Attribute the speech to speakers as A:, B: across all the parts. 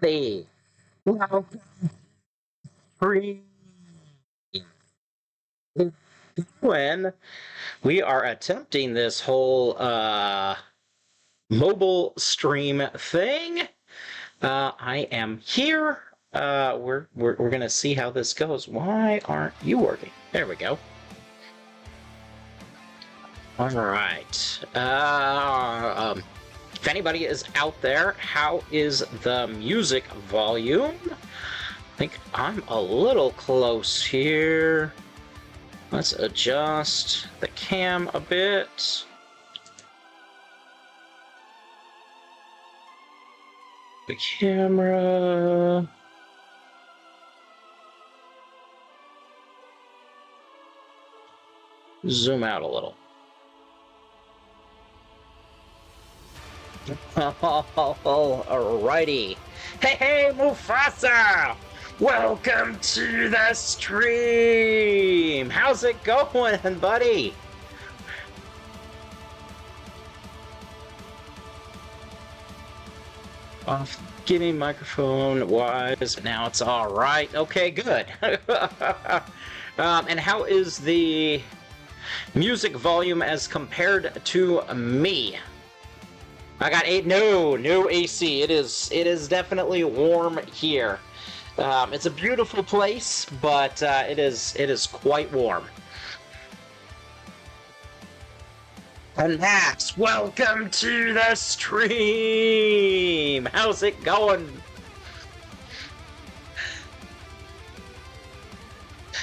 A: everybody. Welcome free. When we are attempting this whole mobile stream thing, I am here. We're gonna see how this goes. Why aren't you working? There we go. All right. If anybody is out there, how is the music volume? I think I'm a little close here. Let's adjust the cam a bit. The camera. Zoom out a little. Alrighty. Hey, Mufasa! Welcome to the stream! How's it going, buddy? Off, give me microphone wise. Now it's all right. Okay, good. And how is the music volume as compared to me? I got no AC. It is definitely warm here. It's a beautiful place, but it is quite warm. And Max, welcome to the stream. How's it going?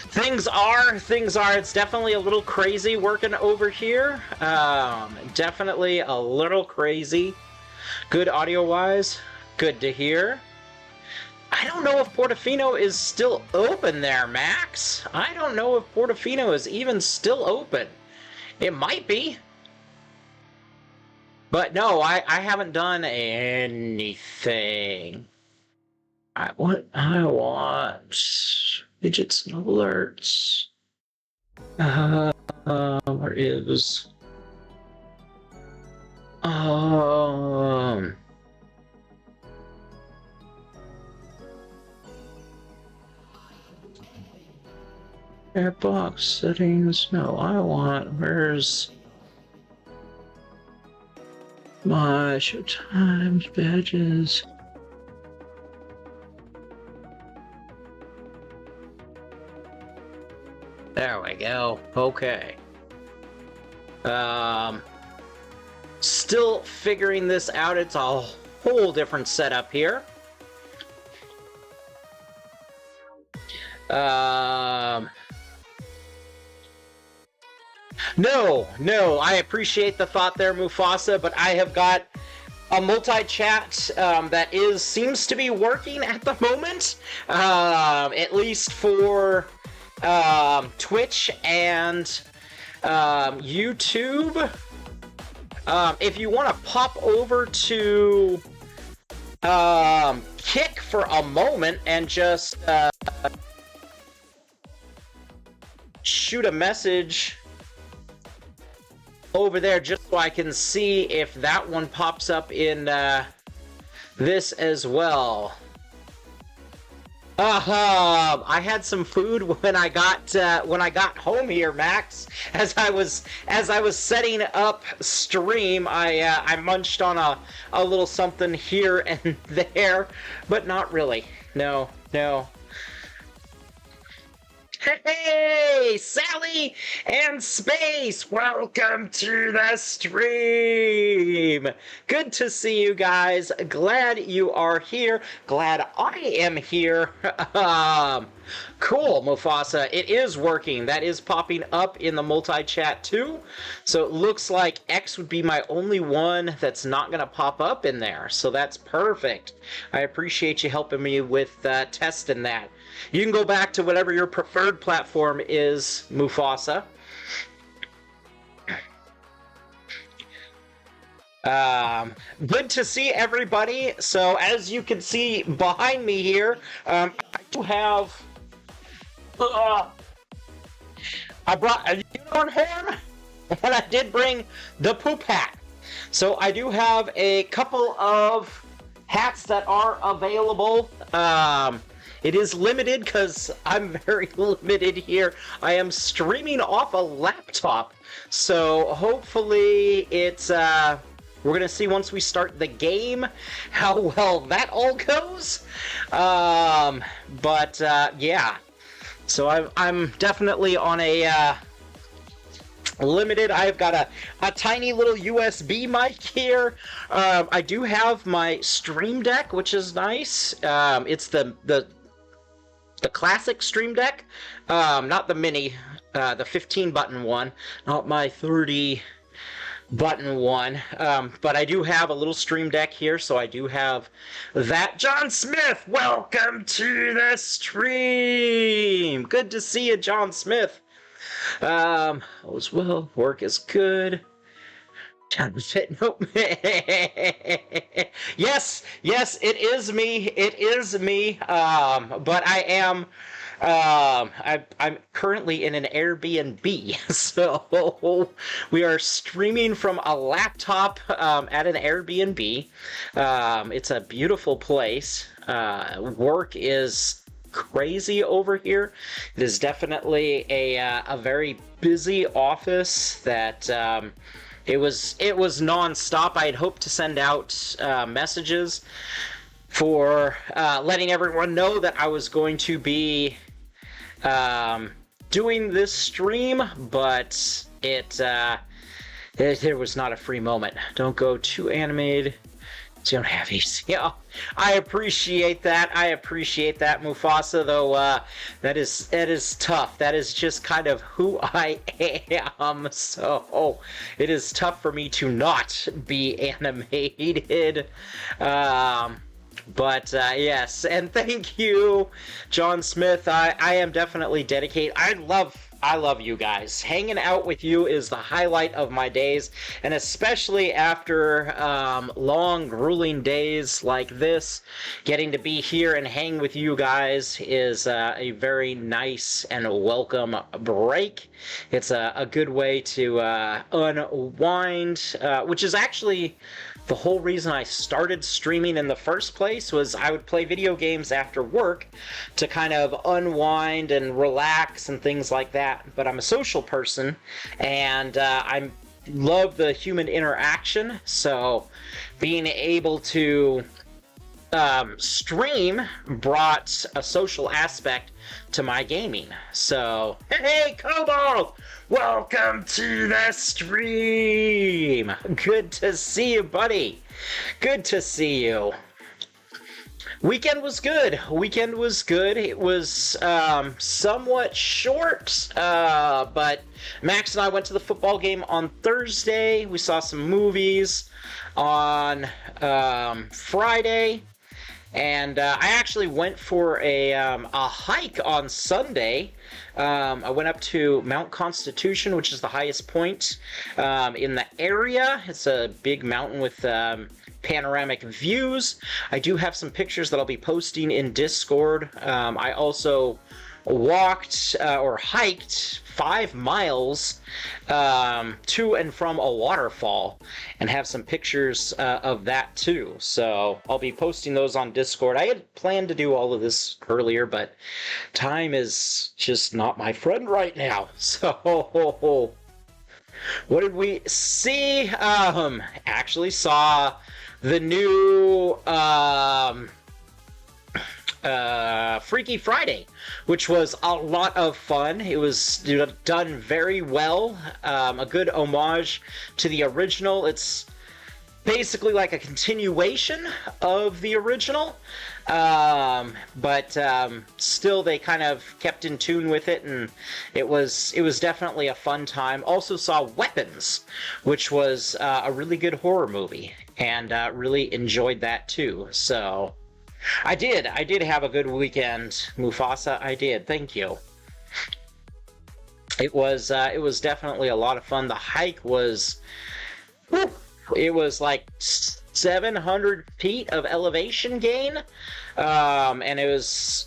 A: Things are. It's definitely a little crazy working over here. Definitely a little crazy. Good audio-wise. Good to hear. I don't know if Portofino is still open there, Max. I don't know if Portofino is even still open. It might be. But no, I haven't done anything. I want widgets and alerts. Where is Airbox settings? No, where's my show times, badges? There we go. Okay. Still figuring this out. It's a whole different setup here. No, I appreciate the thought there, Mufasa, but I have got a multi-chat that seems to be working at the moment, at least for Twitch and YouTube. If you want to pop over to Kick for a moment and just shoot a message over there just so I can see if that one pops up in this as well. I had some food when I got home here, Max. As I was setting up stream, I munched on a little something here and there, but not really. No. Hey, Sally and Space, welcome to the stream. Good to see you guys. Glad you are here. Glad I am here. Cool, Mufasa. It is working. That is popping up in the multi-chat too. So it looks like X would be my only one that's not going to pop up in there. So that's perfect. I appreciate you helping me with testing that. You can go back to whatever your preferred platform is, Mufasa. Good to see everybody. So as you can see behind me here, I do have... I brought a unicorn horn, and I did bring the poop hat. So I do have a couple of hats that are available. It is limited because I'm very limited here. I am streaming off a laptop, so hopefully it's we're gonna see once we start the game how well that all goes. Yeah, so I'm definitely on a limited. I've got a tiny little USB mic here. I do have my Stream Deck, which is nice. It's the classic Stream Deck, not the mini, the 15-button one, not my 30-button one. But I do have a little Stream Deck here, so I do have that. John Smith, welcome to the stream. Good to see you, John Smith. All is well, work is good. Nope. Yes, it is me. It is me. But I am. I'm currently in an Airbnb, so we are streaming from a laptop at an Airbnb. It's a beautiful place. Work is crazy over here. It is definitely a very busy office that. It was non-stop. I had hoped to send out messages for letting everyone know that I was going to be doing this stream, but there was not a free moment. Don't go too animated. You don't have easy. Yeah, I appreciate that. Mufasa, though. That is tough. That is just kind of who I am. So it is tough for me to not be animated. Yes, and thank you, John Smith. I am definitely dedicated. I love you guys. Hanging out with you is the highlight of my days, and especially after long, grueling days like this, getting to be here and hang with you guys is a very nice and welcome break. It's a good way to unwind, which is actually the whole reason I started streaming in the first place. Was I would play video games after work to kind of unwind and relax and things like that. But I'm a social person, and I love the human interaction, so being able to stream brought a social aspect to my gaming. So, hey, Cobalt! Welcome to the stream! Good to see you, buddy. Good to see you. Weekend was good. It was somewhat short, but Max and I went to the football game on Thursday. We saw some movies on Friday. And I actually went for a hike on Sunday. I went up to Mount Constitution, which is the highest point in the area. It's a big mountain with panoramic views. I do have some pictures that I'll be posting in Discord. I also walked or hiked 5 miles to and from a waterfall, and have some pictures of that too. So I'll be posting those on Discord. I had planned to do all of this earlier, but time is just not my friend right now. So what did we see? Actually saw the new Freaky Friday, which was a lot of fun. It was done very well. A good homage to the original. It's basically like a continuation of the original, but still they kind of kept in tune with it, and it was definitely a fun time. Also saw Weapons, which was a really good horror movie, and really enjoyed that too. So I did have a good weekend, Mufasa. I did. Thank you. It was definitely a lot of fun. The hike was, it was like 700 feet of elevation gain, and it was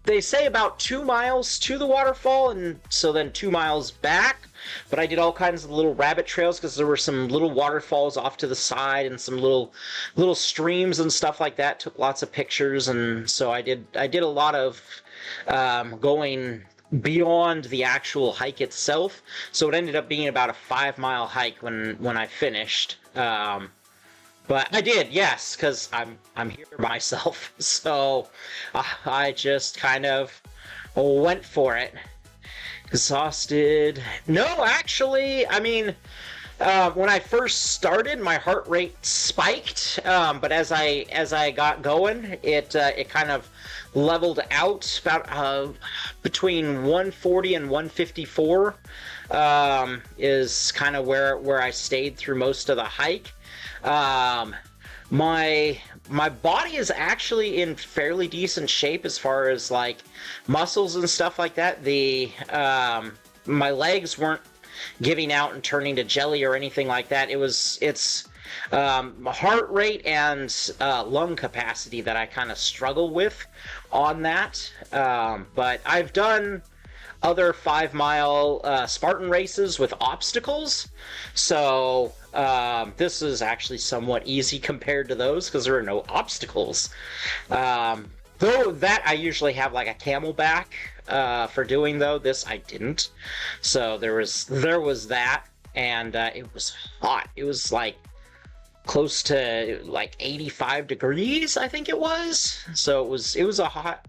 A: they say about 2 miles to the waterfall, and so then 2 miles back. But I did all kinds of little rabbit trails because there were some little waterfalls off to the side and some little streams and stuff like that. Took lots of pictures, and so I did a lot of going beyond the actual hike itself. So it ended up being about a 5-mile hike when I finished. But I did, yes, because I'm here by myself, so I just kind of went for it. Exhausted. No, actually, I mean, when I first started, my heart rate spiked, but as I got going, it kind of leveled out about between 140 and 154 is kind of where I stayed through most of the hike. My body is actually in fairly decent shape as far as like muscles and stuff like that. My legs weren't giving out and turning to jelly or anything like that. It's heart rate and lung capacity that I kind of struggle with on that. But I've done other 5-mile Spartan races with obstacles, so this is actually somewhat easy compared to those because there are no obstacles. Though that I usually have like a camelback for doing, though this I didn't. So there was that, and it was hot. It was like close to like 85 degrees, I think it was. So it was a hot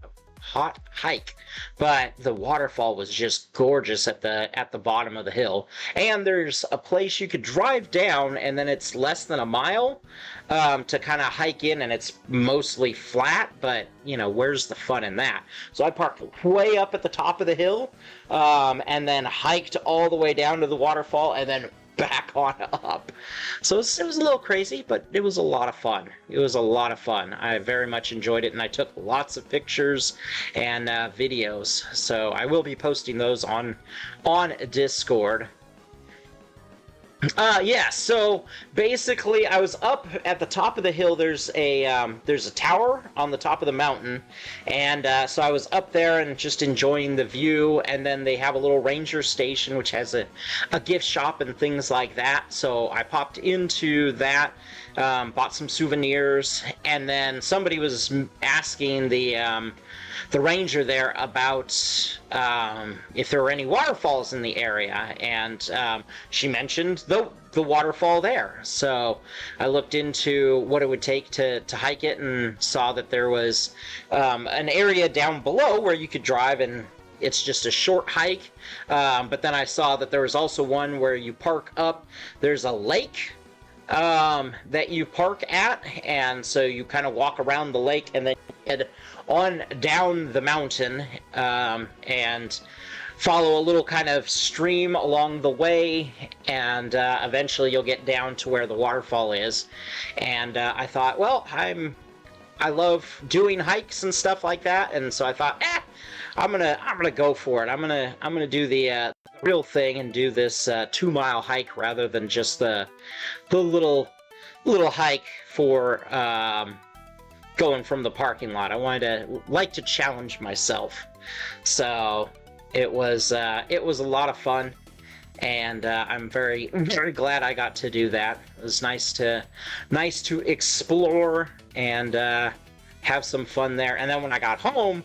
A: hike, but the waterfall was just gorgeous at the bottom of the hill. And there's a place you could drive down, and then it's less than a mile to kind of hike in, and it's mostly flat, but you know, where's the fun in that? So I parked way up at the top of the hill, and then hiked all the way down to the waterfall, and then back on up. So it was a little crazy, but it was a lot of fun. It was a lot of fun. I very much enjoyed it, and I took lots of pictures and videos. So I will be posting those on Discord. Yeah, so basically I was up at the top of the hill. There's a tower on the top of the mountain, and so I was up there and just enjoying the view. And then they have a little ranger station which has a gift shop and things like that, so I popped into that, bought some souvenirs, and then somebody was asking the ranger there about if there were any waterfalls in the area, and she mentioned the waterfall there. So I looked into what it would take to hike it, and saw that there was an area down below where you could drive, and it's just a short hike. But then I saw that there was also one where you park up. There's a lake that you park at, and so you kind of walk around the lake and then head on down the mountain, and follow a little kind of stream along the way, and eventually you'll get down to where the waterfall is. And I thought, well, I love doing hikes and stuff like that, and so I thought, I'm gonna go for it. I'm gonna do the real thing and do this 2-mile hike rather than just the little hike for going from the parking lot. I wanted to challenge myself, so it was a lot of fun, and I'm very glad I got to do that. It was nice to explore and have some fun there. And then when I got home,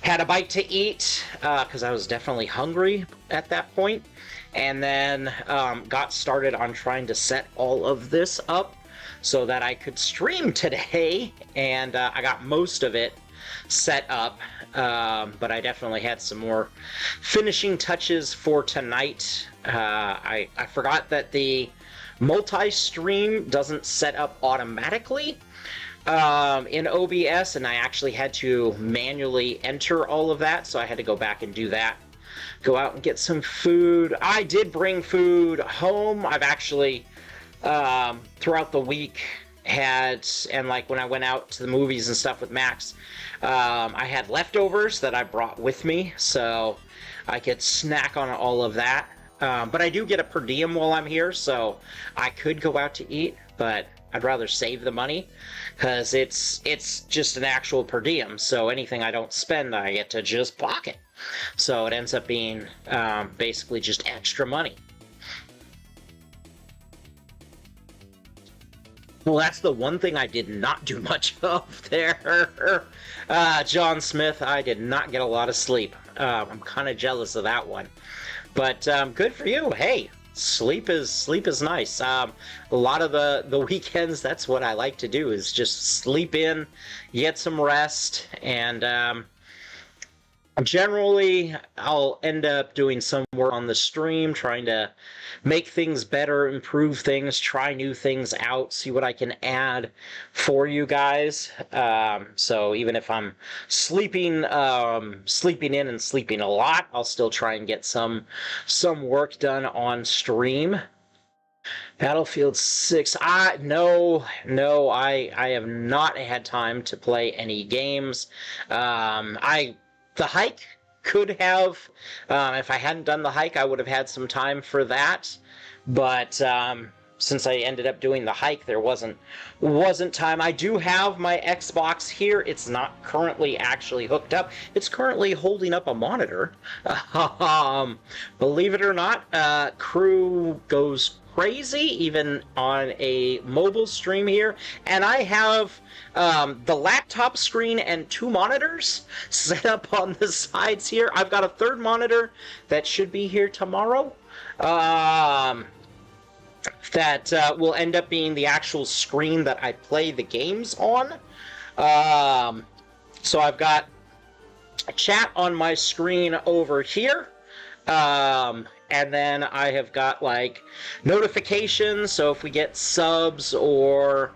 A: had a bite to eat because I was definitely hungry at that point, and then got started on trying to set all of this up so that I could stream today, and I got most of it set up, but I definitely had some more finishing touches for tonight. I forgot that the multi-stream doesn't set up automatically in OBS, and I actually had to manually enter all of that, so I had to go back and do that. Go out and get some food. I did bring food home. I've actually throughout the week and like when I went out to the movies and stuff with Max, I had leftovers that I brought with me, so I could snack on all of that. But I do get a per diem while I'm here, so I could go out to eat, but I'd rather save the money, because it's just an actual per diem, so anything I don't spend, I get to just pocket. So it ends up being basically just extra money. Well, that's the one thing I did not do much of there. John Smith, I did not get a lot of sleep. I'm kind of jealous of that one. But good for you. Hey, sleep is nice. A lot of the weekends, that's what I like to do, is just sleep in, get some rest, and generally, I'll end up doing some work on the stream, trying to make things better, improve things, try new things out, see what I can add for you guys. So even if I'm sleeping in and sleeping a lot, I'll still try and get some work done on stream. Battlefield 6. No, I have not had time to play any games. The hike could have, if I hadn't done the hike, I would have had some time for that. But since I ended up doing the hike, there wasn't time. I do have my Xbox here. It's not currently actually hooked up. It's currently holding up a monitor. Believe it or not, crew goes crazy even on a mobile stream here, and I have the laptop screen and 2 monitors set up on the sides here. I've got a 3rd monitor that should be here tomorrow, that will end up being the actual screen that I play the games on. So I've got a chat on my screen over here. And then I have got like notifications, so if we get subs or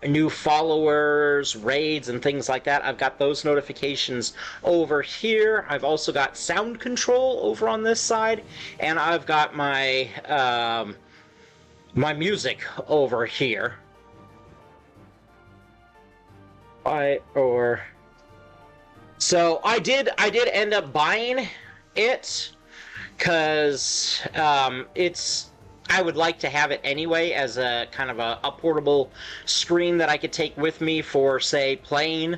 A: new followers, raids, and things like that, I've got those notifications over here. I've also got sound control over on this side, and I've got my my music over here. So I did end up buying it, because I would like to have it anyway as a kind of a portable screen that I could take with me for, say, playing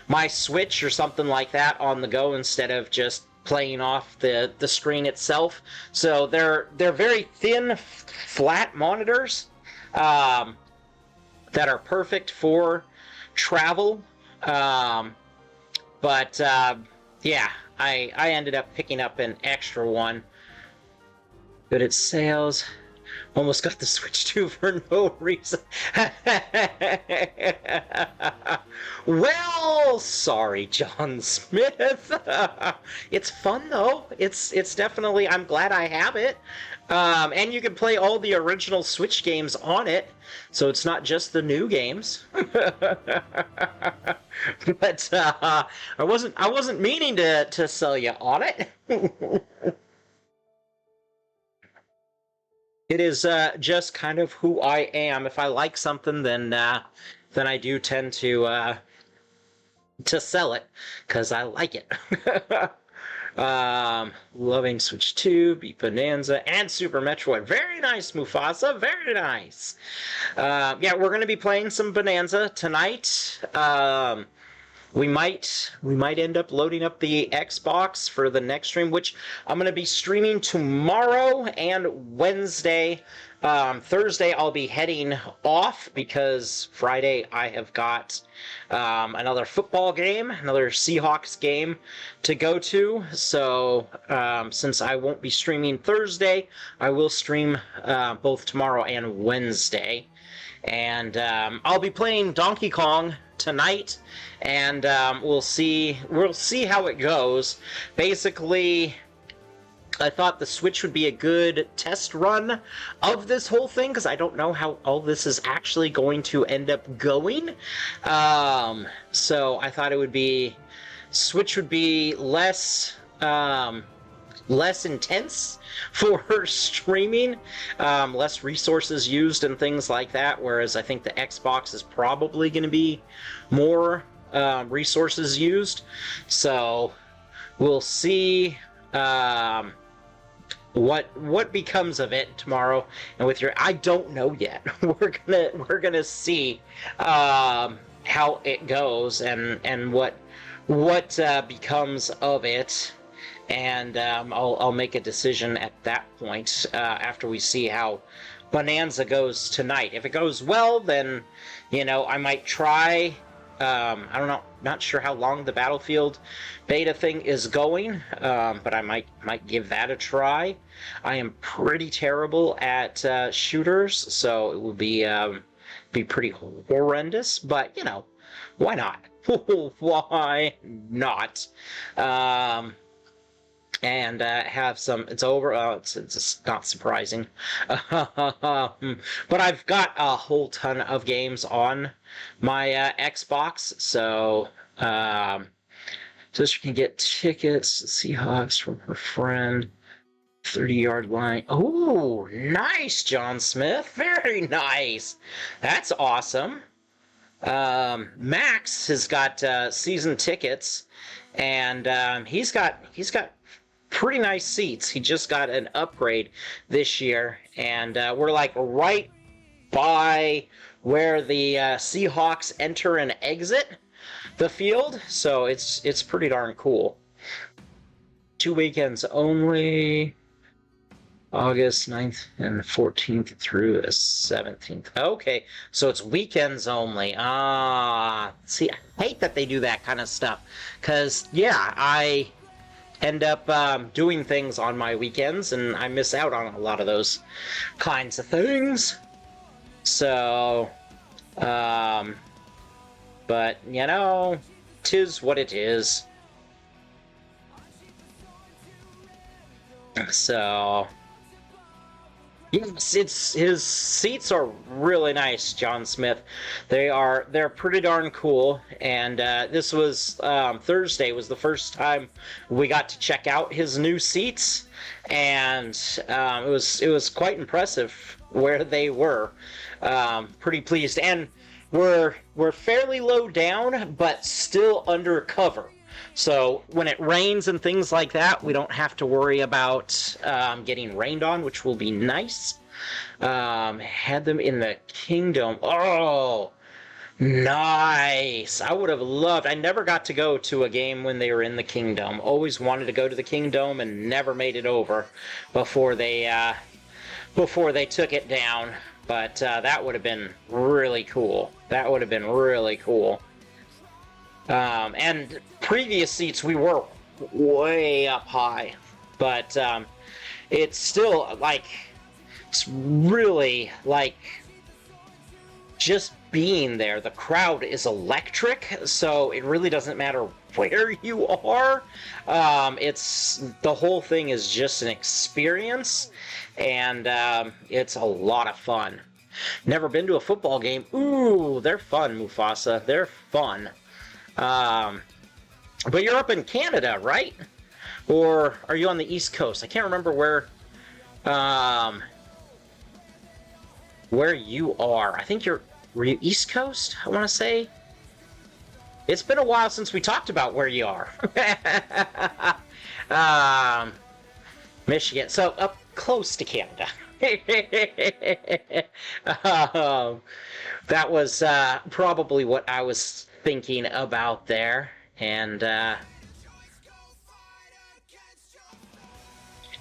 A: my Switch or something like that on the go, instead of just playing off the screen itself. So they're very thin, flat monitors that are perfect for travel. But yeah, I ended up picking up an extra one. Good at sales. Almost got the Switch 2 for no reason. Well, sorry, John Smith. It's fun, though. It's definitely, I'm glad I have it. And you can play all the original Switch games on it, so it's not just the new games. But I wasn't meaning to sell you on it. It is just kind of who I am. If I like something, then I do tend to sell it because I like it. Loving Switch 2, Beat Bonanza, and Super Metroid. Very nice, Mufasa. Very nice. Yeah, we're going to be playing some Bonanza tonight. We might end up loading up the Xbox for the next stream, which I'm going to be streaming tomorrow and Wednesday. Thursday I'll be heading off because Friday I have got another football game, another Seahawks game to go to. So since I won't be streaming Thursday, I will stream both tomorrow and Wednesday. And I'll be playing Donkey Kong tonight, and we'll see how it goes. Basically, I thought the Switch would be a good test run of this whole thing, because I don't know how all this is actually going to end up going. So I thought Switch would be less intense for streaming, less resources used and things like that, whereas I think the Xbox is probably going to be more resources used. So we'll see what becomes of it tomorrow, and with your, I don't know yet. We're gonna see how it goes, and what becomes of it, and I'll make a decision at that point after we see how Bonanza goes tonight. If it goes well, then I might try. I don't know, not sure how long the Battlefield beta thing is going, but I might give that a try. I am pretty terrible at shooters, so it would be pretty horrendous. But why not? Why not? And have some. It's over. It's not surprising, but I've got a whole ton of games on my Xbox, so sister can get tickets. Seahawks from her friend. 30-yard line. Oh, nice, John Smith. Very nice. That's awesome. Max has got season tickets, and he's got pretty nice seats. He just got an upgrade this year, and we're like right by where the Seahawks enter and exit the field, so it's pretty darn cool. 2 weekends only, August 9th and 14th through the 17th. Okay, so it's weekends only. See, I hate that they do that kind of stuff, because yeah, I end up doing things on my weekends, and I miss out on a lot of those kinds of things. So, but, tis what it is. So, yes, his seats are really nice, John Smith. They're pretty darn cool, and this was Thursday was the first time we got to check out his new seats, and it was quite impressive where they were. Pretty pleased, and we're fairly low down, but still under cover. So when it rains and things like that, we don't have to worry about getting rained on, which will be nice. Had them in the Kingdom. Oh, nice. I would have loved. I never got to go to a game when they were in the Kingdom. Always wanted to go to the Kingdom and never made it over before they took it down. But that would have been really cool. That would have been really cool. And previous seats, we were way up high, but it's still it's really just being there. The crowd is electric, so it really doesn't matter where you are. The whole thing is just an experience, and it's a lot of fun. Never been to a football game. Ooh, they're fun, Mufasa. They're fun. But you're up in Canada, right? Or are you on the East Coast? I can't remember where you are. I think were you East Coast, I want to say? It's been a while since we talked about where you are. Michigan. So up close to Canada. That was probably what I was thinking about there, and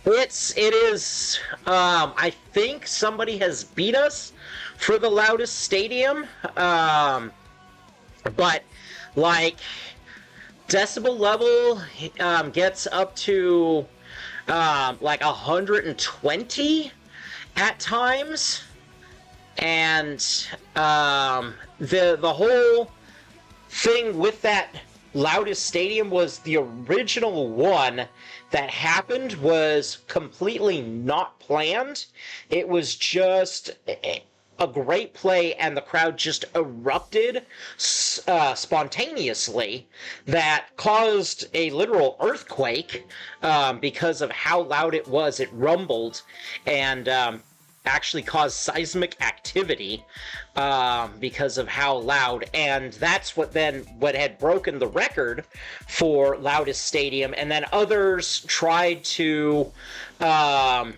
A: it is I think somebody has beat us for the loudest stadium, but decibel level gets up to 120 at times, and the whole thing with that loudest stadium was the original one that happened was completely not planned. It was just a great play, and the crowd just erupted spontaneously that caused a literal earthquake because of how loud it was. It rumbled, and actually caused seismic activity because of how loud, and that's what had broken the record for loudest stadium. And then others tried to add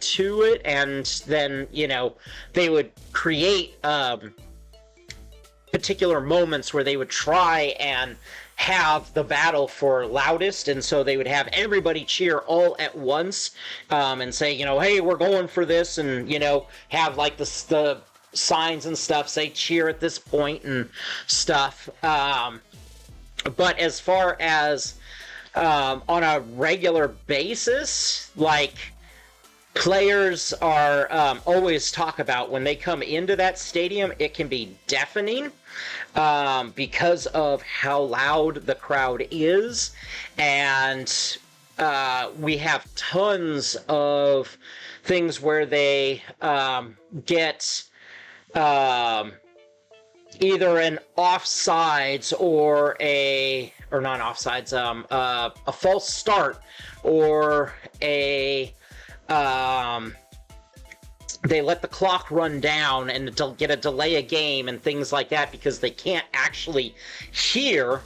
A: to it, and then they would create particular moments where they would try and have the battle for loudest, and so they would have everybody cheer all at once and say, hey, we're going for this, and have like the signs and stuff say cheer at this point and stuff. But as far as on a regular basis, like, players are always talk about when they come into that stadium, it can be deafening because of how loud the crowd is. And we have tons of things where they get either an offsides or not offsides, a false start, or they let the clock run down and get a delay a game and things like that because they can't actually hear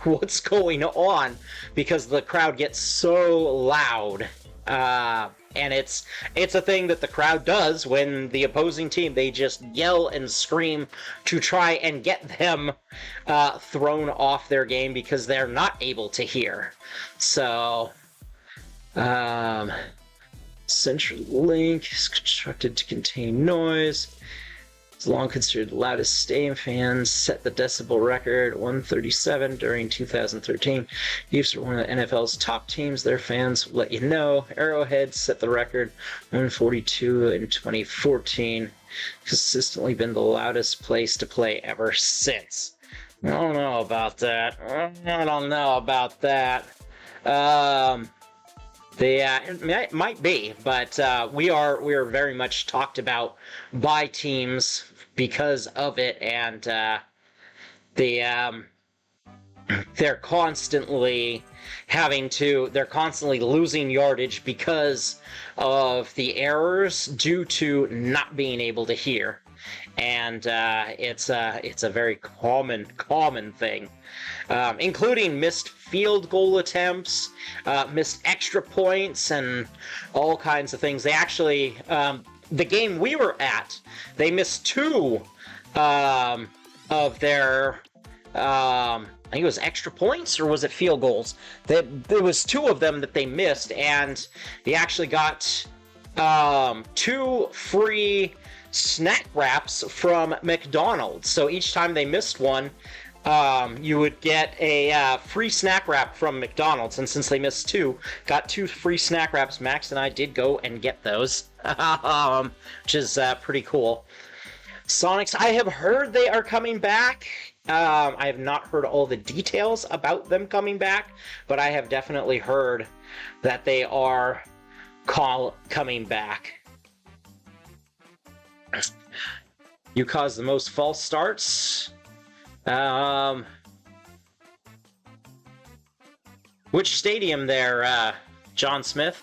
A: what's going on because the crowd gets so loud. And it's a thing that the crowd does when the opposing team, they just yell and scream to try and get them thrown off their game because they're not able to hear. So Central Link is constructed to contain noise. It's long considered the loudest stadium. Fans set the decibel record, 137, during 2013. Chiefs are one of the NFL's top teams. Their fans will let you know. Arrowhead set the record, 142 in 2014. Consistently been the loudest place to play ever since. I don't know about that. It might be, but we are very much talked about by teams because of it, and they're constantly losing yardage because of the errors due to not being able to hear. And it's a very common thing, including missed field goal attempts, missed extra points, and all kinds of things. They actually, the game we were at, they missed two of their, I think it was extra points, or was it field goals? There was two of them that they missed, and they actually got 2 free snack wraps from McDonald's. So each time they missed one, you would get a free snack wrap from McDonald's, and since they missed 2, got 2 free snack wraps. Max and I did go and get those, which is pretty cool. Sonics, I have heard they are coming back. I have not heard all the details about them coming back, but I have definitely heard that they are coming back. You caused the most false starts. Which stadium there, John Smith?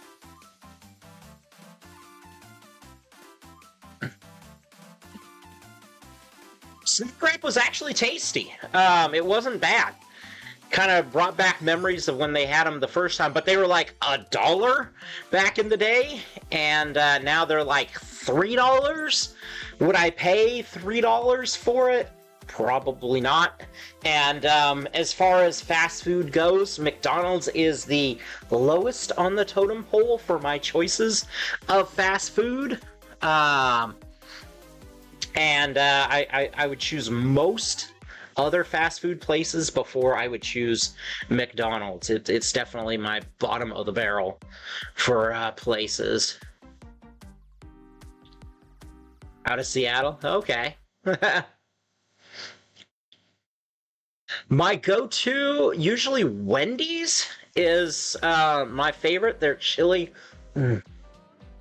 A: Snack wrap was actually tasty. It wasn't bad. Kind of brought back memories of when they had them the first time, but they were like $1 back in the day, and now they're like $3. Would I pay $3 for it? Probably not. And as far as fast food goes, McDonald's is the lowest on the totem pole for my choices of fast food. And I would choose most other fast food places before I would choose McDonald's. It's definitely my bottom of the barrel for places. Out of Seattle? Okay. My go-to, usually Wendy's, is my favorite. Their chili.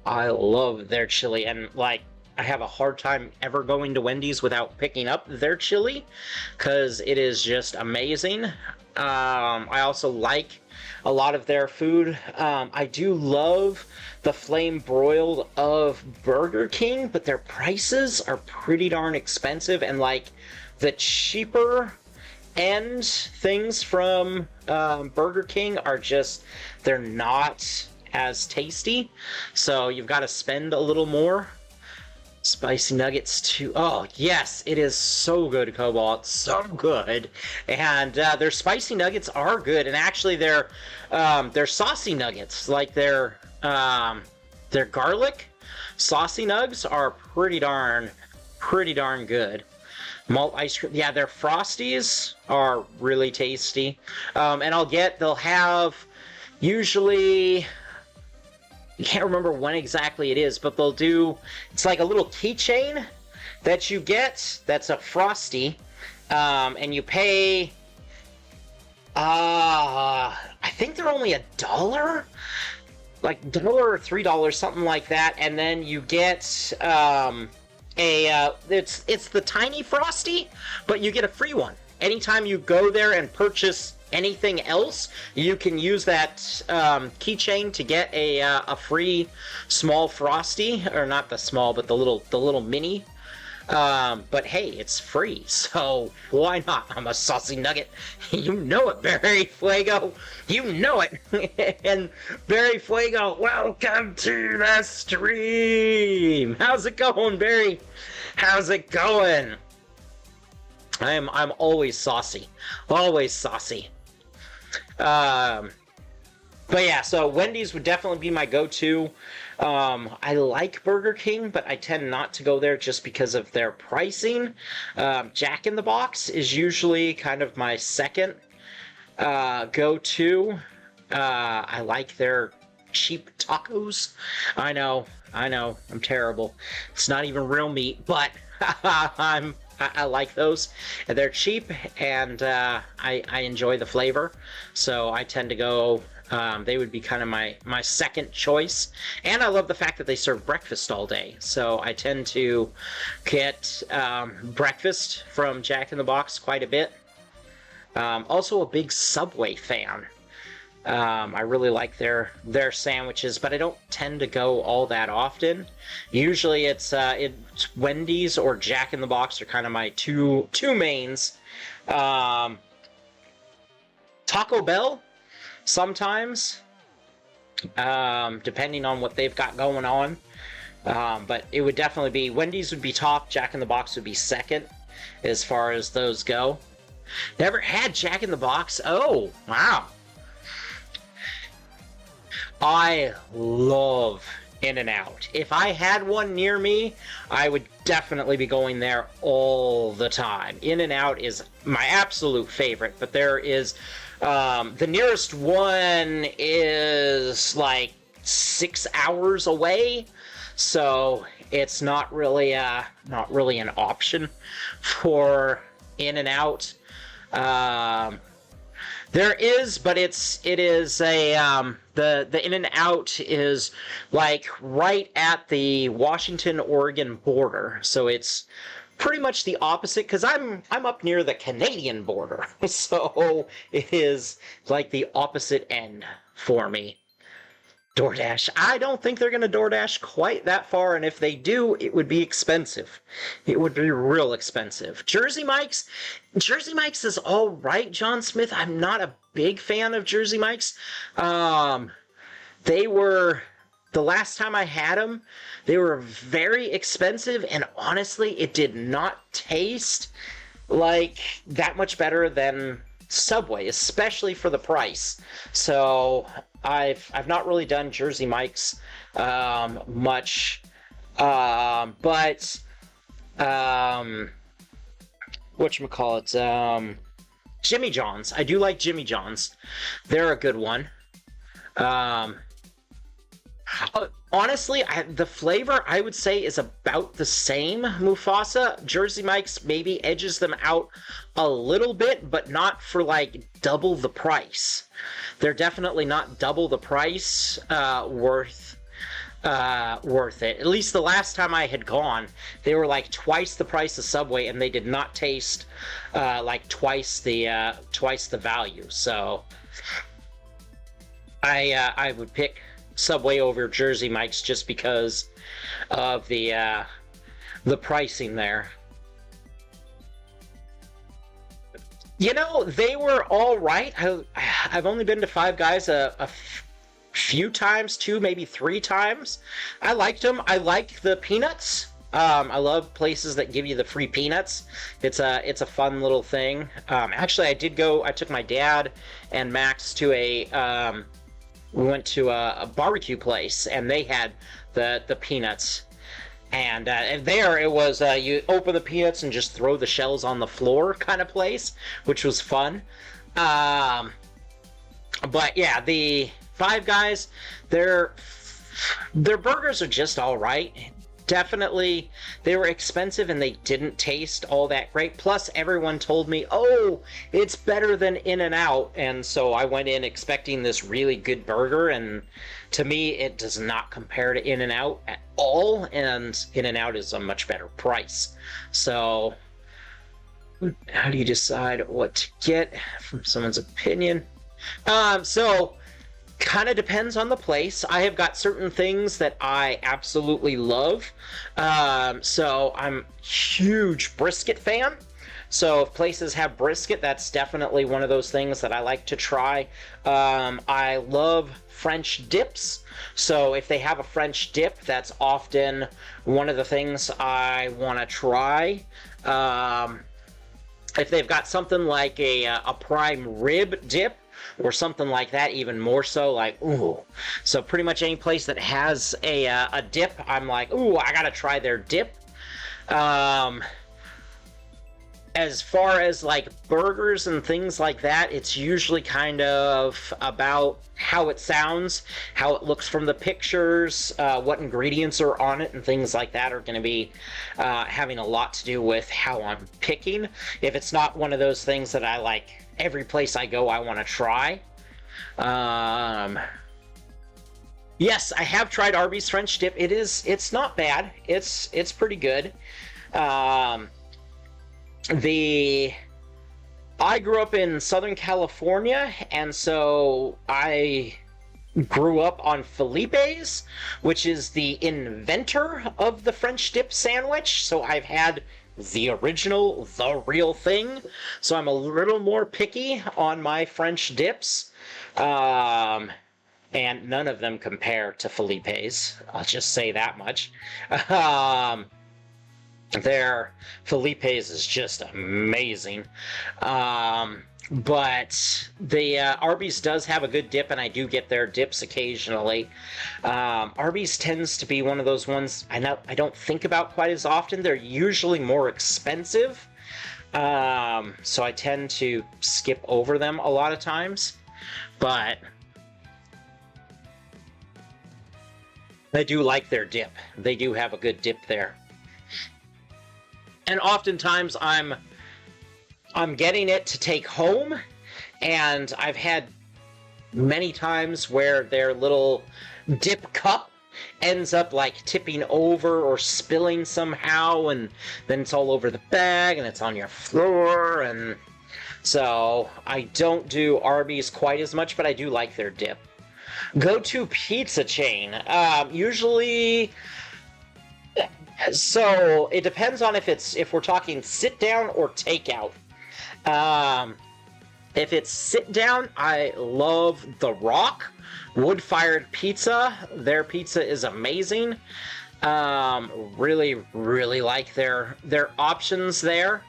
A: I love their chili, and like I have a hard time ever going to Wendy's without picking up their chili, because it is just amazing. I also like a lot of their food. I do love the flame broiled of Burger King, but their prices are pretty darn expensive, and like the cheaper end things from Burger King are just, they're not as tasty, so you've got to spend a little more. Spicy nuggets too. Oh yes, it is so good, Cobalt, so good. And their spicy nuggets are good, and actually their saucy nuggets, like their garlic saucy nugs, are pretty darn good. Malt ice cream, yeah, their Frosties are really tasty. And they'll have usually, I can't remember when exactly it is, but they'll do, it's like a little keychain that you get that's a Frosty, and you pay, I think they're only $1, like $1 or $3, something like that, and then you get it's the tiny Frosty, but you get a free one. Anytime you go there and purchase anything else, you can use that keychain to get a free small Frosty, or not the small, but the little mini. But hey, it's free, so why not? I'm a saucy nugget. You know it, Barry Fuego. You know it. And Barry Fuego, welcome to the stream. How's it going, Barry? How's it going? I'm always saucy. Always saucy. But yeah, so Wendy's would definitely be my go-to. I like Burger King, but I tend not to go there just because of their pricing. Jack in the Box is usually kind of my second go-to. I like their cheap tacos. I know, I'm terrible. It's not even real meat, but I like those. They're cheap, and I enjoy the flavor, so I tend to go. They would be kind of my second choice, and I love the fact that they serve breakfast all day, so I tend to get breakfast from Jack in the Box quite a bit. Also a big Subway fan. I really like their sandwiches, but I don't tend to go all that often. Usually it's Wendy's or Jack in the Box are kind of my two mains. Taco Bell sometimes, depending on what they've got going on. But it would definitely be, Wendy's would be top, Jack in the Box would be second as far as those go. Never had Jack in the Box. Oh, wow. I love In-N-Out. If I had one near me, I would definitely be going there all the time. In-N-Out is my absolute favorite, but there is the nearest one is like 6 hours away, so it's not really an option for In-N-Out. There is, but it is a the In-N-Out is like right at the Washington-Oregon border, so it's pretty much the opposite, because I'm up near the Canadian border, so it is like the opposite end for me. DoorDash. I don't think they're going to DoorDash quite that far, and if they do, it would be expensive. It would be real expensive. Jersey Mike's is all right, John Smith. I'm not a big fan of Jersey Mike's. They were, the last time I had them, they were very expensive, and honestly, it did not taste like that much better than Subway, especially for the price. So I've not really done Jersey Mike's much, but whatchamacallit, Jimmy John's. I do like Jimmy John's. They're a good one. Honestly, the flavor, I would say, is about the same, Mufasa. Jersey Mike's maybe edges them out a little bit, but not for, like, double the price. They're definitely not double the price worth worth it. At least the last time I had gone, they were like twice the price of Subway, and they did not taste like twice the value. So I would pick Subway over Jersey Mike's just because of the pricing there. You know, they were all right. I've only been to Five Guys a few times, 2, maybe 3 times. I liked them. I like the peanuts. I love places that give you the free peanuts. It's a fun little thing. Actually, I took my dad and Max to we went to a barbecue place, and they had the peanuts. And there it was, you open the peanuts and just throw the shells on the floor kind of place, which was fun. But yeah, the Five Guys, their burgers are just all right. Definitely, they were expensive and they didn't taste all that great. Plus, everyone told me, oh, it's better than In-N-Out. And so I went in expecting this really good burger, and to me, it does not compare to In-N-Out at all. And In-N-Out is a much better price. So, how do you decide what to get from someone's opinion? Kind of depends on the place. I have got certain things that I absolutely love. So I'm a huge brisket fan. So if places have brisket, that's definitely one of those things that I like to try. I love French dips. So if they have a French dip, that's often one of the things I want to try. If they've got something like a prime rib dip, or something like that, even more so, like, ooh. So pretty much any place that has a dip, I'm like, ooh, I gotta try their dip. As far as like burgers and things like that, it's usually kind of about how it sounds, how it looks from the pictures, what ingredients are on it, and things like that are going to be having a lot to do with how I'm picking. If it's not one of those things that I like, every place I go I want to try. Yes, I have tried Arby's French dip. It's not bad. It's pretty good. I grew up in Southern California, and so I grew up on Felipe's, which is the inventor of the French dip sandwich. So I've had the original, the real thing. So I'm a little more picky on my French dips. And none of them compare to Felipe's. I'll just say that much. Their Felipe's is just amazing. But the Arby's does have a good dip, and I do get their dips occasionally. Arby's tends to be one of those ones I don't think about quite as often. They're usually more expensive, so I tend to skip over them a lot of times. But I do like their dip. They do have a good dip there. And oftentimes I'm getting it to take home, and I've had many times where their little dip cup ends up like tipping over or spilling somehow, and then it's all over the bag and it's on your floor, and so I don't do Arby's quite as much, but I do like their dip. Go-to pizza chain. Usually... So it depends on if we're talking sit down or takeout. If it's sit down, I love The Rock wood-fired pizza. Their pizza is amazing. Really, really like their options there.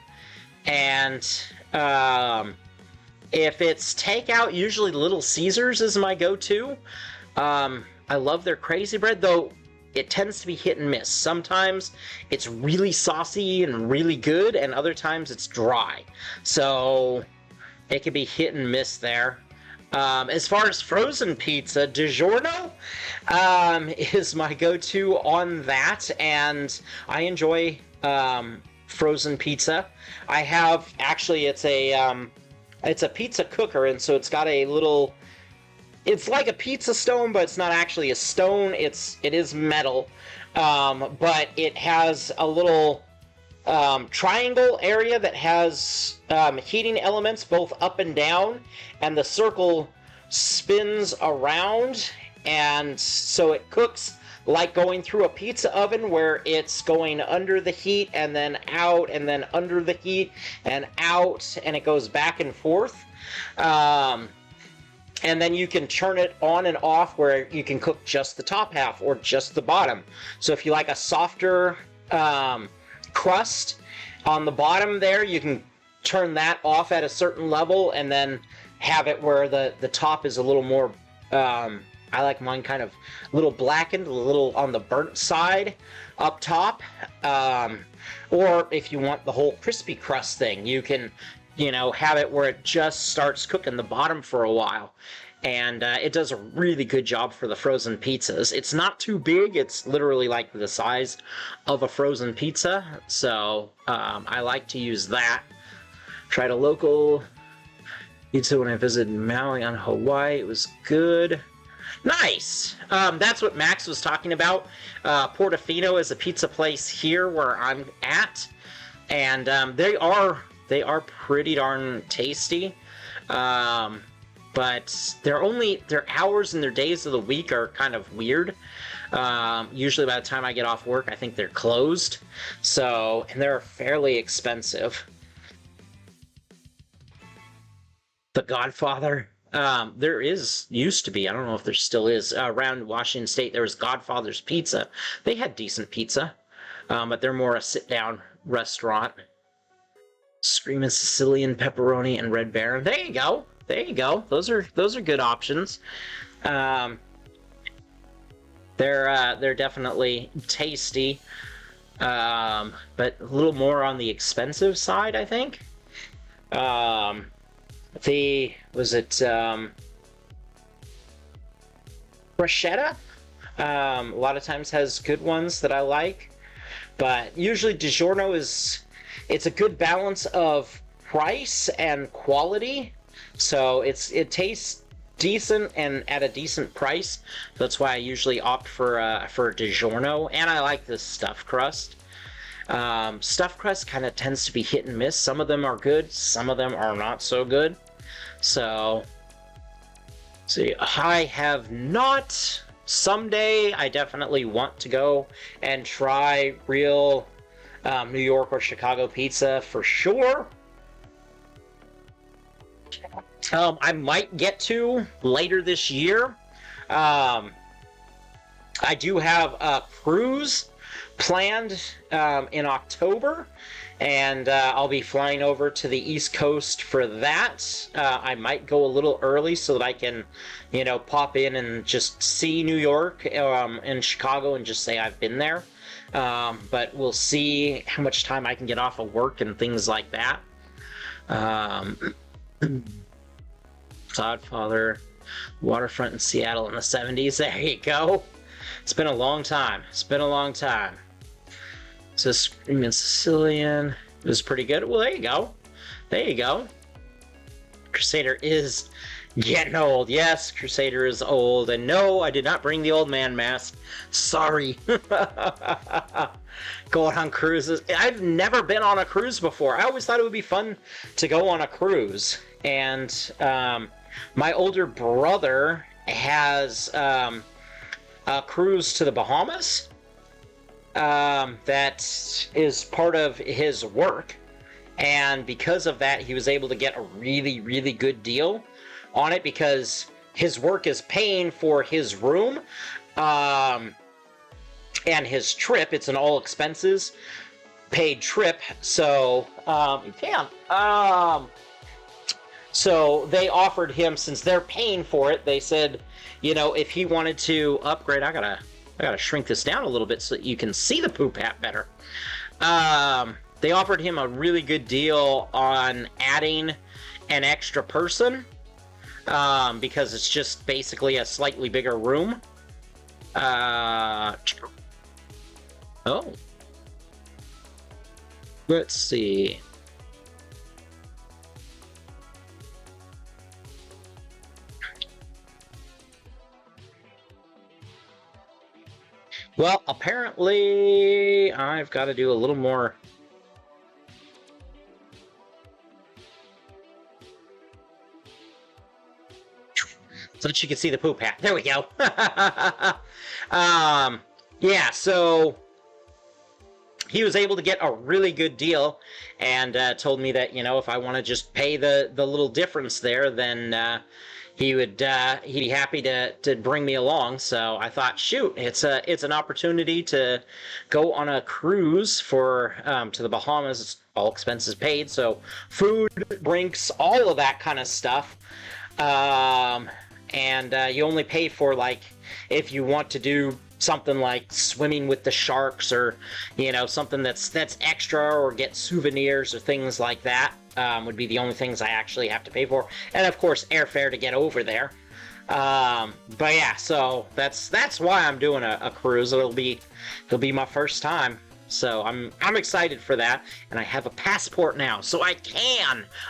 A: And if it's takeout, usually Little Caesars is my go-to. I love their crazy bread, though. It tends to be hit and miss. Sometimes it's really saucy and really good, and other times it's dry. So it can be hit and miss there. As far as frozen pizza, DiGiorno is my go-to on that, and I enjoy frozen pizza. I have, actually, it's a pizza cooker, and so it's got a little... it's like a pizza stone, but it's not actually a stone. It is metal, but it has a little triangle area that has heating elements both up and down, and the circle spins around, and so it cooks like going through a pizza oven where it's going under the heat and then out and then under the heat and out, and it goes back and forth. And then you can turn it on and off where you can cook just the top half or just the bottom. So if you like a softer crust on the bottom there, you can turn that off at a certain level and then have it where the top is a little more, I like mine kind of a little blackened, a little on the burnt side up top. Or if you want the whole crispy crust thing, you can, have it where it just starts cooking the bottom for a while. And it does a really good job for the frozen pizzas. It's not too big. It's literally like the size of a frozen pizza. So I like to use that. Tried a local pizza when I visited Maui on Hawaii. It was good. Nice! That's what Max was talking about. Portofino is a pizza place here where I'm at. And they are pretty darn tasty. But their hours and their days of the week are kind of weird. Usually by the time I get off work, I think they're closed. And they're fairly expensive. The Godfather. There used to be, I don't know if there still is, around Washington State, there was Godfather's Pizza. They had decent pizza, but they're more a sit-down restaurant. Screamin' Sicilian Pepperoni and Red Baron. There you go. There you go. Those are good options. They're definitely tasty, but a little more on the expensive side, I think. Bruschetta? A lot of times has good ones that I like, but usually DiGiorno it's a good balance of price and quality. So it tastes decent and at a decent price. That's why I usually opt for DiGiorno, and I like this stuffed crust. Stuffed crust kind of tends to be hit and miss. Some of them are good, some of them are not so good. So, see, I have not. Someday, I definitely want to go and try real New York or Chicago pizza for sure. I might get to later this year. I do have a cruise planned in October, and I'll be flying over to the East Coast for that. I might go a little early so that I can, pop in and just see New York and Chicago and just say I've been there. But we'll see how much time I can get off of work and things like that. Godfather, waterfront in Seattle in the 70s. There you go. It's been a long time. It's been a long time. So Screaming Sicilian. It was pretty good. Well, there you go. There you go. Crusader is getting old. Yes, Crusader is old. And no, I did not bring the old man mask. Sorry. Going on cruises. I've never been on a cruise before. I always thought it would be fun to go on a cruise. And my older brother has a cruise to the Bahamas that is part of his work. And because of that, he was able to get a really, really good deal on it because his work is paying for his room and his trip. It's an all expenses paid trip. So, so they offered him, since they're paying for it, they said, if he wanted to upgrade, I gotta shrink this down a little bit so that you can see the poop hat better. They offered him a really good deal on adding an extra person because it's just basically a slightly bigger room. Oh. Let's see. Well, apparently I've got to do a little more. So that you can see the poop hat. There we go. Yeah, so he was able to get a really good deal and told me that, if I want to just pay the little difference there, then he'd be happy to bring me along. So I thought, shoot, it's an opportunity to go on a cruise for to the Bahamas. It's all expenses paid, so food, drinks, all of that kind of stuff. And you only pay for, like, if you want to do something like swimming with the sharks, or something that's extra, or get souvenirs or things like that, would be the only things I actually have to pay for, and of course airfare to get over there. But yeah, so that's why I'm doing a cruise. It'll be my first time. So I'm excited for that, and I have a passport now, so I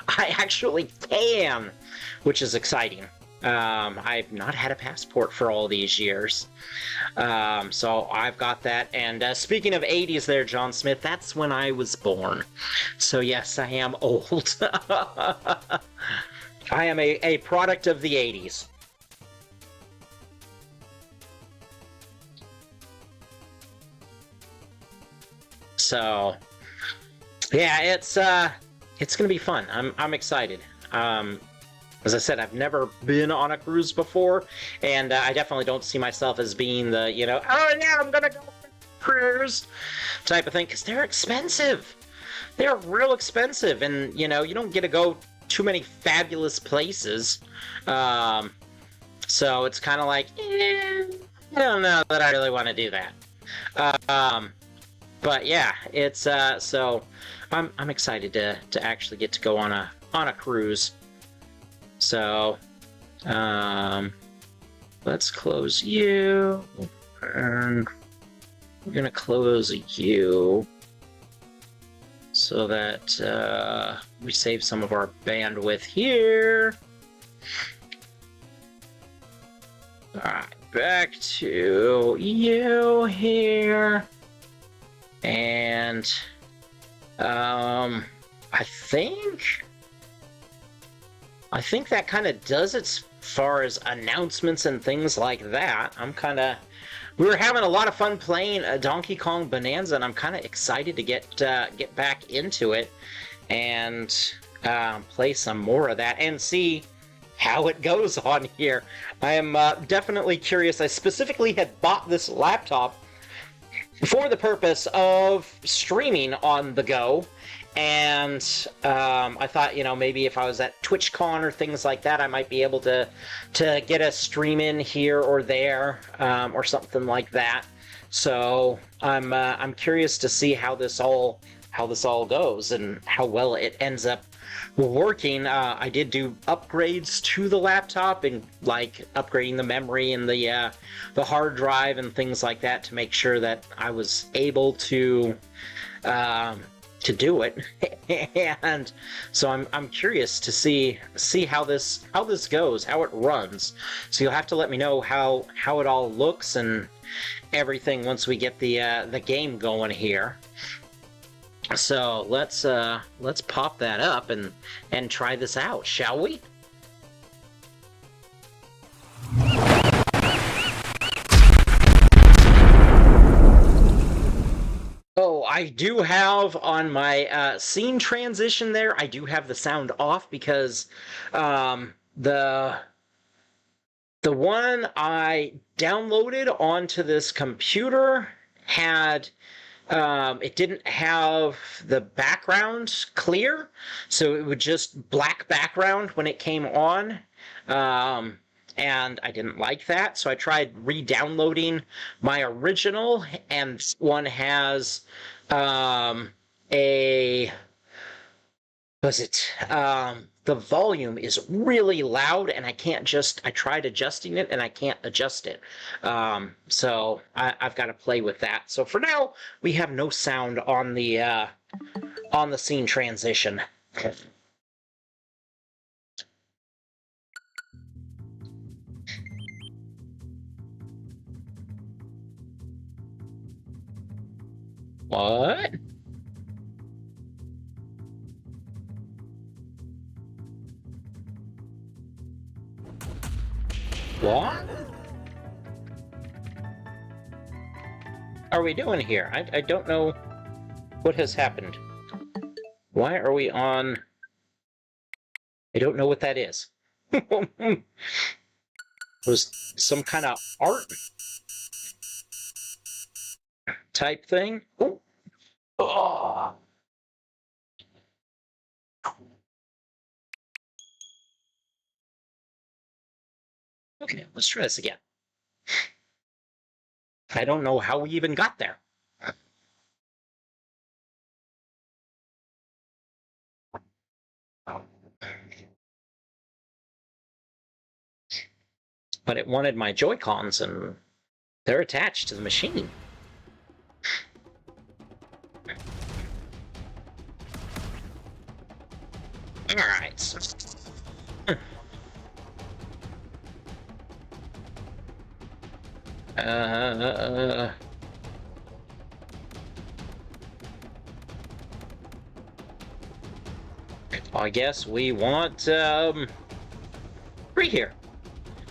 A: actually can, which is exciting. I've not had a passport for all these years, so I've got that. And speaking of 80s there, John Smith, that's when I was born. So yes, I am old. I am a product of the 80s. So yeah, it's gonna be fun. I'm excited. As I said, I've never been on a cruise before, and I definitely don't see myself as being the, oh yeah, I'm gonna go on a cruise type of thing, because they're expensive. They're real expensive, and you don't get to go too many fabulous places. So it's kind of like, I don't know that I really want to do that. But yeah, it's so I'm excited to actually get to go on a cruise. So, let's close you, and we're gonna close you so that we save some of our bandwidth here. All right, back to you here, and I think that kind of does it as far as announcements and things like that. We were having a lot of fun playing Donkey Kong Bonanza, and I'm kind of excited to get back into it and play some more of that and see how it goes on here. I am definitely curious. I specifically had bought this laptop for the purpose of streaming on the go. And I thought, maybe if I was at TwitchCon or things like that, I might be able to get a stream in here or there, or something like that. So I'm curious to see how this all goes and how well it ends up working. I did do upgrades to the laptop, and like upgrading the memory and the hard drive and things like that, to make sure that I was able to do it. And so I'm curious to see how this goes, how it runs. So you'll have to let me know how it all looks and everything once we get the game going here. So let's pop that up and try this out, shall we? Oh, I do have on my scene transition there, I do have the sound off because the one I downloaded onto this computer had it didn't have the background clear, so it would just black background when it came on. And I didn't like that, so I tried re-downloading my original, and one has a the volume is really loud, and I tried adjusting it and I can't adjust it. So I've got to play with that. So for now, we have no sound on the scene transition. What? What are we doing here? I don't know what has happened. Why are we on... I don't know what that is. Was some kind of art type thing? Oh. Oh. Okay, let's try this again. I don't know how we even got there. But it wanted my Joy-Cons, and they're attached to the machine. Alright. I guess we want, 3 here.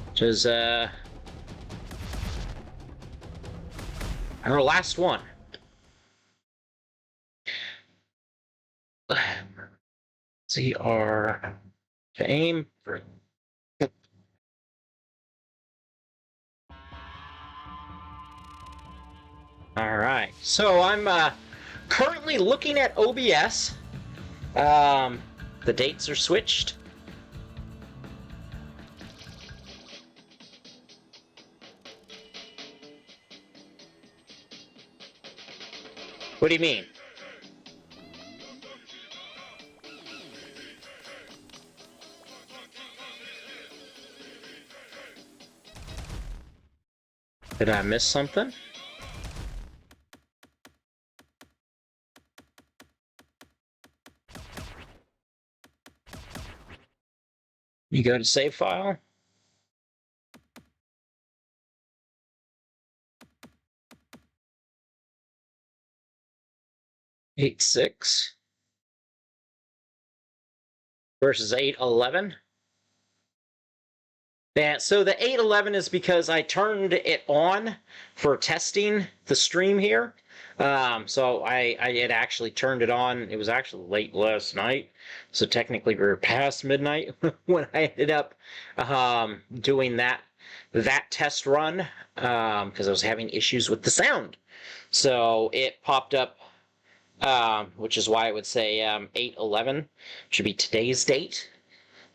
A: Which is, our last one. See our aim for... Alright, so I'm currently looking at OBS. The dates are switched. What do you mean? Did I miss something? You go to save file. Eight 6 versus 811. Yeah, so the 811 is because I turned it on for testing the stream here. So I had actually turned it on. It was actually late last night, so technically we were past midnight when I ended up doing that test run because I was having issues with the sound. So it popped up, which is why I would say 8/11 should be today's date,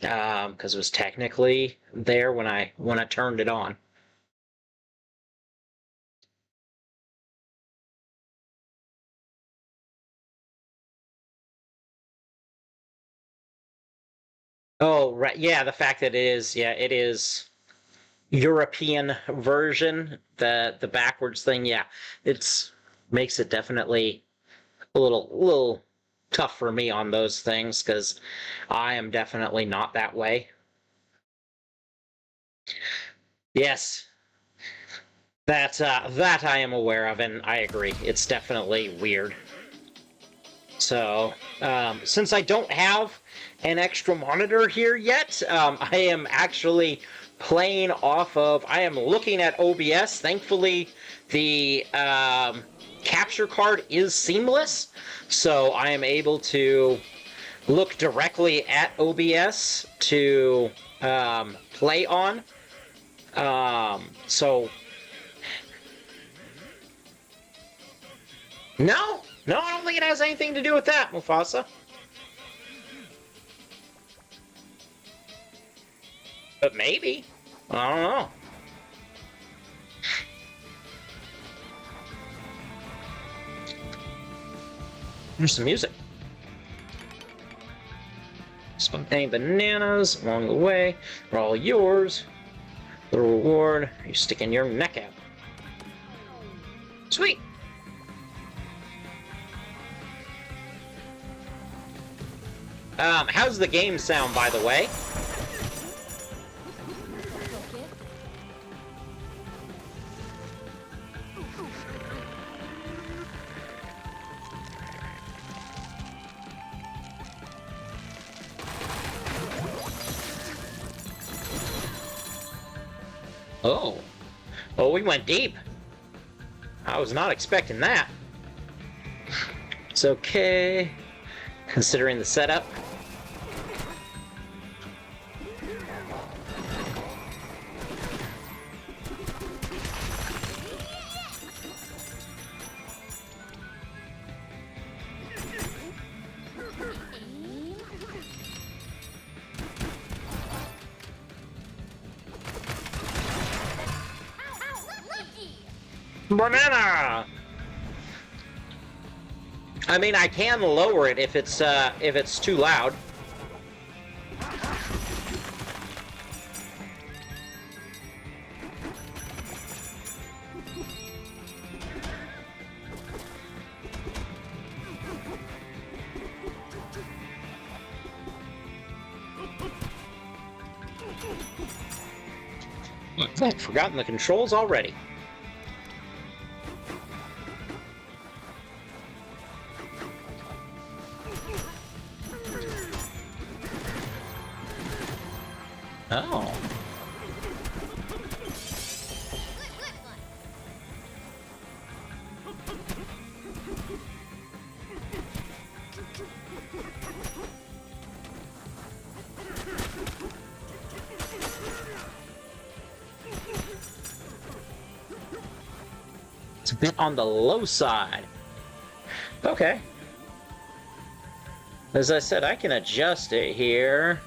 A: because it was technically there when I turned it on. Oh, right. Yeah, the fact that it is European version, the backwards thing, yeah, it's makes it definitely a little tough for me on those things because I am definitely not that way. Yes, that I am aware of, and I agree. It's definitely weird. So, since I don't have an extra monitor here yet, I am actually playing off of... I am looking at OBS. Thankfully, the capture card is seamless, so I am able to look directly at OBS to play on. So... No, I don't think it has anything to do with that, Mufasa. But maybe. I don't know. Here's some music. Spontaneous bananas along the way are all yours. The reward, you sticking your neck out. Sweet. How's the game sound, by the way? Oh. Oh, we went deep. I was not expecting that. It's okay, considering the setup. Banana! I mean, I can lower it if it's too loud. I've forgotten the controls already. Oh. It's a bit on the low side. Okay. As I said, I can adjust it here.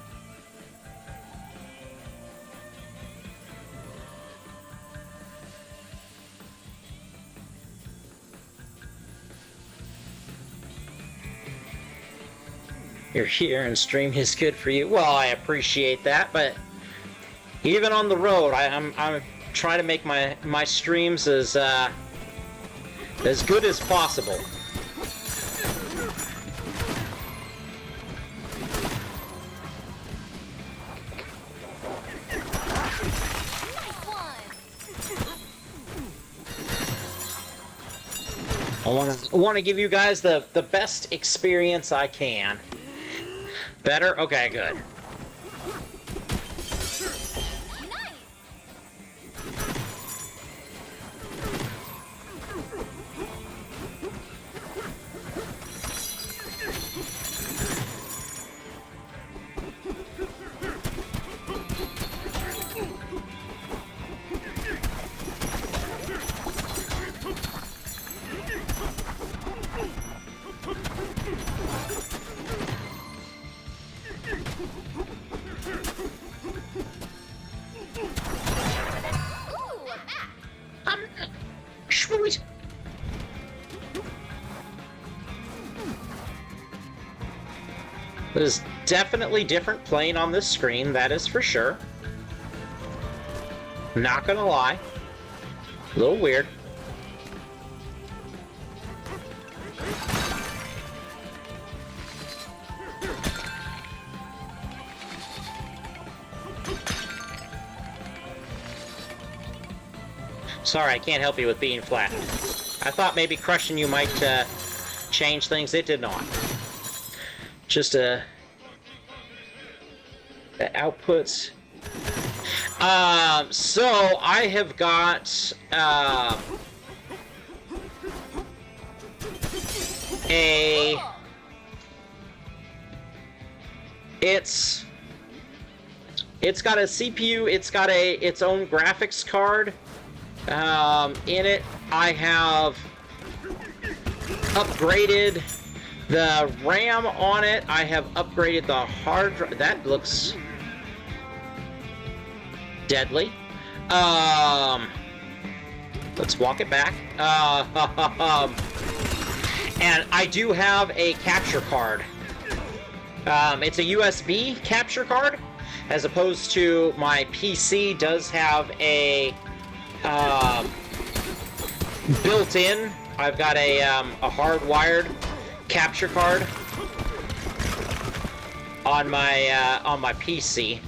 A: You're here and stream is good for you. Well, I appreciate that, but even on the road, I'm trying to make my streams as good as possible. I want to give you guys the best experience I can. Better? Okay, good. Sweet. It is definitely different playing on this screen, that is for sure. Not gonna lie. A little weird. Sorry, I can't help you with being flat. I thought maybe crushing you might change things. It did not. Just the outputs. So I have got it's got a CPU. It's got its own graphics card. In it, I have upgraded the RAM on it. I have upgraded the hard drive. That looks deadly. Let's walk it back. And I do have a capture card. It's a USB capture card, as opposed to my PC does have a built-in. I've got a hardwired capture card on my PC,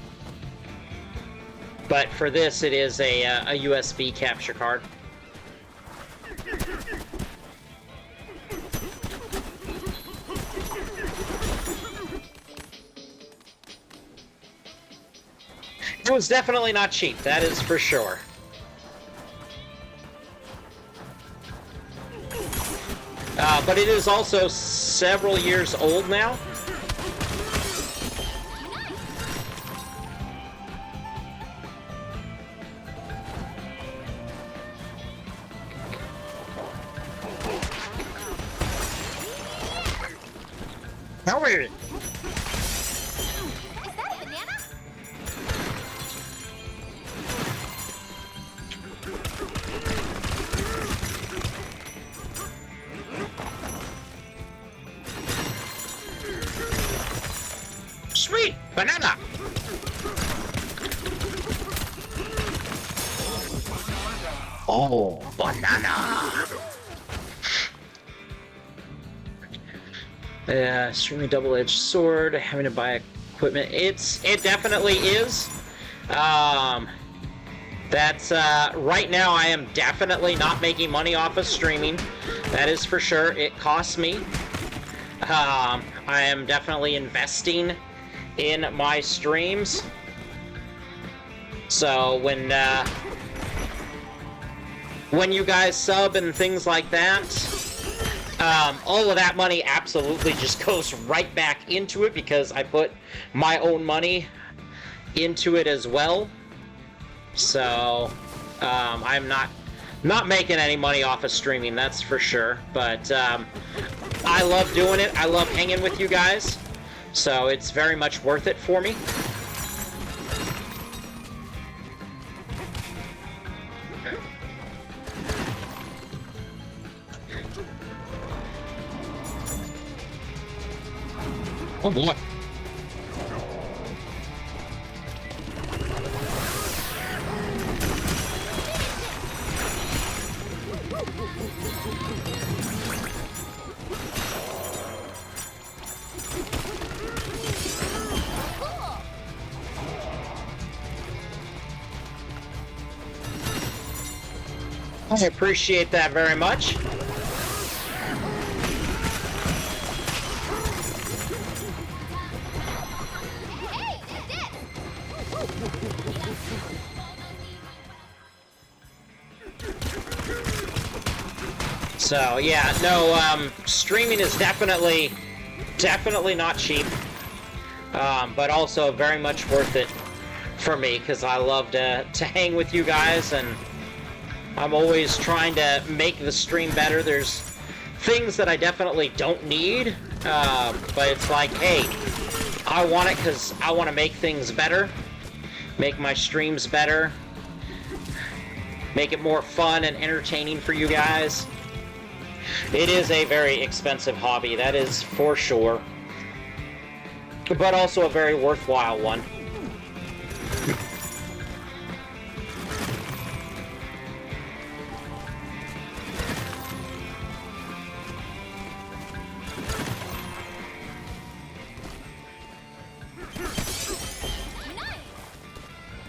A: but for this it is a USB capture card. It was definitely not cheap, that is for sure. But it is also several years old now. How are you? Sweet banana. Oh, banana. Streaming double-edged sword, having to buy equipment. It definitely is. That's right now I am definitely not making money off of streaming. That is for sure. It costs me. I am definitely investing in my streams. So when you guys sub and things like that, all of that money absolutely just goes right back into it because I put my own money into it as well. So I'm not making any money off of streaming, that's for sure. But I love doing it. I love hanging with you guys. So it's very much worth it for me. Oh boy. I appreciate that very much. So yeah, no, streaming is definitely not cheap, but also very much worth it for me because I love to hang with you guys, and I'm always trying to make the stream better. There's things that I definitely don't need, but it's like, hey, I want it because I want to make things better, make my streams better, make it more fun and entertaining for you guys. It is a very expensive hobby, that is for sure, but also a very worthwhile one.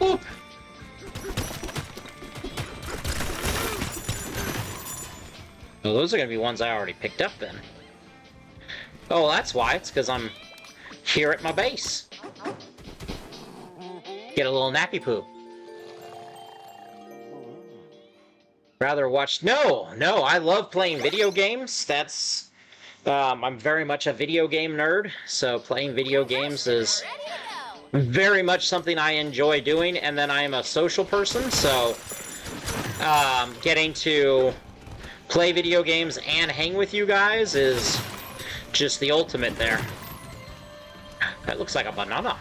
A: Oop. Well, those are going to be ones I already picked up then. Oh, that's why. It's because I'm here at my base. Get a little nappy poo. Rather watch... No, I love playing video games. That's... I'm very much a video game nerd, so playing video games is very much something I enjoy doing, and then I am a social person, so getting to play video games and hang with you guys is just the ultimate there. That looks like a banana.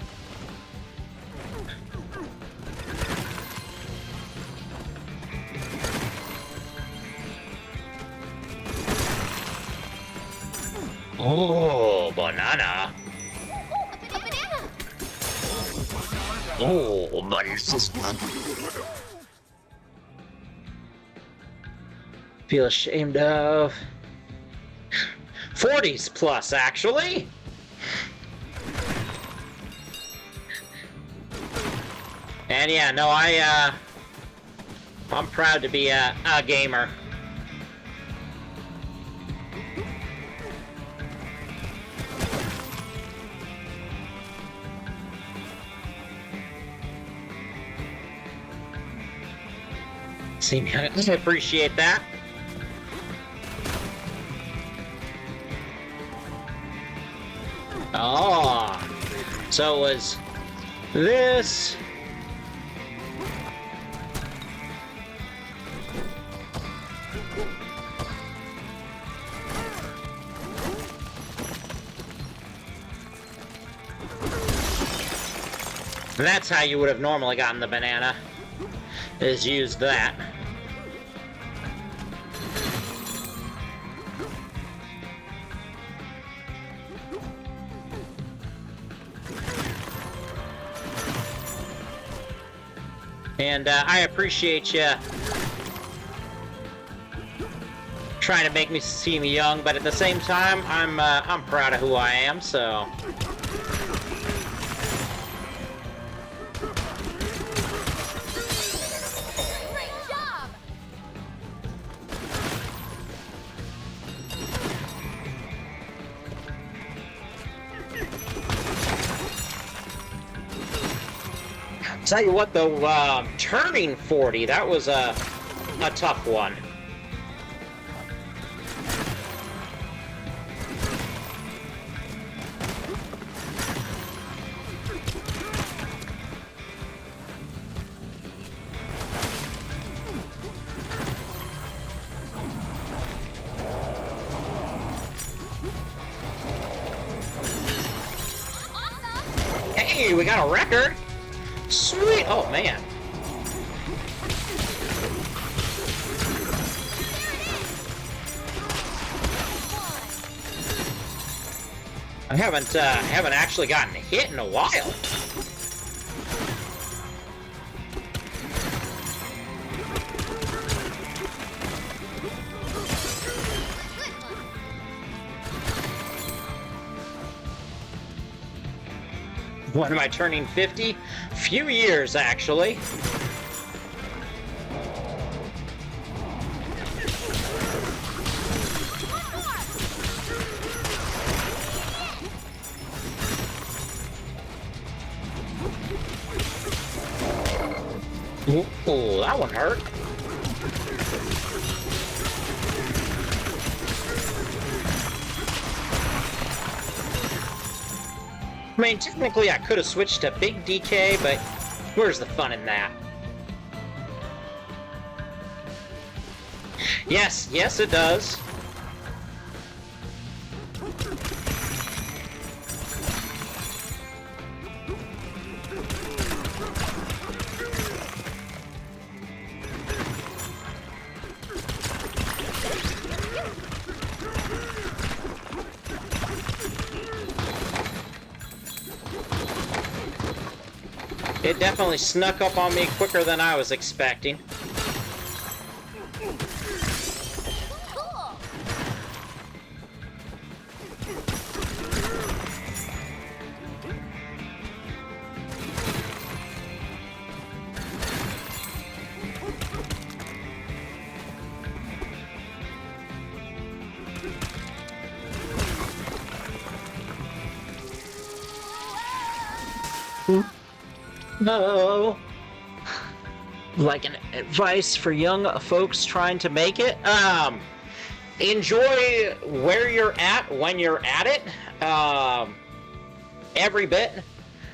A: Oh, banana. Oh, banana. Feel ashamed of 40s plus, actually. And yeah, no, I'm proud to be a gamer. See, I appreciate that. Oh, so it was this. That's how you would have normally gotten the banana, is used that. And I appreciate you trying to make me seem young, but at the same time, I'm proud of who I am, so.
B: Great job!
A: Tell you what, though, turning 40, that was a tough one. Hey, we got a record! Sweet! Oh, man. I haven't actually gotten hit in a while. When am I turning 50? Few years, actually. Ooh, that one hurt. I mean, technically I could have switched to Big DK, but where's the fun in that? Yes, yes it does. It definitely snuck up on me quicker than I was expecting.
B: Cool!
A: No. Like an advice for young folks trying to make it. Enjoy where you're at when you're at it. Every bit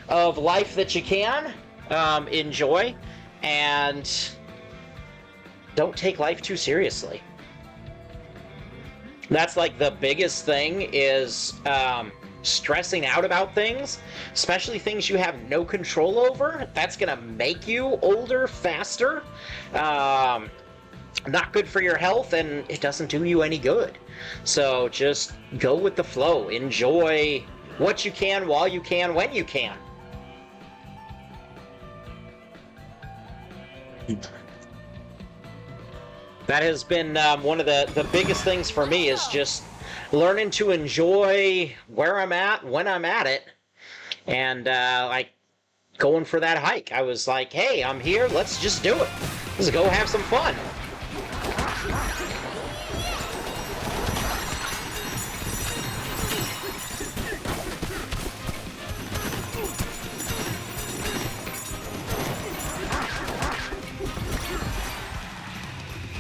A: of life that you can. Enjoy. And don't take life too seriously. That's like the biggest thing is stressing out about things, especially things you have no control over. That's gonna make you older faster. Not good for your health, and it doesn't do you any good. So just go with the flow. Enjoy what you can while you can when you can. That has been one of the biggest things for me is just learning to enjoy where I'm at, when I'm at it, and like going for that hike. I was like, hey, I'm here, let's just do it. Let's go have some fun.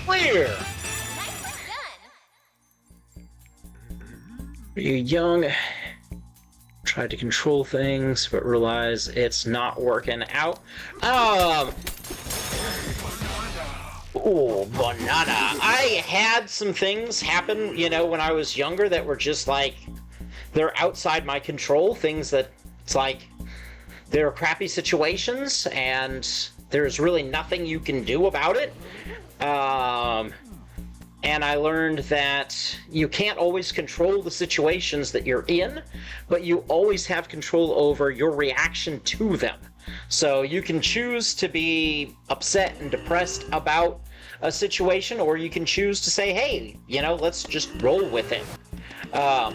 A: Clear!
B: Nicely done!
A: You young, Tried to control things, but realize it's not working out. Oh, banana. I had some things happen, you know, when I was younger that were just like, they're outside my control. Things that, it's like, they're crappy situations, and there's really nothing you can do about it. And I learned that you can't always control the situations that you're in, but you always have control over your reaction to them. So you can choose to be upset and depressed about a situation, or you can choose to say, hey, you know, let's just roll with it. Oh,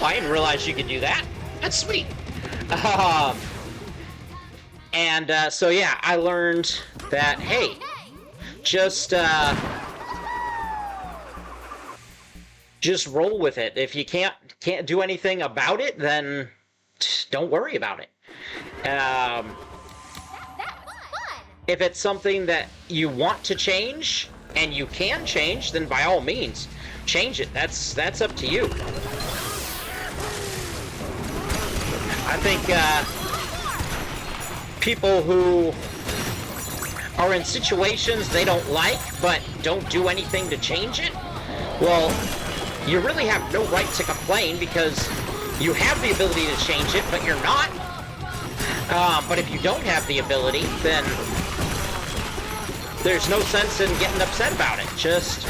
A: I didn't realize you could do that. That's sweet. So yeah, I learned that, hey, just roll with it. If you can't do anything about it, then don't worry about it. If it's something that you want to change and you can change, then by all means, change it. That's up to you. I think people who are in situations they don't like but don't do anything to change it, well, you really have no right to complain, because you have the ability to change it, but you're not. But if you don't have the ability, then there's no sense in getting upset about it. Just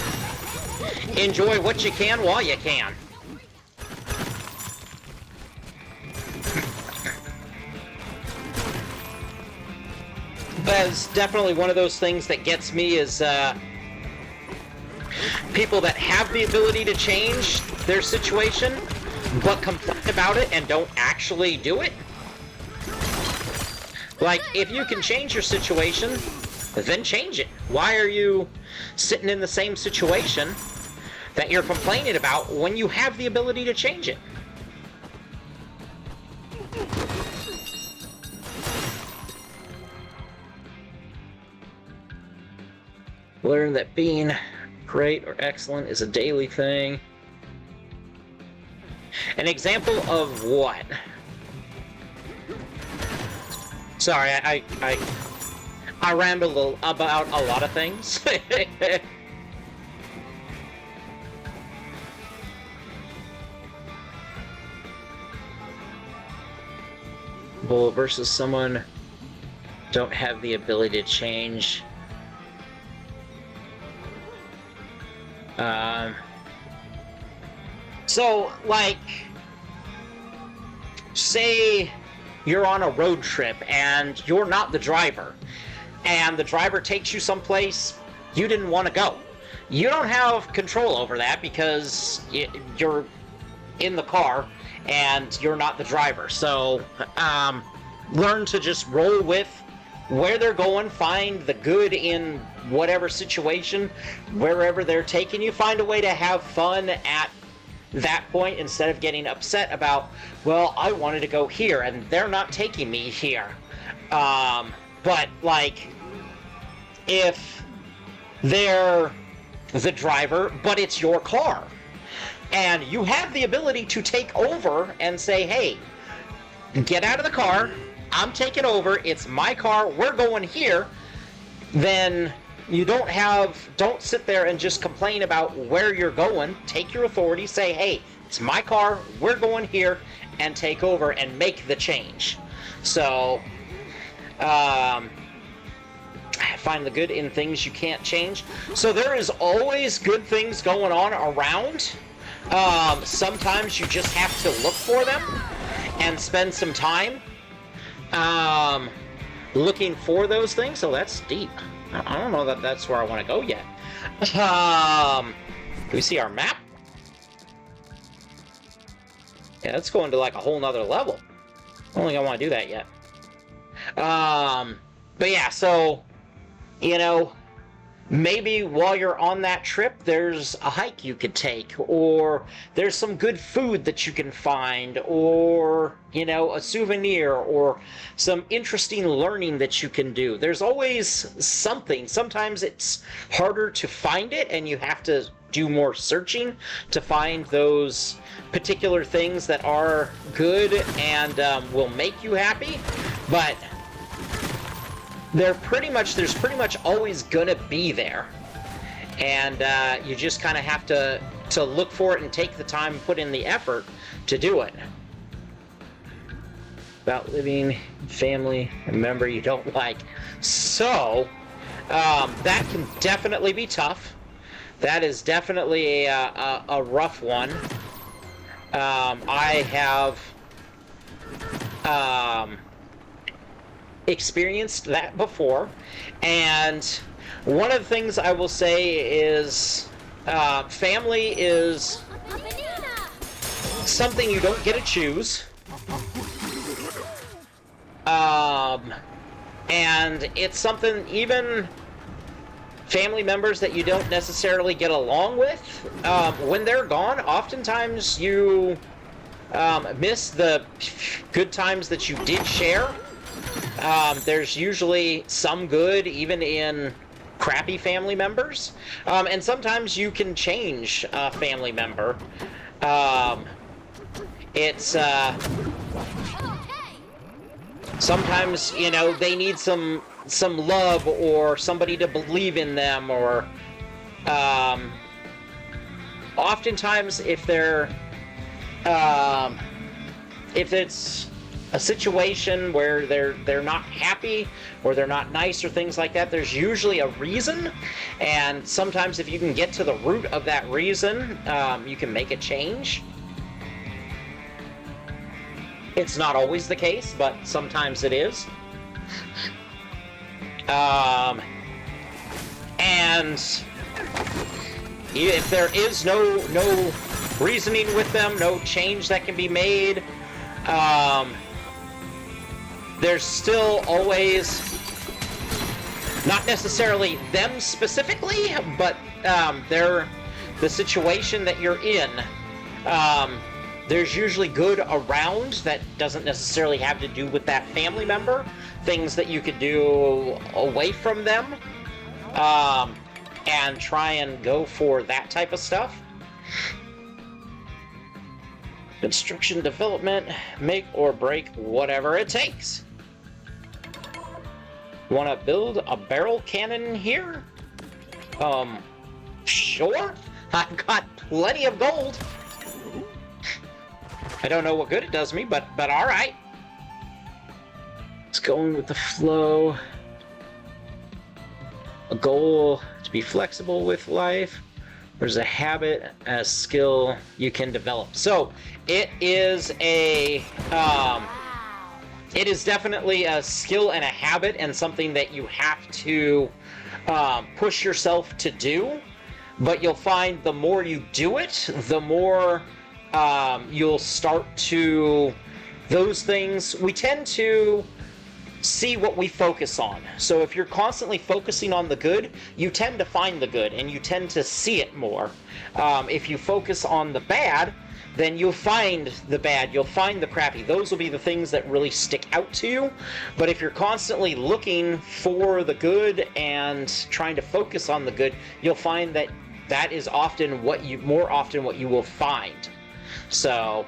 A: enjoy what you can while you can. That's definitely one of those things that gets me is people that have the ability to change their situation but complain about it and don't actually do it. Like, if you can change your situation, then change it. Why are you sitting in the same situation that you're complaining about when you have the ability to change it? Learn that being great or excellent is a daily thing. An example of what? Sorry, I ramble about a lot of things. Bull versus someone don't have the ability to change. So, like, say you're on a road trip and you're not the driver, and the driver takes you someplace you didn't want to go. You don't have control over that because you're in the car and you're not the driver. So, learn to just roll with where they're going, find the good in whatever situation, wherever they're taking you, find a way to have fun at that point instead of getting upset about, well, I wanted to go here and they're not taking me here. But, like, if they're the driver, but it's your car, and you have the ability to take over and say, hey, get out of the car, I'm taking over, it's my car, we're going here, then you don't sit there and just complain about where you're going. Take your authority, say, hey, it's my car, we're going here, and take over and make the change. So, find the good in things you can't change. So there is always good things going on around. Sometimes you just have to look for them and spend some time looking for those things. So that's deep. I don't know that that's where I want to go yet. Can we see our map? Yeah, that's going to like a whole nother level. I don't think I want to do that yet. But yeah, so, you know, maybe while you're on that trip, there's a hike you could take, or there's some good food that you can find, or, you know, a souvenir, or some interesting learning that you can do. There's always something. Sometimes it's harder to find it, and you have to do more searching to find those particular things that are good and will make you happy, but there's pretty much always gonna be there, and you just kind of have to look for it and take the time, put in the effort to do it. About living family member you don't like. So that can definitely be tough. That is definitely a rough one. I have experienced that before, and one of the things I will say is family is
B: A banana.
A: something you don't get to choose. And it's something, even family members that you don't necessarily get along with, when they're gone, oftentimes you miss the good times that you did share. There's usually some good even in crappy family members, and sometimes you can change a family member. It's sometimes, you know, they need some love or somebody to believe in them, or oftentimes if it's a situation where they're not happy or they're not nice or things like that, there's usually a reason, and sometimes if you can get to the root of that reason, you can make a change. It's not always the case, but sometimes it is. And if there is no reasoning with them, no change that can be made, there's still always, not necessarily them specifically, but the situation that you're in. There's usually good around that doesn't necessarily have to do with that family member. Things that you could do away from them, and try and go for that type of stuff. Construction development, make or break whatever it takes. Want to build a barrel cannon here? Sure. I've got plenty of gold. I don't know what good it does me, but all right. It's going with the flow. A goal to be flexible with life. There's a habit, a skill you can develop. So it is it is definitely a skill and a habit, and something that you have to push yourself to do. But you'll find the more you do it, the more you'll start to, those things, we tend to see what we focus on. So if you're constantly focusing on the good, you tend to find the good and you tend to see it more. If you focus on the bad, then you'll find the bad, you'll find the crappy. Those will be the things that really stick out to you. But if you're constantly looking for the good and trying to focus on the good, you'll find that that is more often what you will find. So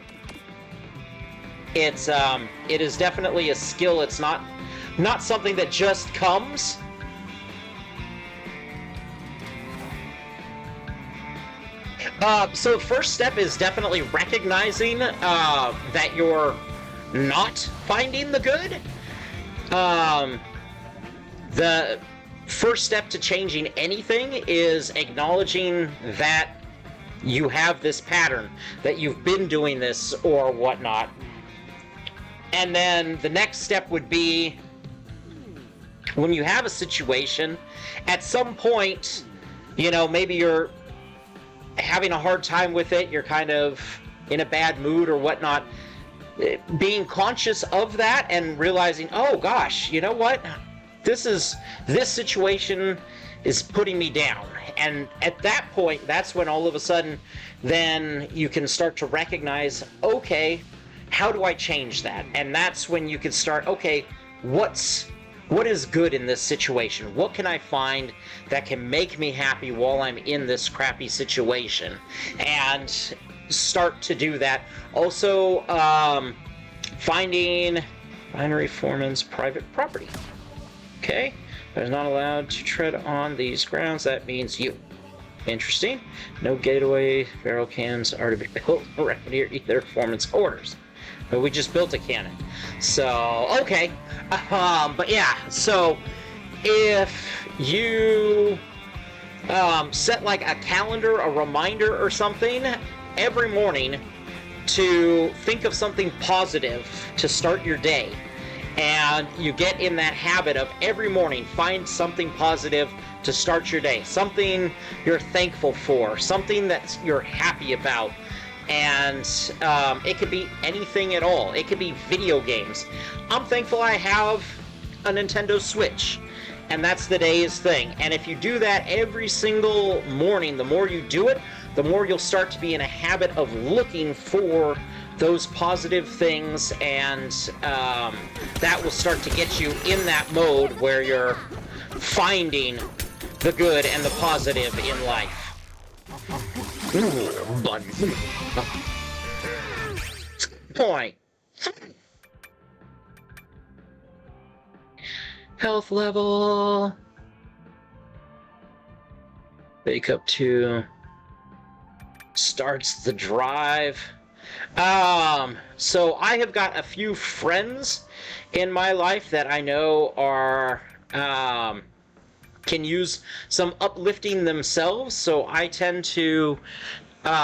A: it is definitely a skill. It's not something that just comes. So first step is definitely recognizing that you're not finding the good. The first step to changing anything is acknowledging that you have this pattern, that you've been doing this or whatnot. And then the next step would be, when you have a situation, at some point, you know, maybe you're having a hard time with it, you're kind of in a bad mood or whatnot, being conscious of that and realizing, oh gosh, you know what? This situation is putting me down. And at that point, that's when all of a sudden, then you can start to recognize, okay, how do I change that? And that's when you can start, okay, what's what is good in this situation? What can I find that can make me happy while I'm in this crappy situation? And start to do that. Also, finding binary foreman's private property. Okay, they're not allowed to tread on these grounds. That means you. Interesting. No gateway barrel cans are to be built around here either. Foreman's orders. But we just built a cannon. So, okay. But yeah, so if you set like a calendar, a reminder or something every morning to think of something positive to start your day, and you get in that habit of every morning find something positive to start your day, something you're thankful for, something that you're happy about. And it could be anything at all. It could be video games. I'm thankful I have a Nintendo Switch, and that's the day's thing. And if you do that every single morning, the more you do it, the more you'll start to be in a habit of looking for those positive things, and that will start to get you in that mode where you're finding the good and the positive in life. Point. Health level. Wake up to starts the drive. So I have got a few friends in my life that I know are can use some uplifting themselves, so I tend to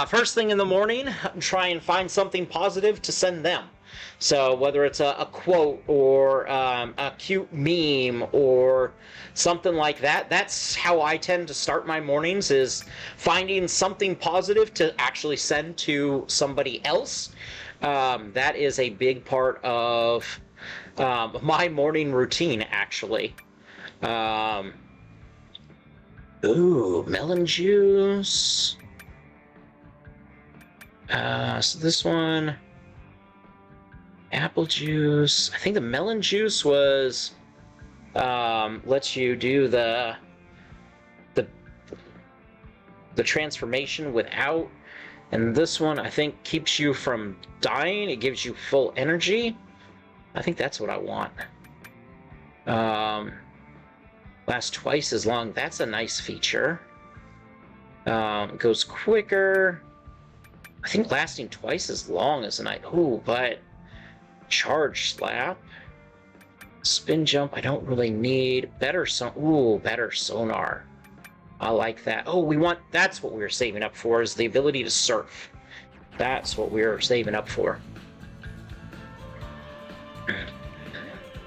A: first thing in the morning try and find something positive to send them. So whether it's a quote or a cute meme or something like that, that's how I tend to start my mornings, is finding something positive to actually send to somebody else. That is a big part of my morning routine, actually. Ooh, melon juice. So this one, apple juice. I think the melon juice was lets you do the transformation without, and this one I think keeps you from dying. It gives you full energy. I think that's what I want. Lasts twice as long. That's a nice feature. It goes quicker. I think lasting twice as long as a night. Ooh, but charge slap. Spin jump, I don't really need. Better sonar. I like that. Oh, that's what we were saving up for, is the ability to surf. That's what we were saving up for.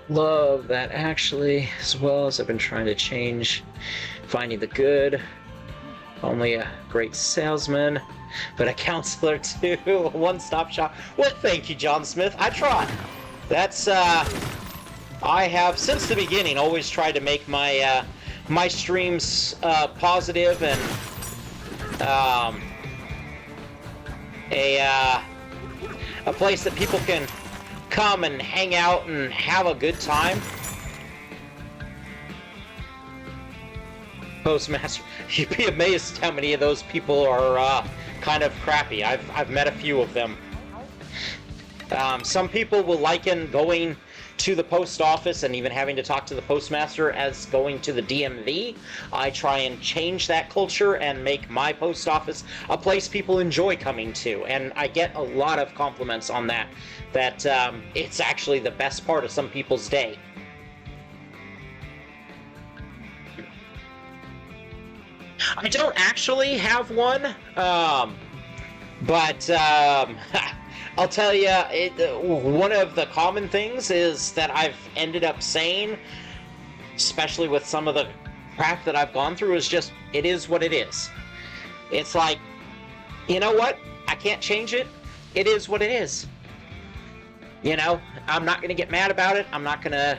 A: Love that, actually, as well as I've been trying to change, finding the good. Only a great salesman, but a counselor too. A one-stop shop. Well, thank you, John Smith. I try. That's I have since the beginning always tried to make my my streams positive and a place that people can come and hang out and have a good time. Postmaster, you'd be amazed how many of those people are kind of crappy. I've met a few of them. Some people will liken going to the post office and even having to talk to the postmaster as going to the DMV. I try and change that culture and make my post office a place people enjoy coming to, and I get a lot of compliments on that. That it's actually the best part of some people's day. I don't actually have one, but I'll tell you, one of the common things is that I've ended up saying, especially with some of the crap that I've gone through, is just, it is what it is. It's like, you know what? I can't change it. It is what it is. You know, I'm not going to get mad about it. I'm not going to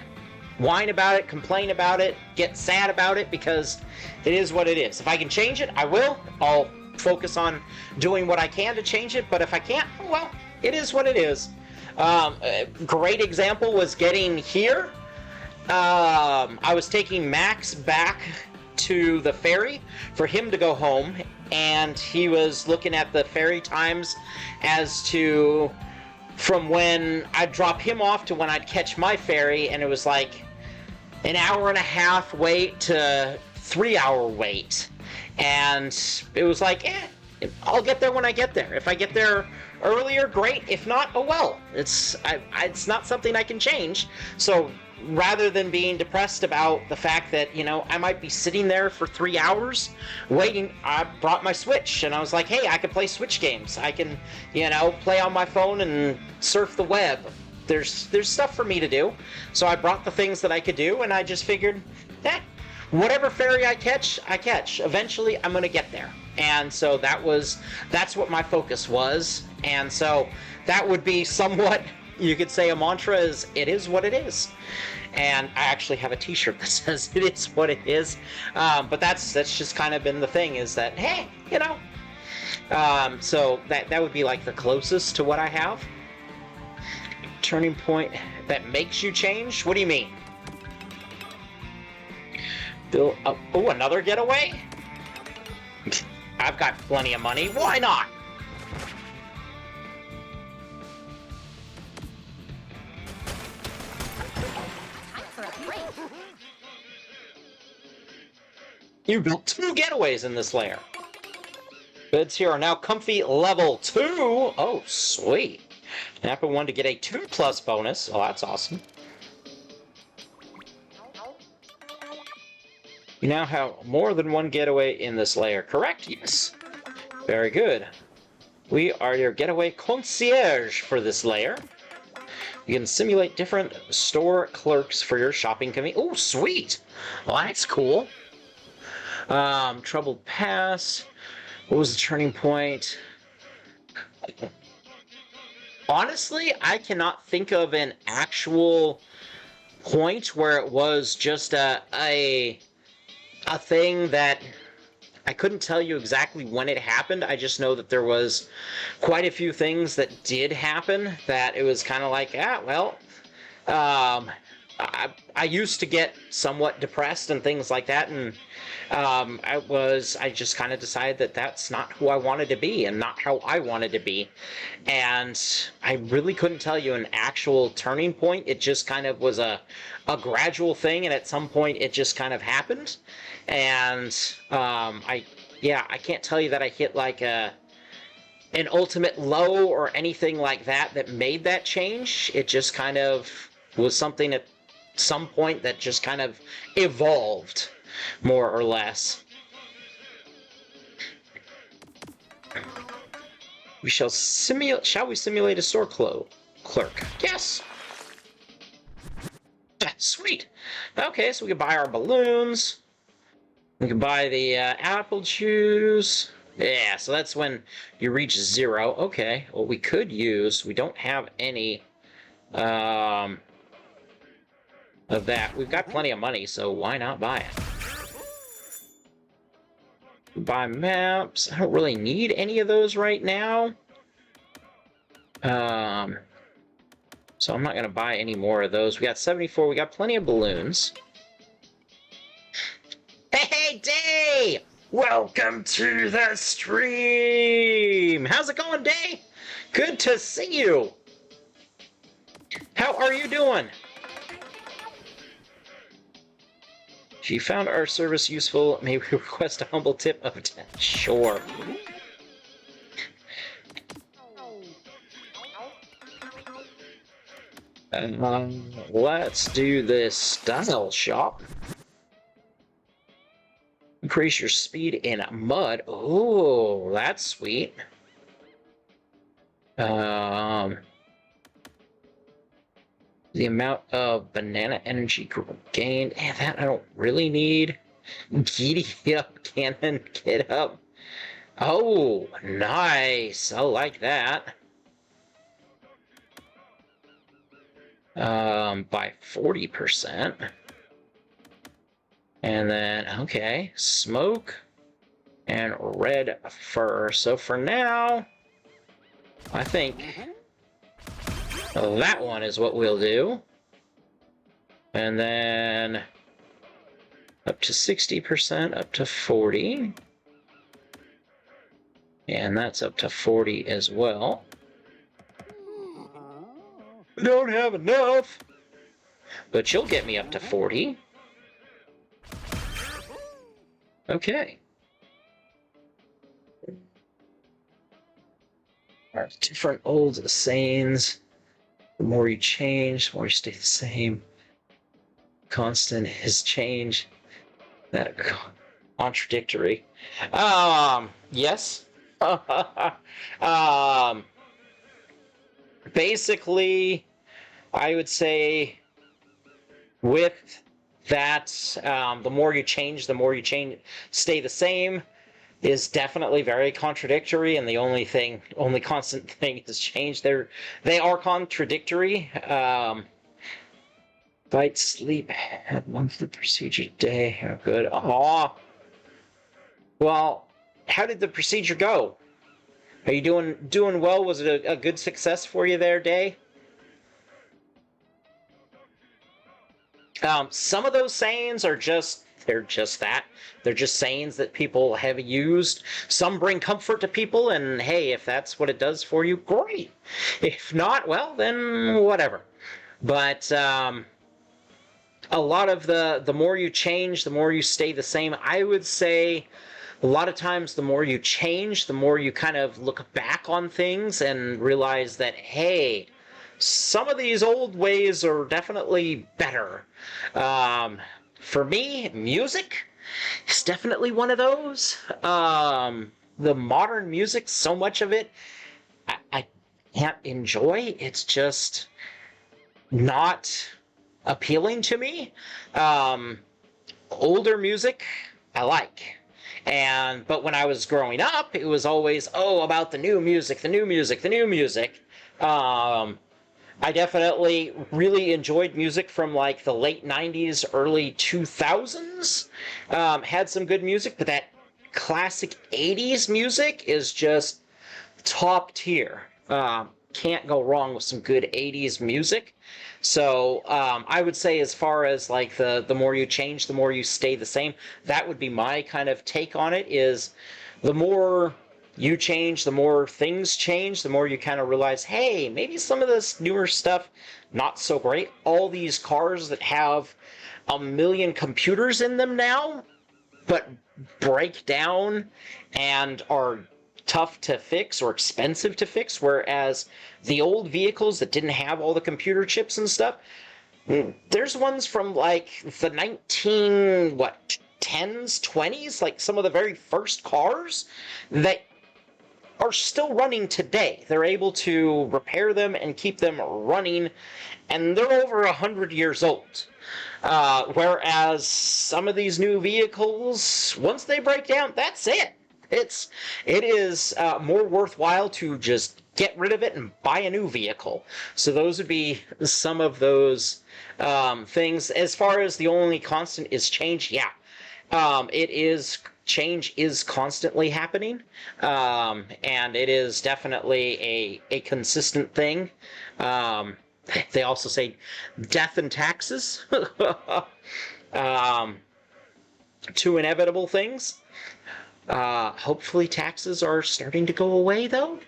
A: whine about it, complain about it, get sad about it, because it is what it is. If I can change it, I will. I'll focus on doing what I can to change it, but if I can't, well, it is what it is. A great example was getting here. I was taking Max back to the ferry for him to go home, and he was looking at the ferry times as to from when I'd drop him off to when I'd catch my ferry, and it was like an hour and a half wait to 3 hour wait. And it was like, I'll get there when I get there. If I get there earlier, great. If not, oh well. It's not something I can change. So rather than being depressed about the fact that, you know, I might be sitting there for 3 hours waiting, I brought my Switch, and I was like, hey, I can play Switch games. I can, you know, play on my phone and surf the web. There's stuff for me to do. So I brought the things that I could do, and I just figured, whatever ferry I catch, I catch. Eventually, I'm gonna get there. And so that's what my focus was. And so that would be somewhat, you could say, a mantra is, it is what it is. And I actually have a t-shirt that says it is what it is. But that's just kind of been the thing, is that, hey, you know. So that would be like the closest to what I have. Turning point that makes you change? What do you mean? Oh, another getaway? I've got plenty of money. Why not?
B: Time for a break.
A: You built 2 getaways in this lair. Beds here are now comfy level 2. Oh, sweet. Happen one to get a 2+ bonus. Oh, that's awesome. You now have more than 1 getaway in this layer, correct? Yes. Very good. We are your getaway concierge for this layer. You can simulate different store clerks for your shopping convenience. Oh, sweet! Well, that's cool. Troubled past. What was the turning point? Honestly, I cannot think of an actual point where it was just a thing that I couldn't tell you exactly when it happened. I just know that there was quite a few things that did happen that it was kind of like, I used to get somewhat depressed and things like that, and I just kind of decided that that's not who I wanted to be and not how I wanted to be. And I really couldn't tell you an actual turning point. It just kind of was a gradual thing, and at some point it just kind of happened. And I can't tell you that I hit like an ultimate low or anything like that made that change. It just kind of was something at some point that just kind of evolved, more or less. Shall we simulate a store clerk? Yes. Sweet. Okay, so we can buy our balloons. We can buy the apple juice. Yeah, so that's when you reach 0. Okay, well, we could use, we don't have any of that. We've got plenty of money, so why not buy it? Buy maps. I don't really need any of those right now. So I'm not going to buy any more of those. We got 74. We got plenty of balloons. Hey, Day! Welcome to the stream! How's it going, Day? Good to see you! How are you doing? If you found our service useful, may we request a humble tip of 10? Sure. Let's do this style shop. Increase your speed in mud. Oh, that's sweet. The amount of banana energy gained. That I don't really need. Giddy up, cannon, get up. Oh, nice. I like that. By 40%. And then, okay, smoke and red fur. So for now, I think that one is what we'll do. And then up to 60%, up to 40. And that's up to 40 as well. I don't have enough, but you'll get me up to 40. Okay. Our different old sayings. The more you change, the more you stay the same. Constant is change. That contradictory. Yes. Basically, I would say with that, the more you change, stay the same, is definitely very contradictory, and the only constant thing is change. They are contradictory. Bite, sleep, had monthly procedure day. Oh, good. Aw. Well, how did the procedure go? Are you doing well? Was it a good success for you there, Day? Some of those sayings are they're just that. They're just sayings that people have used. Some bring comfort to people, and hey, if that's what it does for you, great. If not, well, then whatever. But a lot of the more you change, the more you stay the same. I would say a lot of times the more you change, the more you kind of look back on things and realize that, hey, some of these old ways are definitely better. For me, music is definitely one of those. The modern music, so much of it, I can't enjoy. It's just not appealing to me. Older music, I like. But when I was growing up, it was always, about the new music, the new music, the new music. I definitely really enjoyed music from like the late 90s, early 2000s. Had some good music, but that classic 80s music is just top tier. Can't go wrong with some good 80s music. So I would say as far as like the more you change, the more you stay the same, that would be my kind of take on it, is the more you change, the more things change, the more you kind of realize, hey, maybe some of this newer stuff, not so great. All these cars that have a million computers in them now, but break down and are tough to fix or expensive to fix, whereas the old vehicles that didn't have all the computer chips and stuff, there's ones from like the 10s, 20s, like some of the very first cars that are still running today. They're able to repair them and keep them running, and they're over 100 years old. Whereas some of these new vehicles, once they break down, that's it. It is more worthwhile to just get rid of it and buy a new vehicle. So those would be some of those things. As far as the only constant is change, yeah. Change is constantly happening, and it is definitely a consistent thing. They also say death and taxes, two inevitable things. Hopefully taxes are starting to go away, though.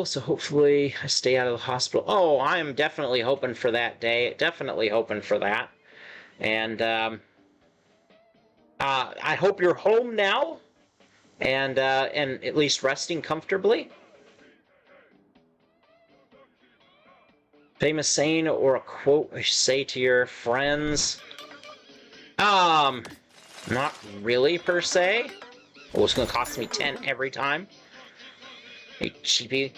A: So hopefully I stay out of the hospital. Oh, I'm definitely hoping for that day. Definitely hoping for that. And I hope you're home now and at least resting comfortably. Famous saying or a quote I say to your friends? Not really per se. Oh, it's gonna cost me 10 every time. Hey, cheapie.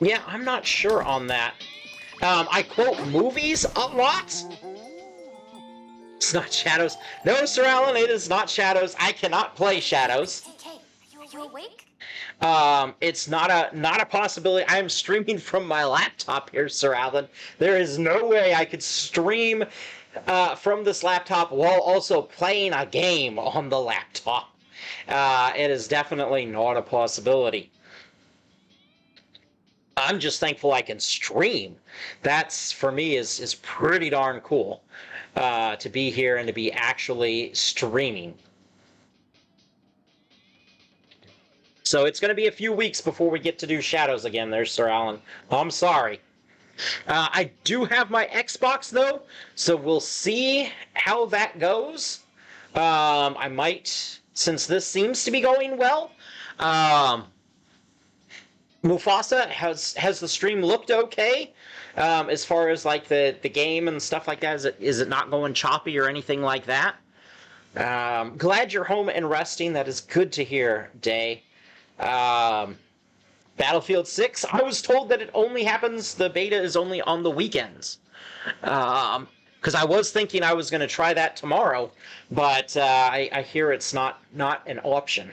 A: Yeah, I'm not sure on that. I quote movies a lot. It's not Shadows. No, Sir Alan, it is not Shadows. I cannot play Shadows.
B: Hey, are you awake?
A: It's not a possibility. I am streaming from my laptop here, Sir Alan. There is no way I could stream from this laptop while also playing a game on the laptop. It is definitely not a possibility. I'm just thankful I can stream. That's for me is pretty darn cool to be here and to be actually streaming. So it's going to be a few weeks before we get to do Shadows again there, Sir Alan. I'm sorry. I do have my Xbox, though, so we'll see how that goes. I might, since this seems to be going well, um, Mufasa, has the stream looked okay? As far as like the game and stuff like that, is it not going choppy or anything like that? Glad you're home and resting. That is good to hear, Day. Um, Battlefield 6, I was told that it only happens, the beta is only on the weekends. Because I was thinking I was going to try that tomorrow, but I hear it's not an option.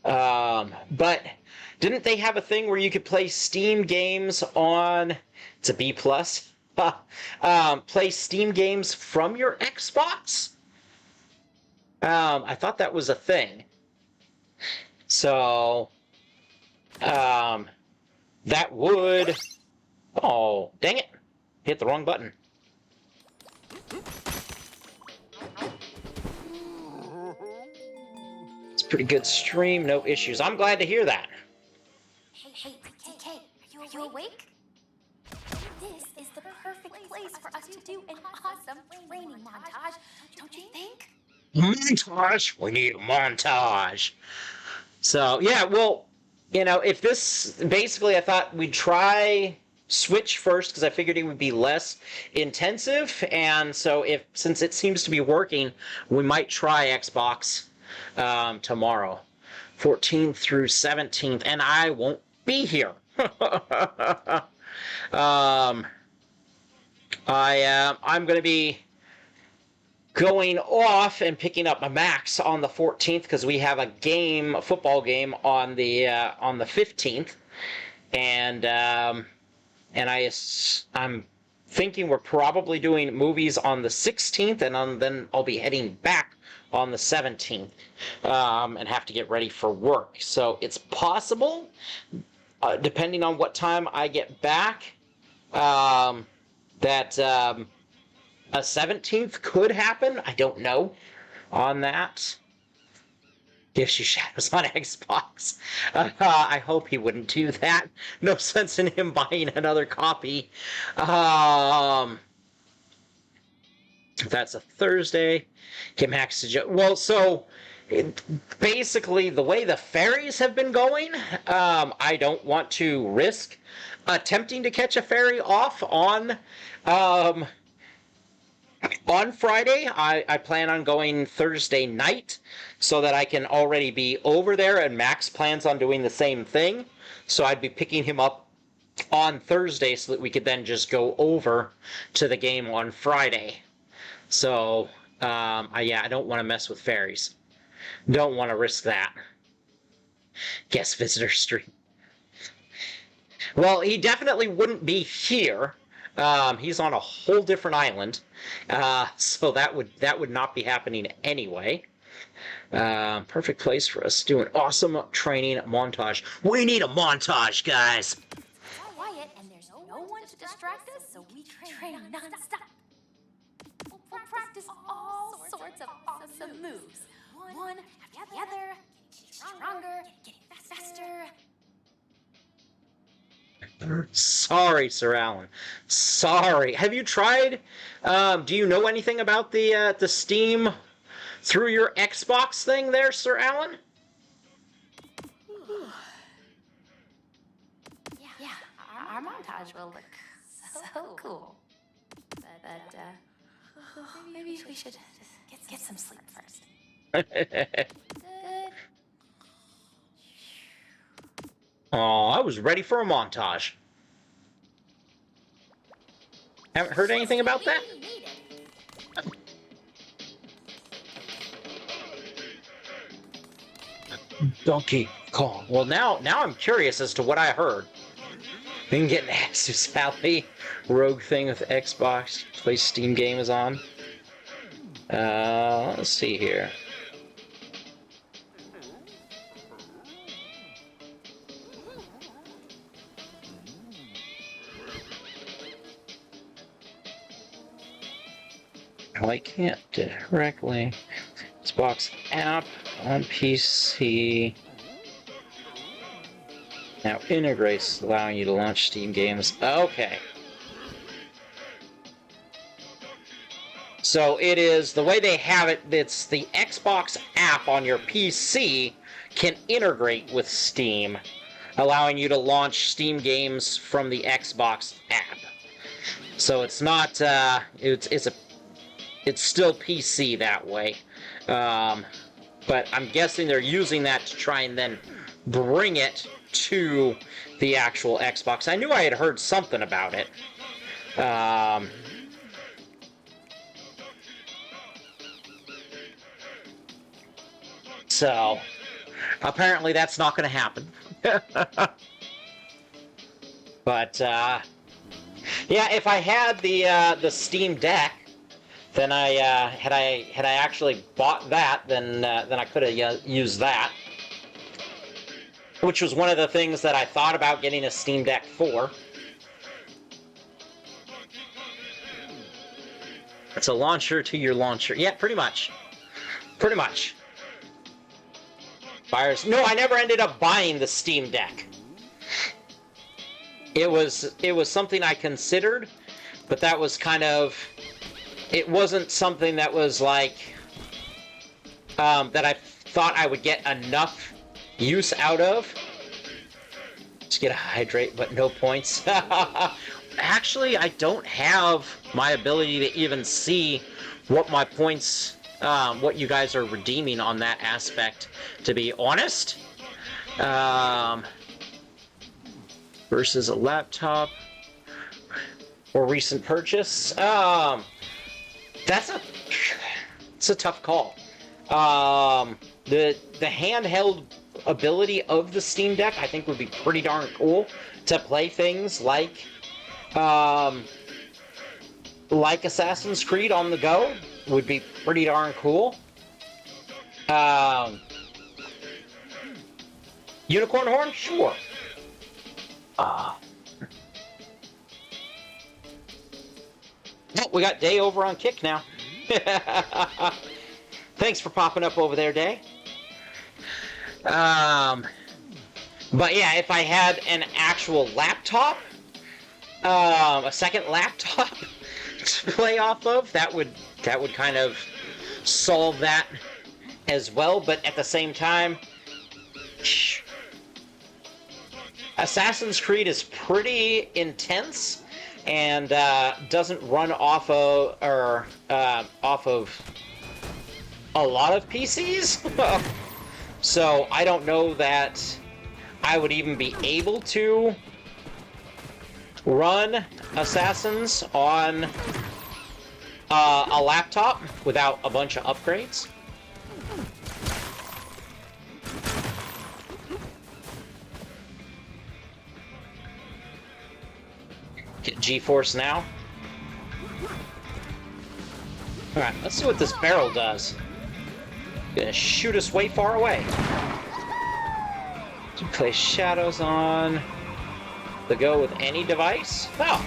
A: But didn't they have a thing where you could play Steam games on, it's a B+, play Steam games from your Xbox? I thought that was a thing. So, that would... Oh, dang it. Hit the wrong button. It's a pretty good stream, no issues. I'm glad to hear that.
B: Hey, TK, are you awake? This is the perfect place for us to do an awesome training montage, don't you think?
A: Montage? We need a montage. So, yeah, well, you know, if this... Basically, I thought we'd try Switch first because I figured it would be less intensive. And so, since it seems to be working, we might try Xbox tomorrow. 14th through 17th. And I won't be here. I'm going to be going off and picking up my Max on the 14th because we have a football game on the 15th, and I'm thinking we're probably doing movies on the 16th, and then I'll be heading back on the 17th, and have to get ready for work. So it's possible, depending on what time I get back, that a 17th could happen. I don't know on that. Gives you Shadows on Xbox. I hope he wouldn't do that. No sense in him buying another copy. That's a Thursday. Okay, Max. Well, so basically, the way the ferries have been going, I don't want to risk attempting to catch a ferry off on Friday. I plan on going Thursday night so that I can already be over there, and Max plans on doing the same thing. So I'd be picking him up on Thursday so that we could then just go over to the game on Friday. So, I don't want to mess with ferries. Don't want to risk that. Guest visitor stream. Well, he definitely wouldn't be here. He's on a whole different island, so that would not be happening anyway. Perfect place for us to do an awesome training montage. We need a montage, guys.
B: It's quiet and there's no one to distract us, so we train non-stop. We'll practice all sorts of awesome moves. One after the other, getting stronger, getting faster.
A: Sorry, Sir Alan. Sorry. Have you tried? Do you know anything about the Steam through your Xbox thing there, Sir Alan?
B: Yeah, our montage will look so cool. But maybe we should just get some sleep first. Good.
A: Oh, I was ready for a montage. Haven't heard anything about that? Donkey Kong. Well, now I'm curious as to what I heard. We can get an Asus Valley Rogue thing with Xbox. Play Steam game is on. Let's see here. Well, I can't directly. Xbox app on PC now integrates, allowing you to launch Steam games. Okay. So it is, the way they have it, it's the Xbox app on your PC can integrate with Steam, allowing you to launch Steam games from the Xbox app. So it's not, it's still PC that way. But I'm guessing they're using that to try and then bring it to the actual Xbox. I knew I had heard something about it. So, apparently that's not going to happen. But, yeah, if I had the Steam Deck, then had I actually bought that, then I could have used that. Which was one of the things that I thought about getting a Steam Deck for. It's a launcher to your launcher. Yeah, pretty much. Pretty much. Buyers. No, I never ended up buying the Steam Deck. It was something I considered, but that was kind of, it wasn't something that was like that I thought I would get enough use out of. Just get a hydrate, but no points. Actually, I don't have my ability to even see what my points, what you guys are redeeming on that aspect, to be honest. Versus a laptop or recent purchase. It's a tough call. The handheld ability of the Steam Deck, I think, would be pretty darn cool to play things like Assassin's Creed on the go. Would be pretty darn cool. Unicorn horn, sure. Oh, we got Day over on Kick now. Thanks for popping up over there, Day. But yeah, if I had an actual laptop, a second laptop to play off of, that would kind of solve that as well. But at the same time, Assassin's Creed is pretty intense and doesn't run off of a lot of PCs. So I don't know that I would even be able to run Assassins on a laptop without a bunch of upgrades. Get G-Force now. Alright, let's see what this barrel does. Gonna shoot us way far away. To place shadows on the go with any device. Oh.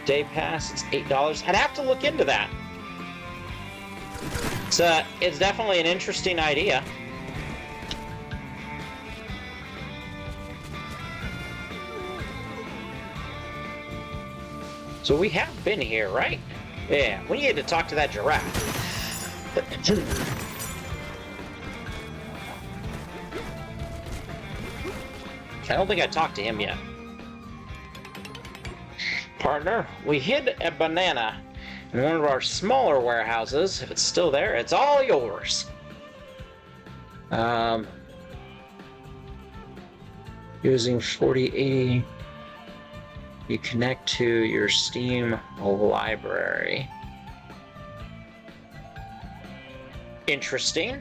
A: Day pass, it's $8. I'd have to look into that. It's definitely an interesting idea. So we have been here, right? Yeah, we need to talk to that giraffe. I don't think I talked to him yet. Partner, we hid a banana in one of our smaller warehouses. If it's still there, it's all yours. Using 4080, you connect to your Steam library. Interesting.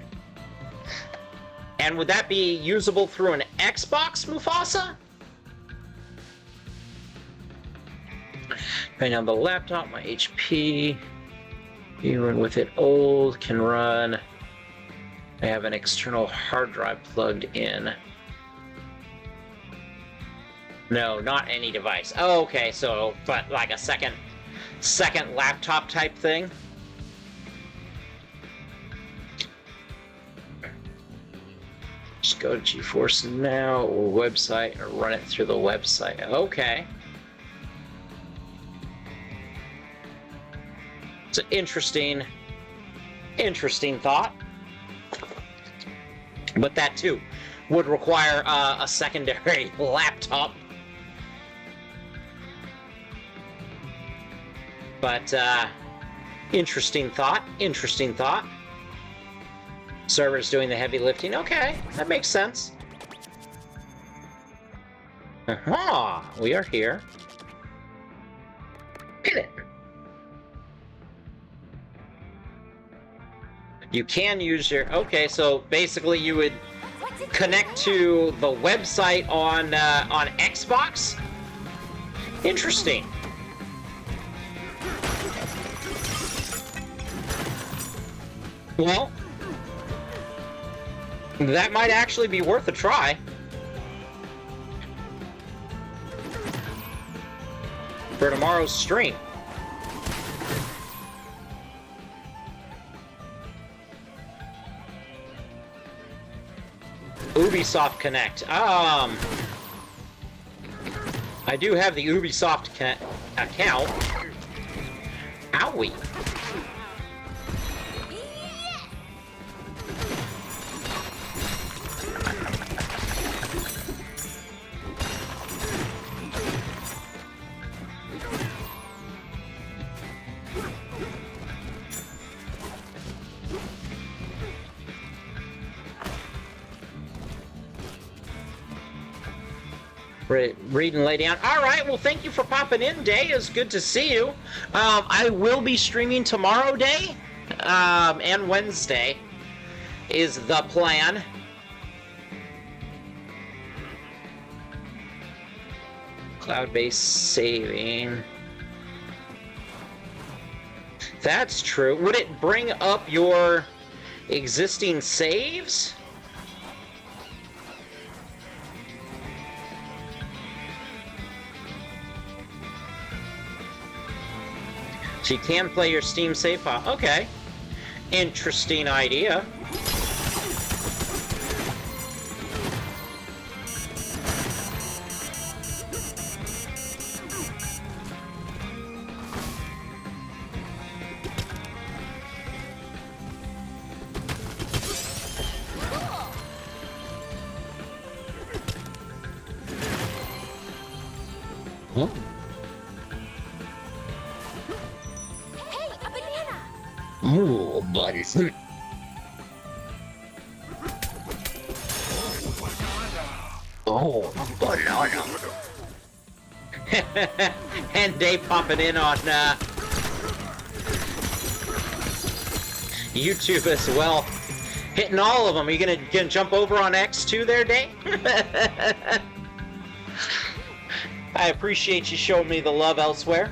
A: And would that be usable through an Xbox, Mufasa? Depending on the laptop, my HP, even with it old, can run. I have an external hard drive plugged in. No, not any device. Oh, okay, so, but like a second laptop type thing? Just go to GeForce Now or website or run it through the website. Okay. It's an interesting thought. But that too would require a secondary laptop. But interesting thought. Server's doing the heavy lifting. Okay, that makes sense. Aha! We are here. Hit it. You can use your... Okay, so basically you would connect to the website on Xbox? Interesting. Well, that might actually be worth a try. For tomorrow's stream. Ubisoft Connect. I do have the Ubisoft account. Owie. Read and lay down. All right, well, thank you for popping in, Day. It's good to see you. I will be streaming tomorrow, Day, and Wednesday is the plan. Cloud-based saving. That's true. Would it bring up your existing saves? So you can play your Steam save file. Okay. Interesting idea. Huh? Oh, buddy. Oh, banana. And Dave popping in on YouTube as well. Hitting all of them. Are you gonna jump over on X2 there, Dave? I appreciate you showing me the love elsewhere.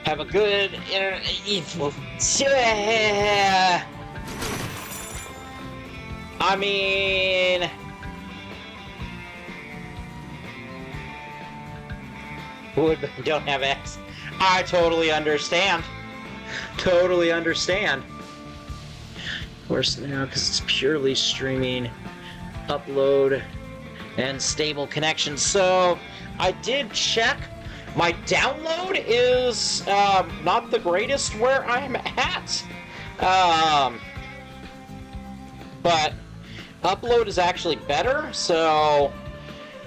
A: Have a good I mean, don't have X. I totally understand. Totally understand. Of course now, because it's purely streaming, upload, and stable connection. So I did check. My download is not the greatest where I'm at, but upload is actually better. So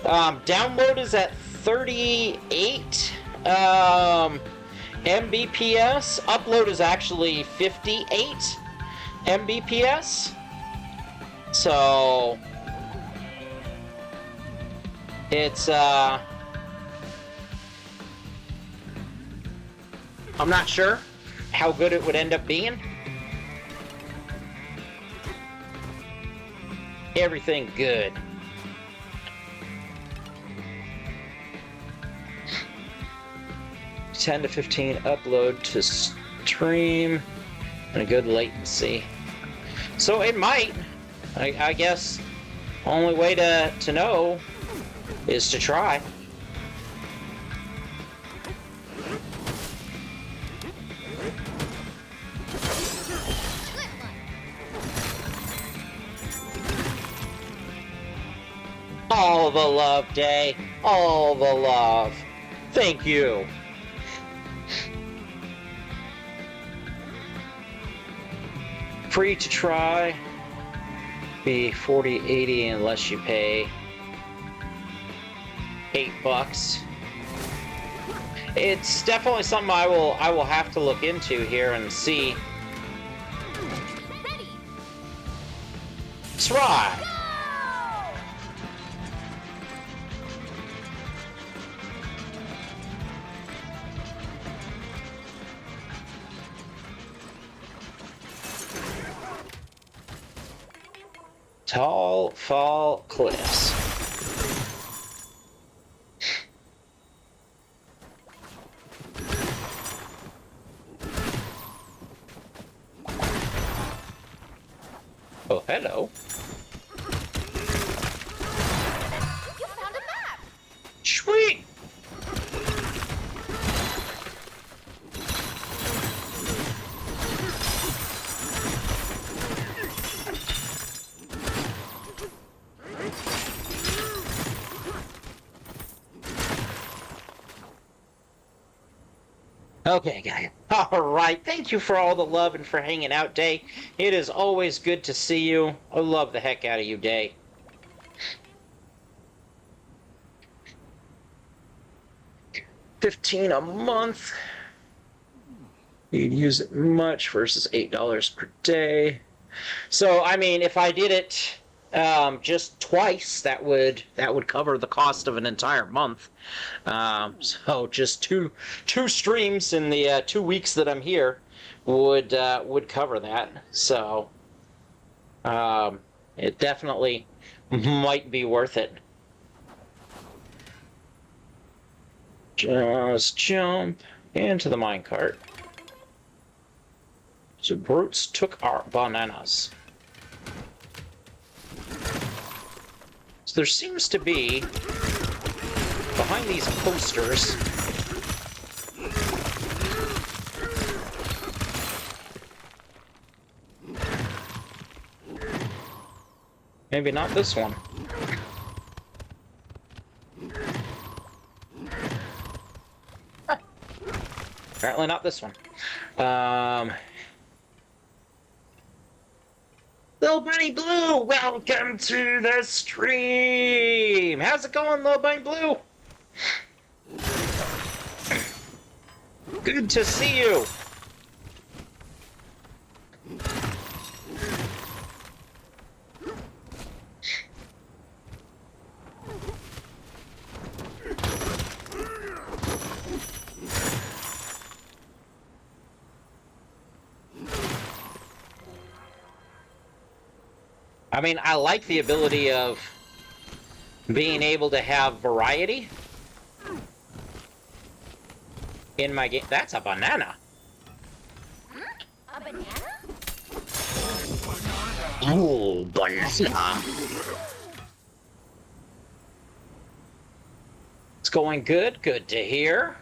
A: download is at 38 Mbps. Upload is actually 58 Mbps. So It's, I'm not sure how good it would end up being. Everything good. $10 to $15 upload to stream and a good latency. So it might. I guess only way to know is to try. All the love, Day. All the love. Thank you. Free to try. Be $40.80 unless you pay $8. It's definitely something I will have to look into here and see.
B: Ready.
A: Try. Tall fall cliffs. Oh, hello.
B: You found a map.
A: Sweet. Okay, guys. All right. Thank you for all the love and for hanging out, Day. It is always good to see you. I love the heck out of you, Day. $15 a month. You'd use it much versus $8 per day. So, I mean, if I did it just twice, that would cover the cost of an entire month. So just two streams in the 2 weeks that I'm here would cover that. So it definitely might be worth it. Just jump into the minecart. So brutes took our bananas. So there seems to be, behind these posters, maybe not this one. Apparently not this one. Little Bunny Blue, welcome to the stream! How's it going, Little Bunny Blue? Good to see you! I mean, I like the ability of being able to have variety in my game. That's a banana.
B: A banana?
A: Ooh, banana. It's going good. Good to hear.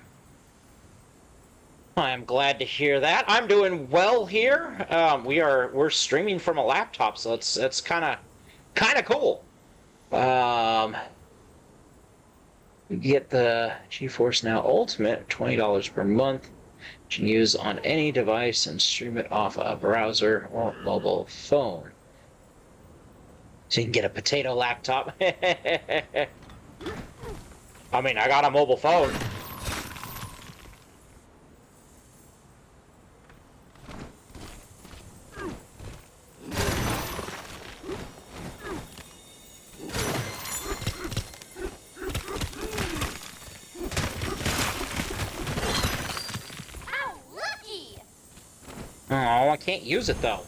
A: I'm glad to hear that. I'm doing well here. We're streaming from a laptop, so it's kind of cool. You get the GeForce Now Ultimate, $20 per month. You can use on any device and stream it off a browser or mobile phone. So you can get a potato laptop. I mean, I got a mobile phone. can't use it though.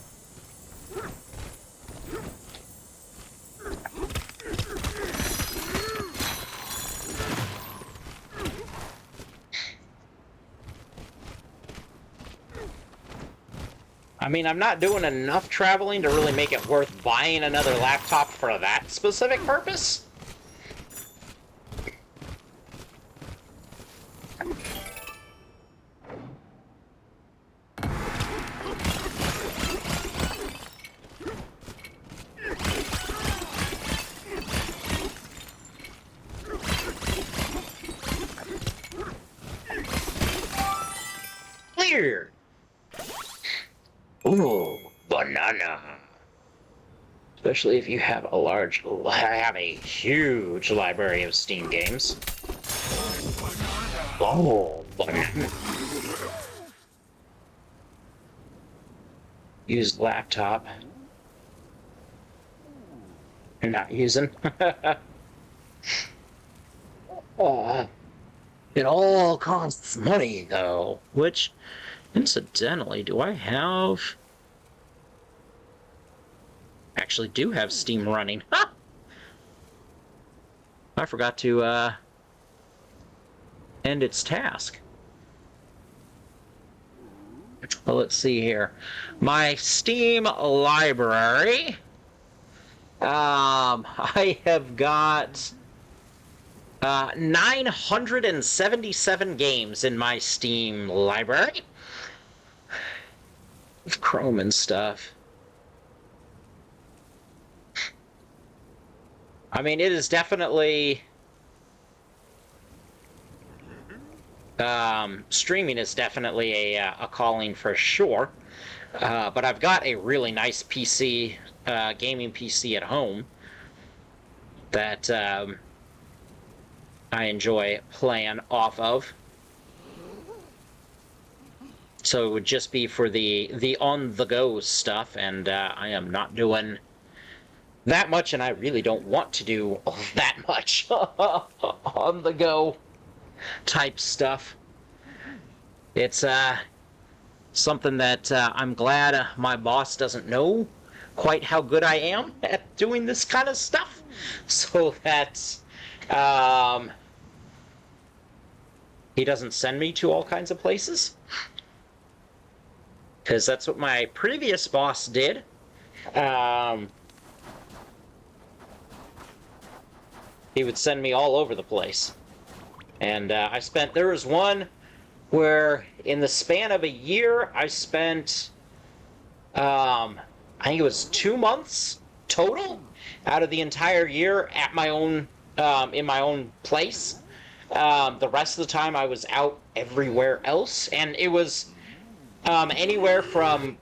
A: I mean, I'm not doing enough traveling to really make it worth buying another laptop for that specific purpose. Clear. Ooh, banana. Especially if you have a huge library of Steam games. Oh, banana. Use laptop. You're not using. It all costs money, though. Which, incidentally, do I have... Actually do have Steam running. Ha! I forgot to, end its task. Well, let's see here. My Steam library. I have got 977 games in my Steam library. With Chrome and stuff. I mean, it is definitely... streaming is definitely a calling for sure. But I've got a really nice PC, gaming PC at home that I enjoy playing off of. So it would just be for the on-the-go stuff, and I am not doing that much, and I really don't want to do that much on-the-go type stuff. It's something that I'm glad my boss doesn't know quite how good I am at doing this kind of stuff, so that he doesn't send me to all kinds of places. Because that's what my previous boss did. He would send me all over the place. And there was one where in the span of a year, I spent, I think it was 2 months total out of the entire year at my own, in my own place. The rest of the time I was out everywhere else, and it was anywhere from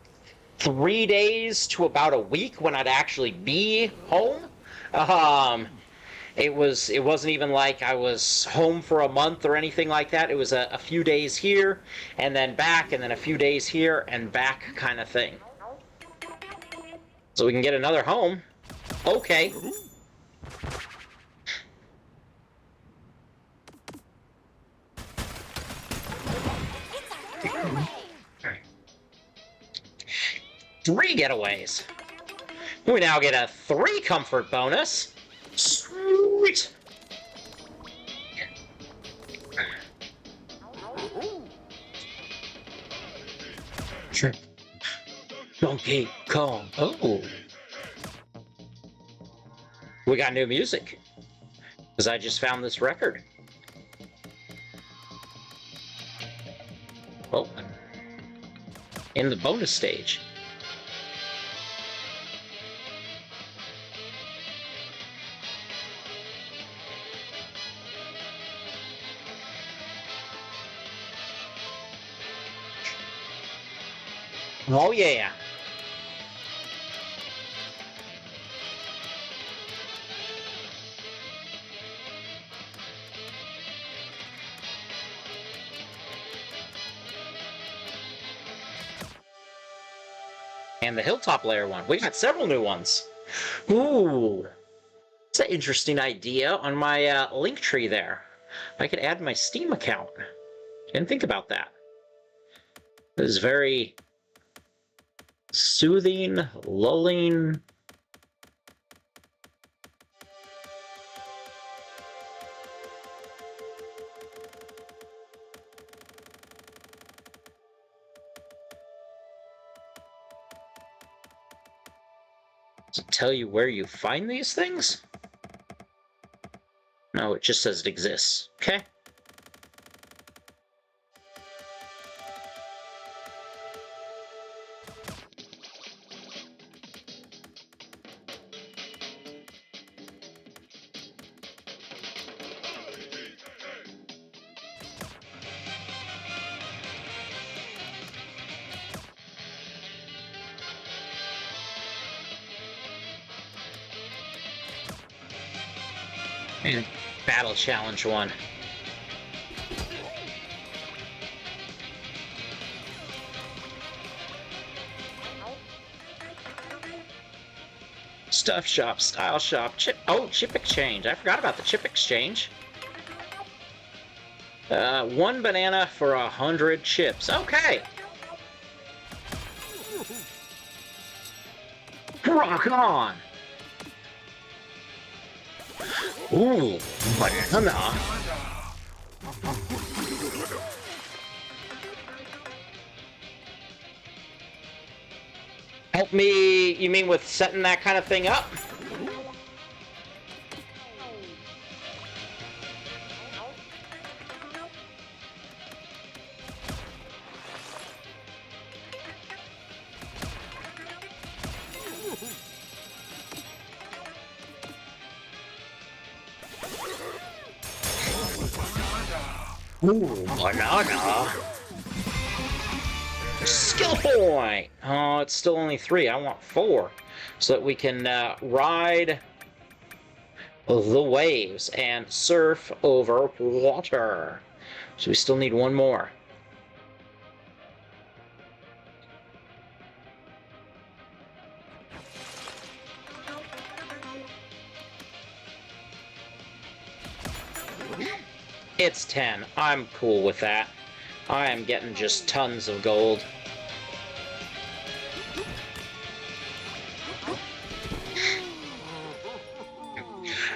A: 3 days to about a week when I'd actually be home. It wasn't even like I was home for a month or anything like that. It was a few days here, and then back, and then a few days here, and back kind of thing. So we can get another home. Okay. 3 getaways. We now get a 3 comfort bonus. Sweet. Sure. Donkey Kong. Oh. We got new music. Because I just found this record. Oh. In the bonus stage. Oh yeah. And the Hilltop Layer one. We got several new ones. Ooh. It's an interesting idea on my link tree there. I could add my Steam account. Didn't think about that. This is very Soothing, lulling. Does it tell you where you find these things? No, it just says it exists. Okay. And battle challenge one. Stuff shop, style shop, chip. Oh, chip exchange. I forgot about the chip exchange. 1 banana for 100 chips. Okay. Rock on. Ooh, banana. Help me, you mean with setting that kind of thing up? Ooh, banana. Skill point! Oh, it's still only 3. I want 4. So that we can ride the waves and surf over water. So we still need 1 more. It's 10. I'm cool with that. I am getting just tons of gold.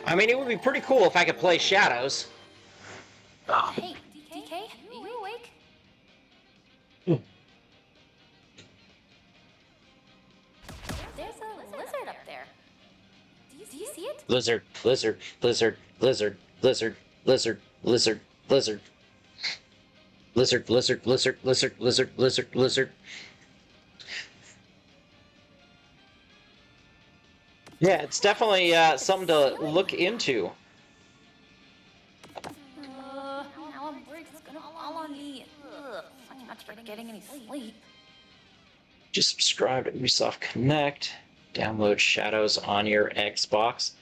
A: I mean, it would be pretty cool if I could play Shadows.
B: Hey, DK, are you awake? There's a lizard up there. Do you see it?
A: Lizard, lizard, lizard, lizard, lizard, lizard, lizard, lizard. Lizard, lizard, lizard, lizard, lizard, lizard, lizard. Yeah, it's definitely something to look into.
B: Now I'm worried it's gonna fall on me. Ugh, I'm not getting any sleep.
A: Just subscribe to Ubisoft Connect. Download Shadows on your Xbox.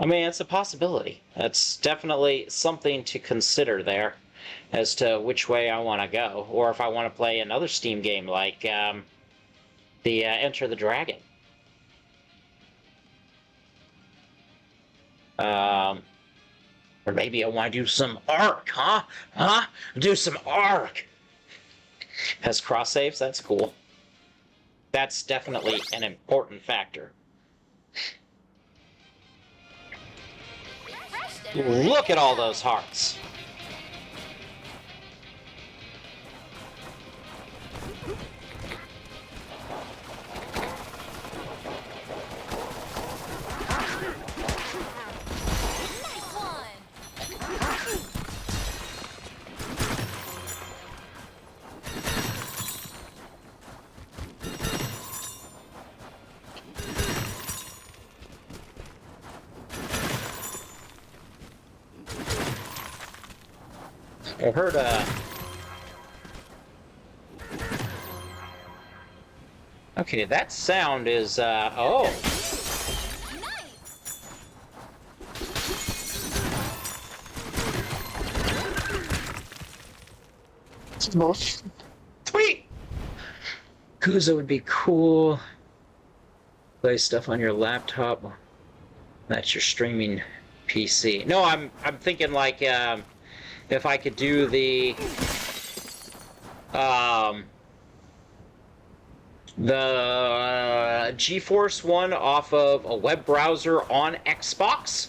A: I mean, it's a possibility. That's definitely something to consider there as to which way I want to go, or if I want to play another Steam game like the Enter the Dragon. Or maybe I want to do some Ark, huh? Do some Ark. Has cross saves? That's cool. That's definitely an important factor. Look at all those hearts. I heard okay, that sound is oh. Sweet. Kuza would be cool. Play stuff on your laptop. That's your streaming PC. No, I'm thinking like if I could do the The GeForce one off of a web browser on Xbox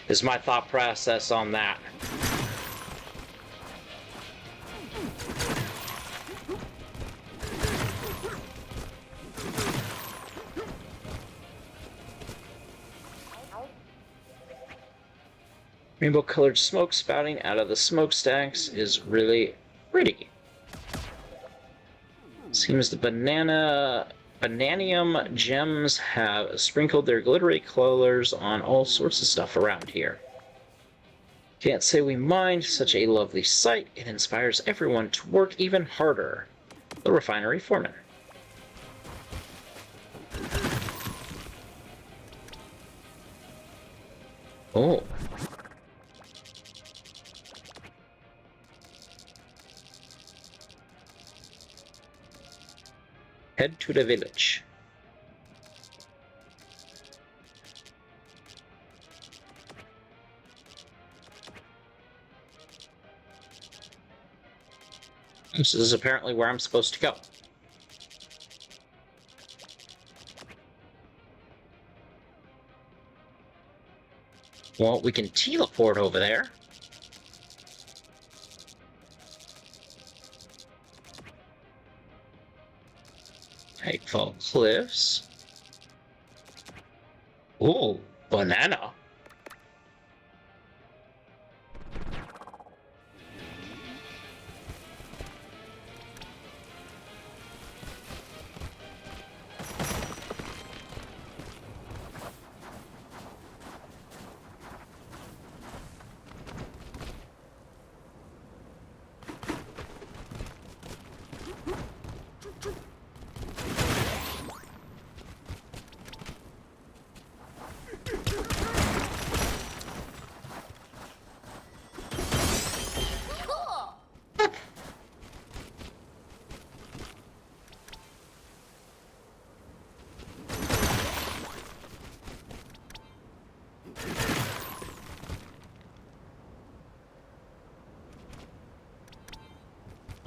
A: is my thought process on that. Rainbow colored smoke spouting out of the smokestacks is really pretty. Seems the bananium gems have sprinkled their glittery colors on all sorts of stuff around here. Can't say we mind, such a lovely sight. It inspires everyone to work even harder. The refinery foreman. Oh. Head to the village. This is apparently where I'm supposed to go. Well, we can teleport over there. Nightfall Cliffs. Ooh, banana.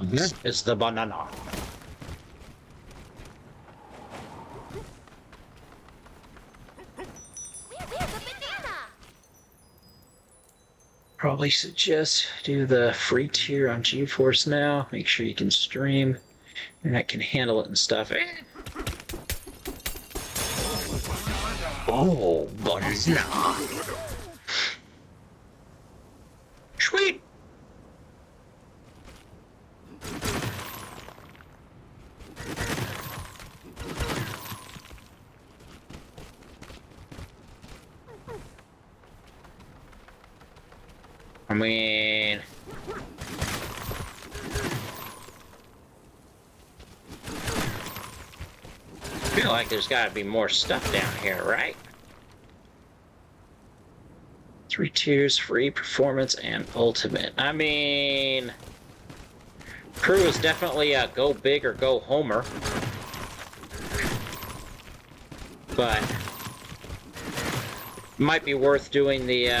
A: This is the banana.
B: Where's the banana?
A: Probably suggest do the free tier on GeForce now. Make sure you can stream. Internet can handle it and stuff. Oh, banana. Sweet. I mean, I feel like there's got to be more stuff down here, right? 3 tiers, free, performance, and ultimate. I mean, crew is definitely a go big or go homer, but might be worth doing the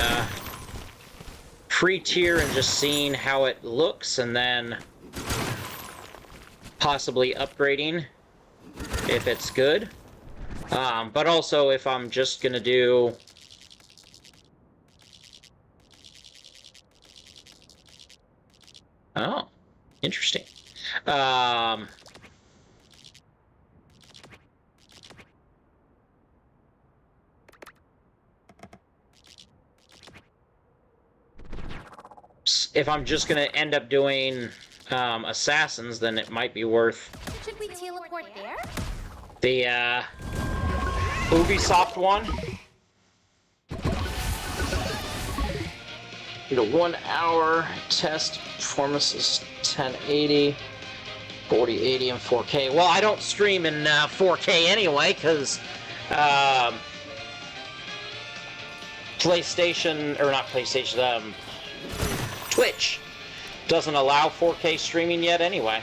A: free tier and just seeing how it looks, and then possibly upgrading if it's good. But also if I'm just gonna do oh, interesting. If I'm just gonna end up doing assassins, then it might be worth
B: Should we teleport there?
A: the Ubisoft one. Need a 1 hour test. Performance is 1080, 4080, and 4K. Well, I don't stream in 4K anyway, because PlayStation, or not PlayStation, Twitch doesn't allow 4K streaming yet anyway.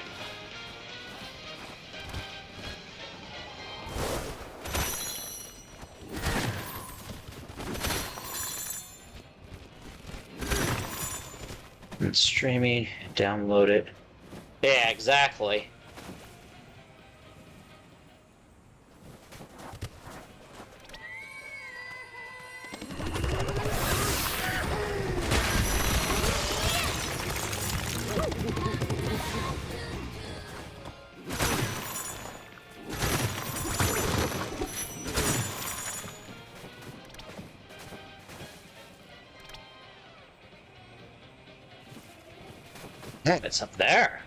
A: And streaming, download it. Yeah, exactly. It's up there.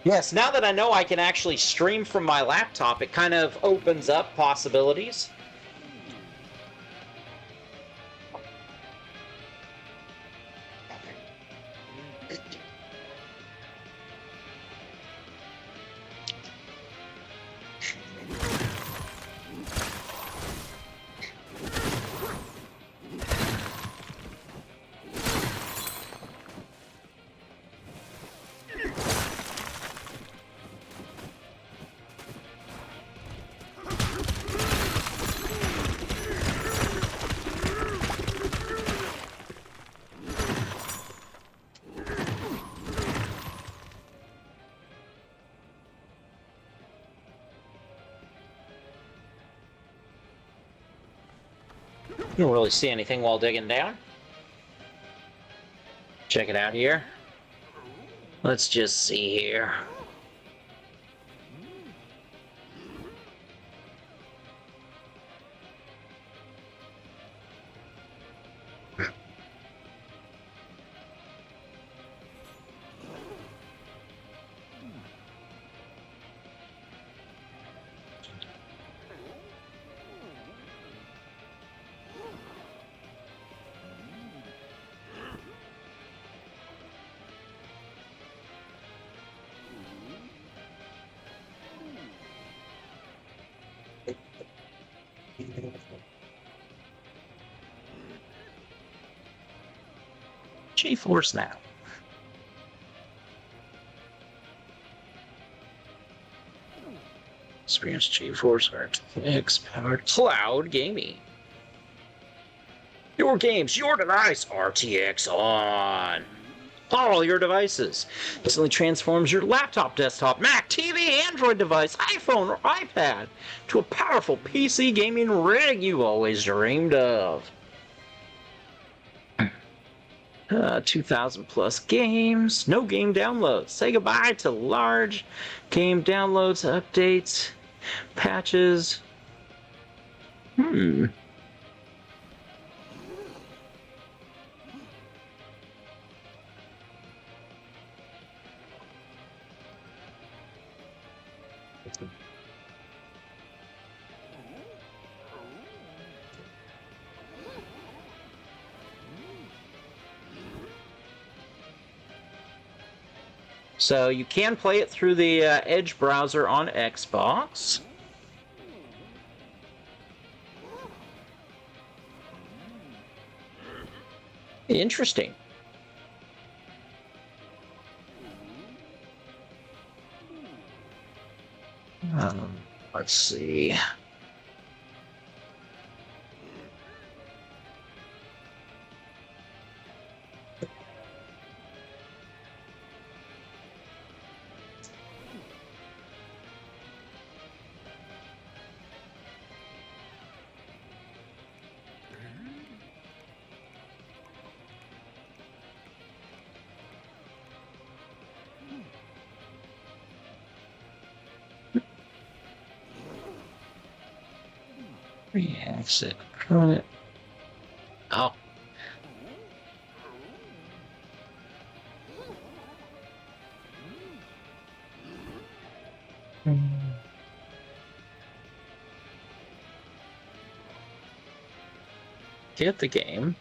A: Yes, now that I know I can actually stream from my laptop, it kind of opens up possibilities. You don't really see anything while digging down. Check it out here. Let's just see here. GeForce Now. Experience GeForce RTX powered cloud gaming. Your games, your device, RTX on. All your devices. Instantly transforms your laptop, desktop, Mac, TV, Android device, iPhone, or iPad to a powerful PC gaming rig you always dreamed of. 2,000 plus games, no game downloads. Say goodbye to large game downloads, updates, patches. So you can play it through the Edge browser on Xbox. Interesting. Let's see. Exit. Oh. Get the game.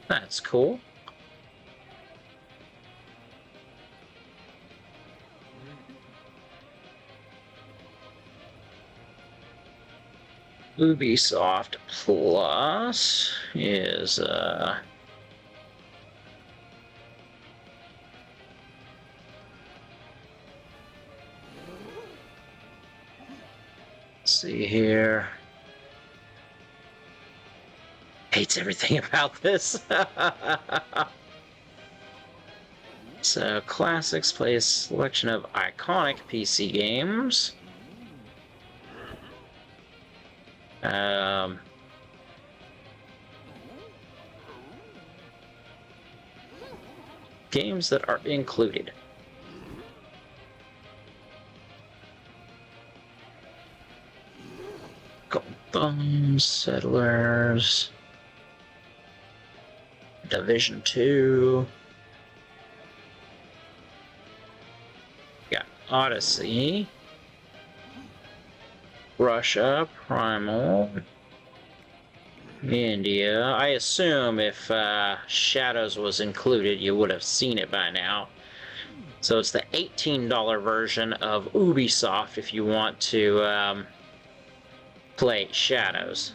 A: That's cool. Ubisoft Plus is let's see here. Hates everything about this. So classics plays a selection of iconic PC games. Games that are included. Settlers. Division 2. Got Odyssey. Russia, Primal. India. I assume if Shadows was included, you would have seen it by now. So it's the $18 version of Ubisoft if you want to play Shadows.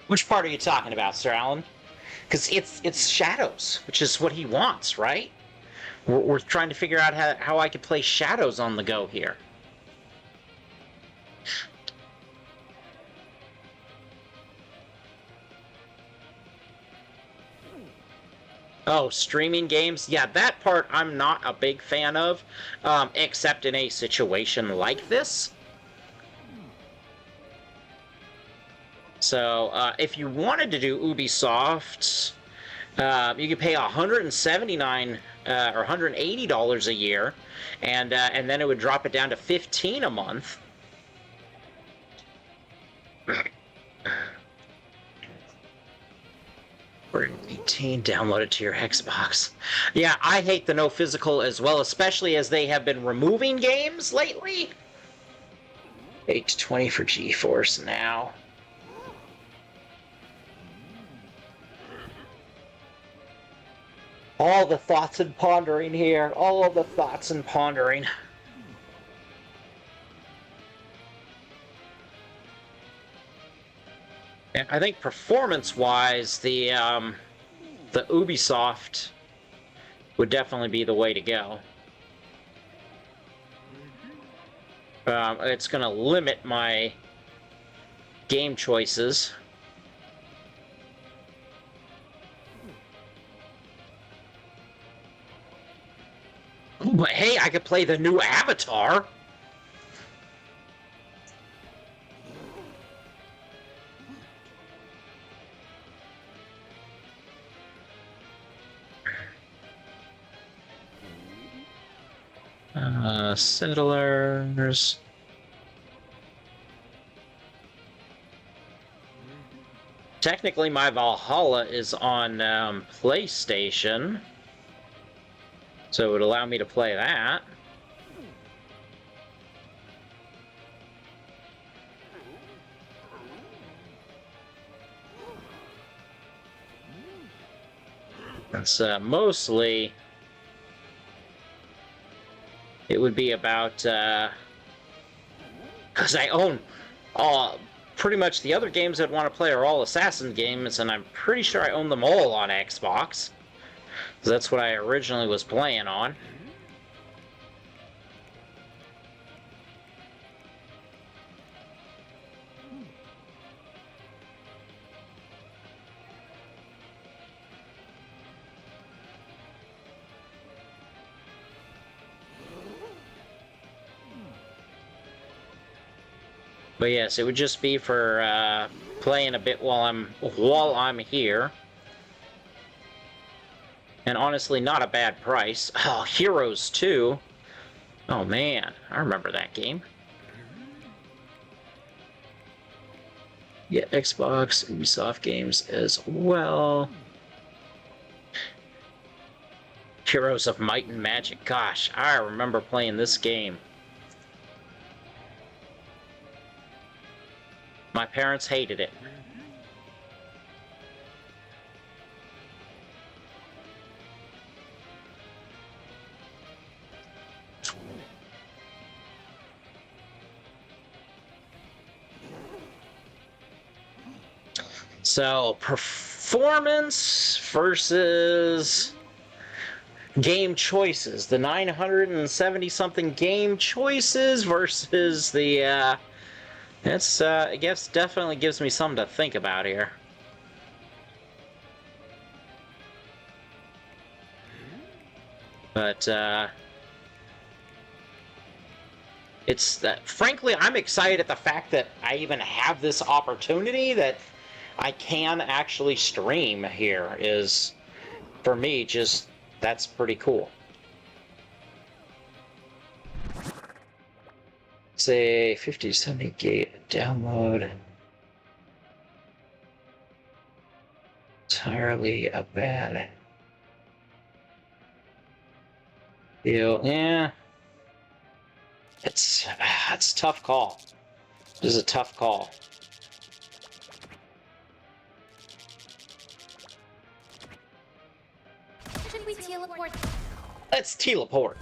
A: Which part are you talking about, Sir Alan? Because it's Shadows, which is what he wants, right? We're trying to figure out how I could play Shadows on the go here. Oh, streaming games? Yeah, that part I'm not a big fan of, except in a situation like this. So, if you wanted to do Ubisoft, you could pay $179 or $180 a year, and then it would drop it down to $15 a month. 18, download it to your Xbox. Yeah, I hate the no physical as well, especially as they have been removing games lately. 8 to 20 for GeForce now. All the thoughts and pondering here. All of the thoughts and pondering. And I think performance-wise, the Ubisoft would definitely be the way to go. It's going to limit my game choices. But hey, I could play the new Avatar. Settlers. Technically, my Valhalla is on PlayStation, so it would allow me to play that. That's mostly... It would be about, because I own pretty much the other games I'd want to play are all Assassin games, and I'm pretty sure I own them all on Xbox. So that's what I originally was playing on. But yes, it would just be for playing a bit while I'm here. And honestly, not a bad price. Oh, Heroes 2. Oh man, I remember that game. Yeah, Xbox, Ubisoft games as well. Heroes of Might and Magic. Gosh, I remember playing this game. My parents hated it. So, performance versus game choices. The 970-something game choices versus the, It's, I guess, definitely gives me something to think about here. But, it's that, frankly, I'm excited at the fact that I even have this opportunity, that I can actually stream here is, for me, just, that's pretty cool. Say 50 to 70 gig download. Entirely a bad deal. Yeah. It's a tough call. This is a tough call.
B: Should we teleport?
A: Let's teleport.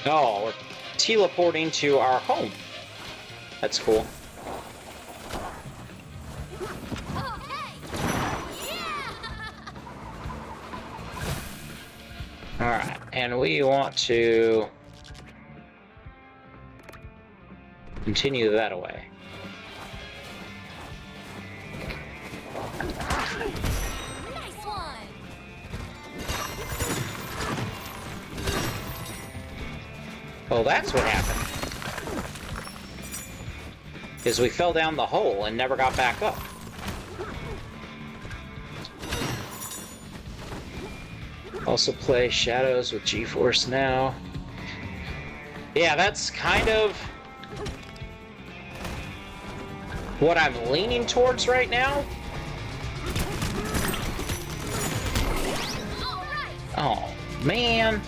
A: Oh, we're teleporting to our home. That's cool. Alright, and we want to continue that away.
B: Nice one.
A: Oh, that's what happened. Is we fell down the hole and never got back up. Also play Shadows with GeForce Now. Yeah, that's kind of what I'm leaning towards right now. Oh, man.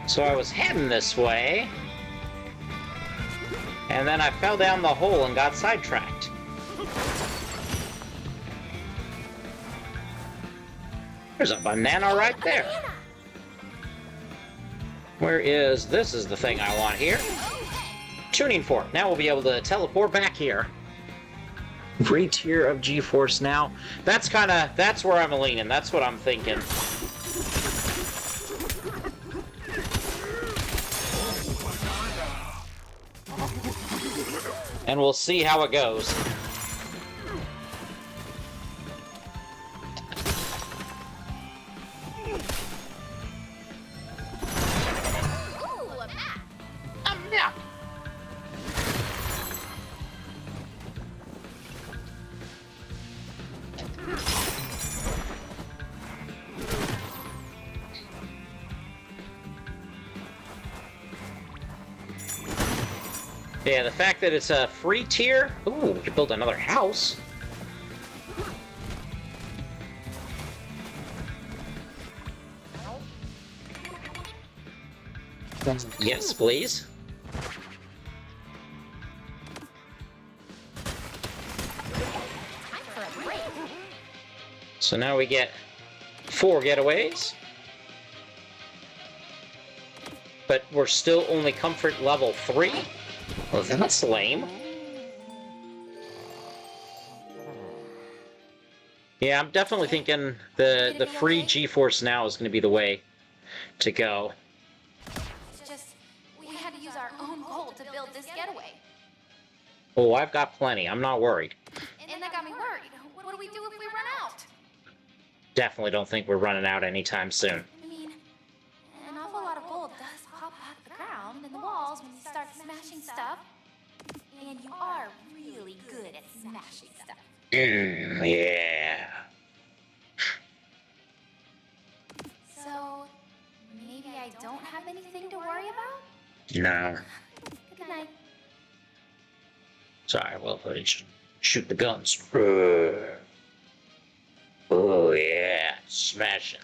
A: So I was heading this way, and then I fell down the hole and got sidetracked. There's a banana right there. Where is... This is the thing I want here. Tuning fork. Now we'll be able to teleport back here. Free tier of GeForce Now. That's where I'm leaning. That's what I'm thinking. And we'll see how it goes. Yeah. Yeah, the fact that it's a free tier. Ooh, we could build another house. Yes, please. So now we get 4 getaways. But we're still only comfort level 3? Well, that's lame. Yeah, I'm definitely thinking the free GeForce Now is going to be the way to go.
B: It's just, we had to use our own gold to build this getaway.
A: Oh, I've got plenty. I'm not worried.
B: And that got me worried. What do we do if we run out?
A: Definitely don't think we're running out anytime soon.
B: I mean, an awful lot of gold does pop out of the ground and the walls when you start smashing stuff. And you are really good at smashing stuff.
A: Yeah.
B: So, maybe I don't have anything to worry about?
A: No.
B: Good night.
A: Sorry, well, shoot the guns. Oh, yeah. Smashing.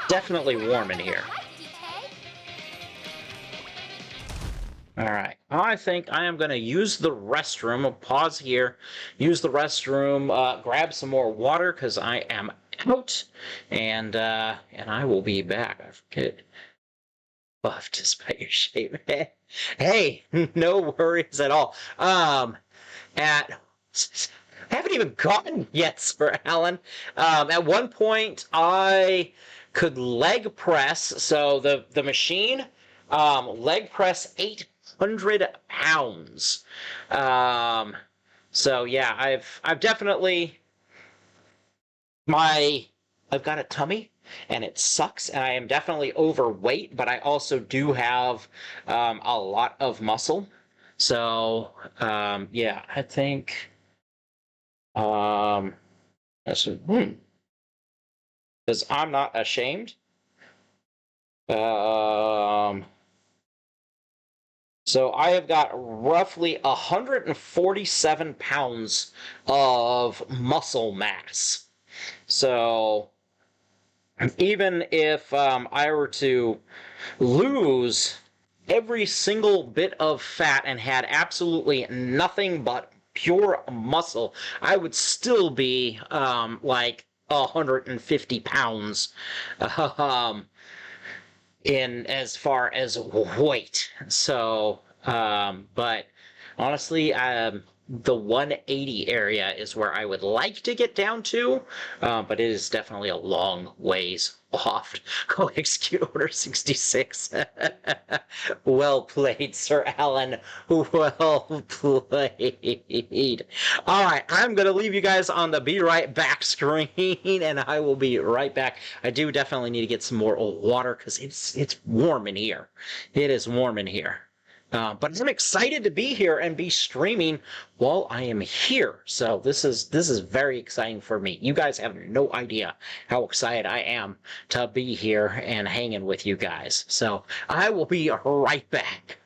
A: Definitely warm in here. All right. I think I am going to use the restroom. I'll pause here, use the restroom, grab some more water because I am out, and I will be back. I forget. Buff despite your shape. Hey, no worries at all. At I haven't even gotten yet, Sir Alan. At one point, I could leg press. So the machine, leg press 800 pounds. Um, so yeah, I've definitely my I've got a tummy and it sucks, and I am definitely overweight, but I also do have a lot of muscle. So yeah, I think um, that's because I'm not ashamed. Um, so I have got roughly 147 pounds of muscle mass. So even if I were to lose every single bit of fat and had absolutely nothing but pure muscle, I would still be like 150 pounds um, in as far as weight. So, but honestly, the 180 area is where I would like to get down to, but it is definitely a long ways off. Go execute order 66. Well played, Sir Alan. Well played. All right, I'm going to leave you guys on the be right back screen, and I will be right back. I do definitely need to get some more water because it's warm in here. It is warm in here. But I'm excited to be here and be streaming while I am here. So this is very exciting for me. You guys have no idea how excited I am to be here and hanging with you guys. So I will be right back.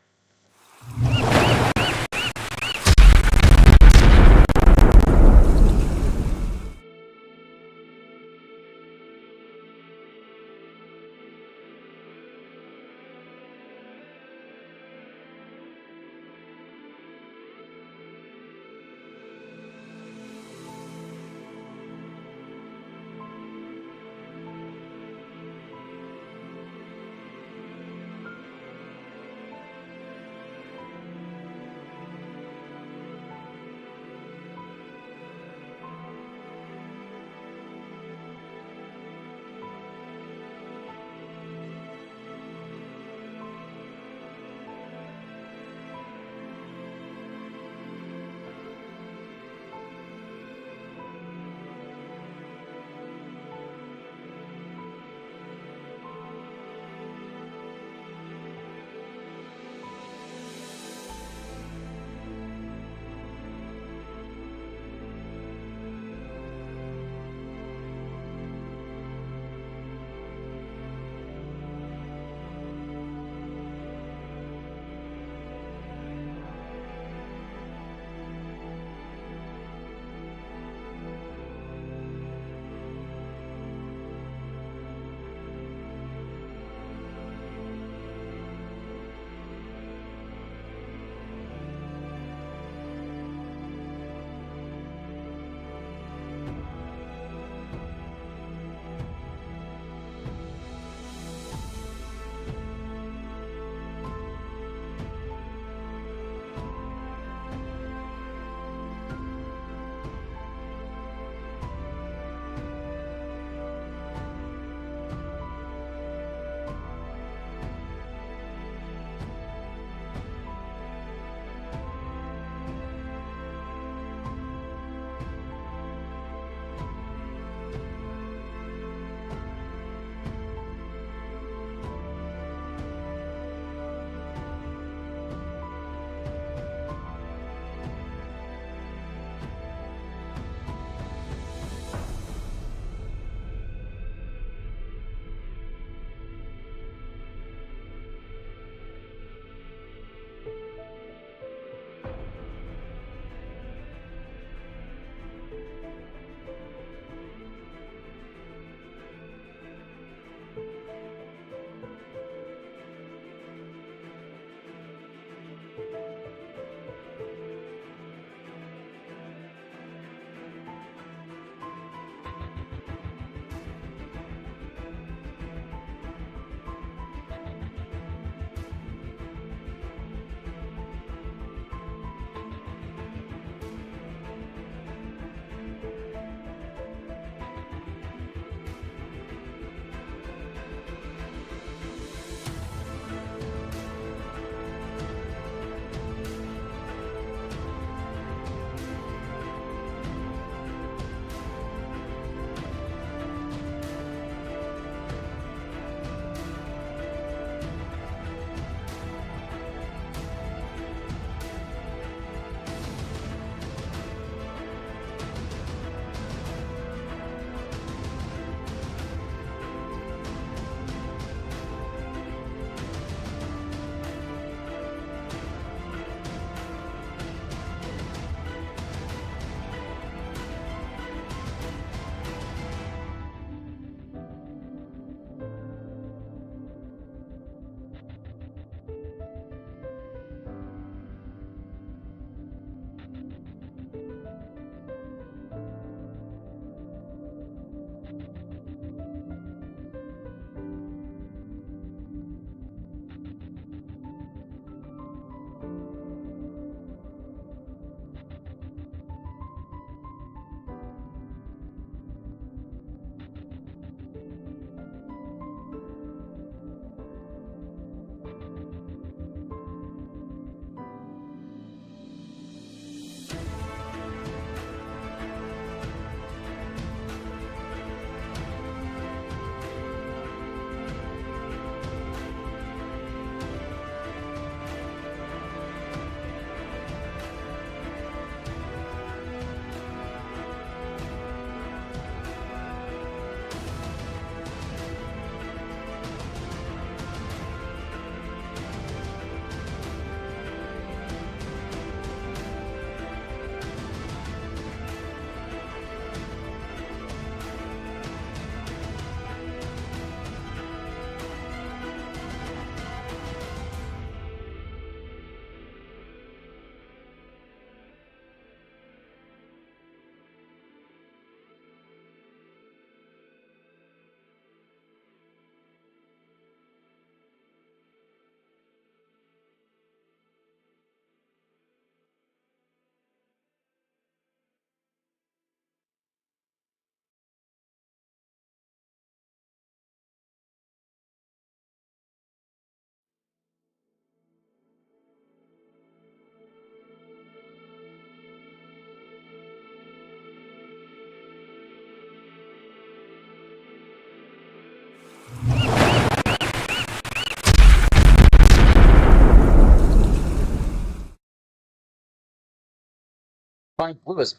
A: Fine, blue is.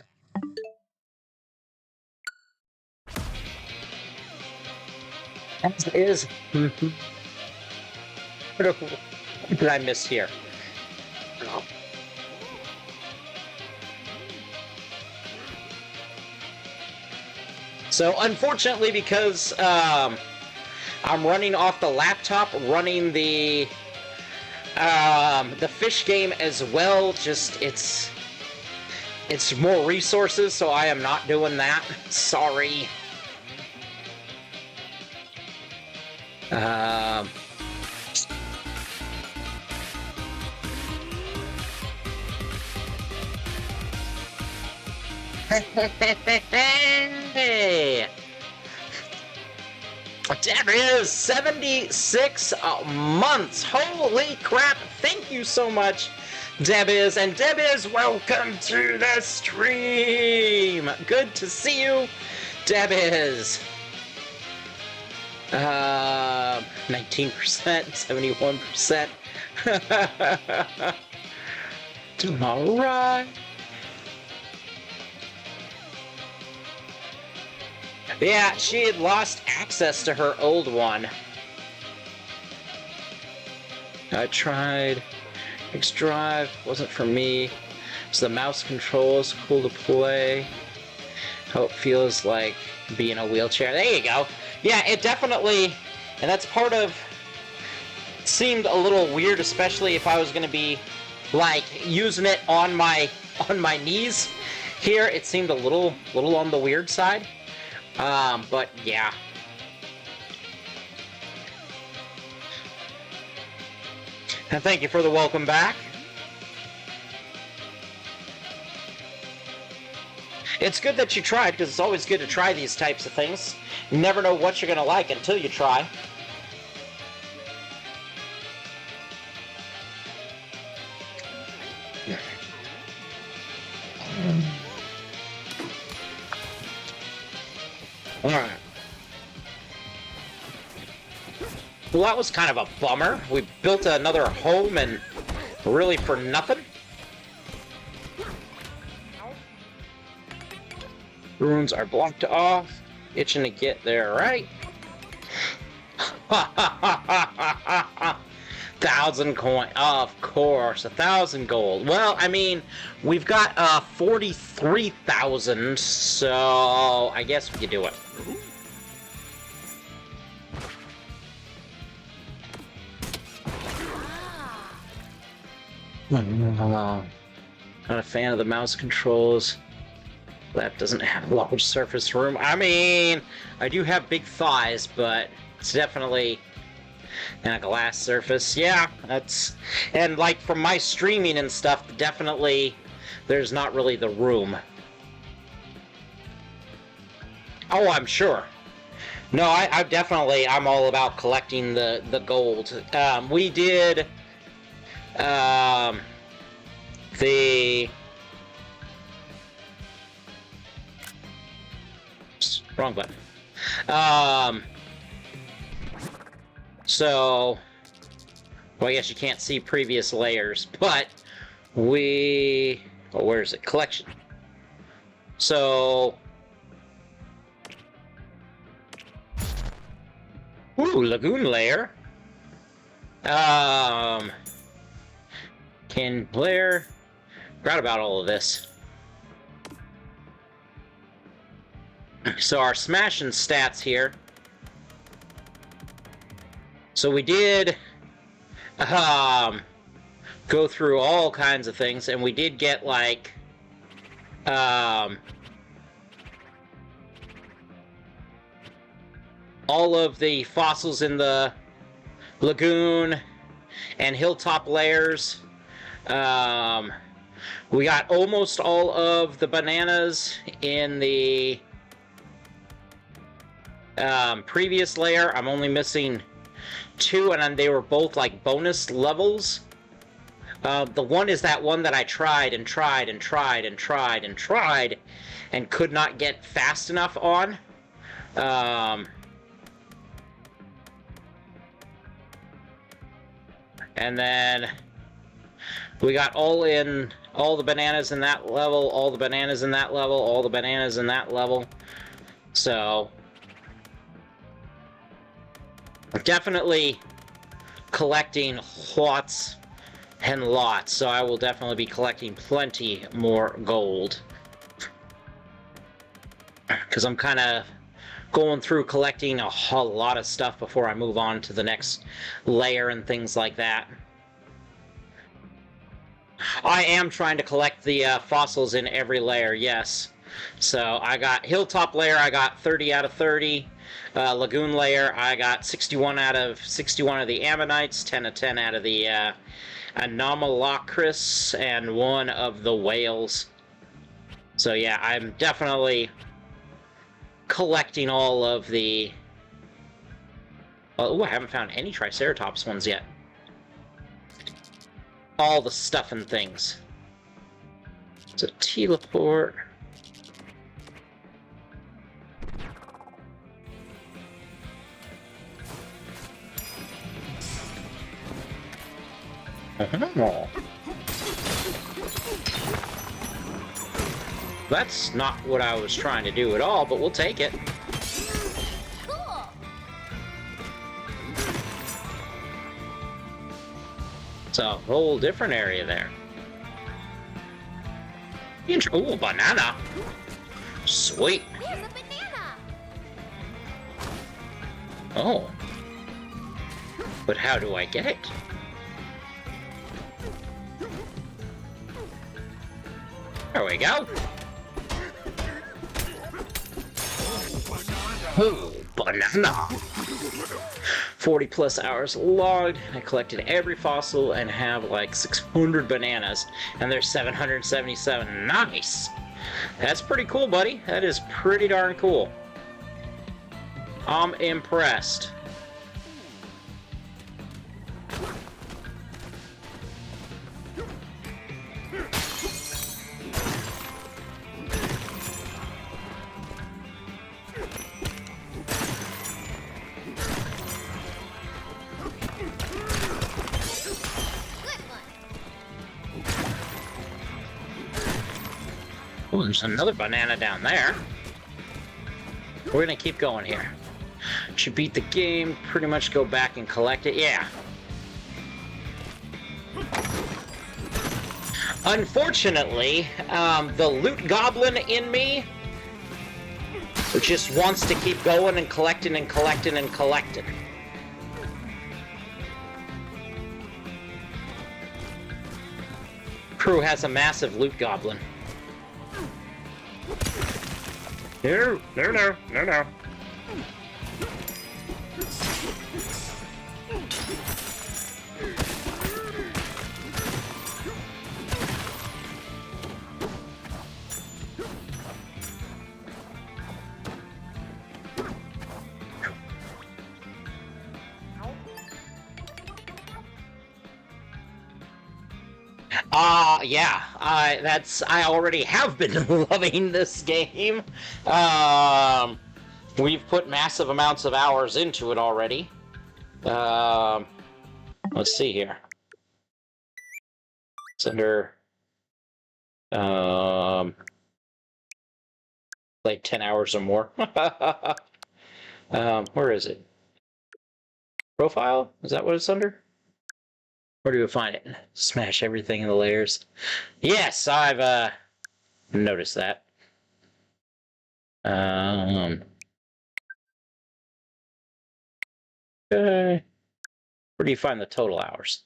A: As is. What did I miss here? So unfortunately, because I'm running off the laptop, running the fish game as well, just it's more resources, so I am not doing that. Sorry. Hey! That is 76 months. Holy crap. Thank you so much, Debiz. And Debiz, welcome to the stream. Good to see you, Debiz. 19%, 71%. Doing all right. Yeah, she had lost access to her old one. I tried. X-Drive wasn't for me. So the mouse controls, cool to play. How it feels like being in a wheelchair. There you go. Yeah, it definitely, and that's part of, seemed a little weird, especially if I was going to be, like, using it on my knees. Here, it seemed a little on the weird side. But yeah. And thank you for the welcome back. It's good that you tried, because it's always good to try these types of things. You never know what you're going to like until you try. Alright. Well, that was kind of a bummer. We built another home and really for nothing. Runes are blocked off. Itching to get there, right? 1,000 coin. Of course, 1,000 gold. Well, I mean, we've got 43,000, so I guess we could do it. Not a fan of the mouse controls. Lap doesn't have a large surface room. I mean, I do have big thighs, but it's definitely and a glass surface. Yeah, that's, and like from my streaming and stuff, definitely there's not really the room. Oh, I'm sure. No, I definitely, I'm all about collecting the gold. We did the wrong button. So, well, I guess you can't see previous layers, but we, oh, where is it? Collection. So, ooh, lagoon layer. Can layer. Forgot about all of this. So our smashing stats here. So we did go through all kinds of things, and we did get like all of the fossils in the lagoon and hilltop layers. We got almost all of the bananas in the previous layer. I'm only missing 2, and they were both like bonus levels. The one is that one that I tried and tried and tried and tried and tried and could not get fast enough on. And then we got all all the bananas in that level, all the bananas in that level, all the bananas in that level. So, definitely collecting lots and lots. So I will definitely be collecting plenty more gold. Because I'm kind of going through collecting a whole lot of stuff before I move on to the next layer and things like that. I am trying to collect the fossils in every layer, yes. So I got Hilltop layer, I got 30 out of 30. Lagoon layer, I got 61 out of 61 of the Ammonites, 10 of 10 out of the Anomalocris, and 1 of the whales. So yeah, I'm definitely collecting all of the... Oh, I haven't found any Triceratops ones yet. All the stuff and things. It's a teleport. Oh. That's not what I was trying to do at all, but we'll take it.
B: Cool.
A: It's a whole different area there. Ooh, banana. Sweet.
B: There's a banana.
A: Oh. But how do I get it? There we go. Ooh, banana. 40 plus hours logged. I collected every fossil and have like 600 bananas, and there's 777. Nice. That's pretty cool, buddy. That is pretty darn cool. I'm impressed. Oh, there's another banana down there. We're gonna keep going here. Should beat the game, pretty much go back and collect it. Yeah. Unfortunately, the loot goblin in me just wants to keep going and collecting and collecting and collecting. Crew has a massive loot goblin. No. Yeah, I already have been loving this game. We've put massive amounts of hours into it already. Let's see here. It's under, like 10 hours or more. Where is it? Profile? Is that what it's under? Where do we find it? Smash everything in the layers. Yes, I've noticed that. Okay. Where do you find the total hours?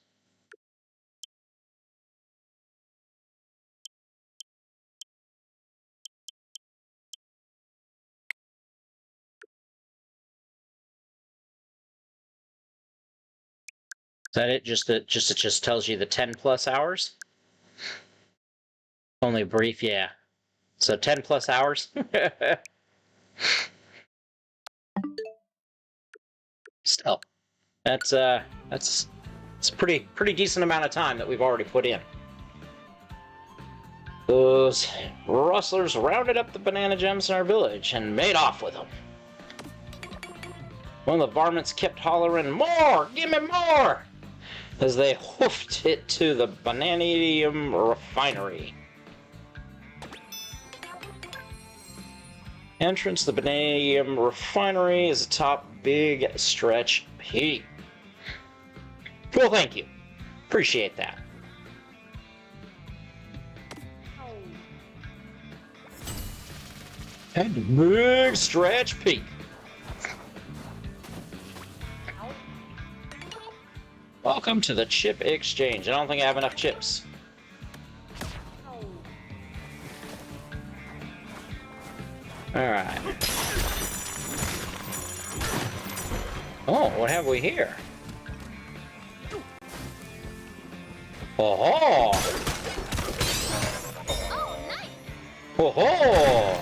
A: Is that it? It just tells you the 10 plus hours? Only brief, yeah. So 10 plus hours. Still, it's a pretty decent amount of time that we've already put in. Those rustlers rounded up the banana gems in our village and made off with them. One of the varmints kept hollering, "More! Give me more!" as they hoofed it to the Bananium refinery. Entrance to the Bananium refinery is atop Big Stretch Peak. Well, thank you. Appreciate that. And Big Stretch Peak. Welcome to the chip exchange. I don't think I have enough chips. Alright. Oh, what have we here? Oh-ho!
B: Oh, nice!
A: Oh-ho!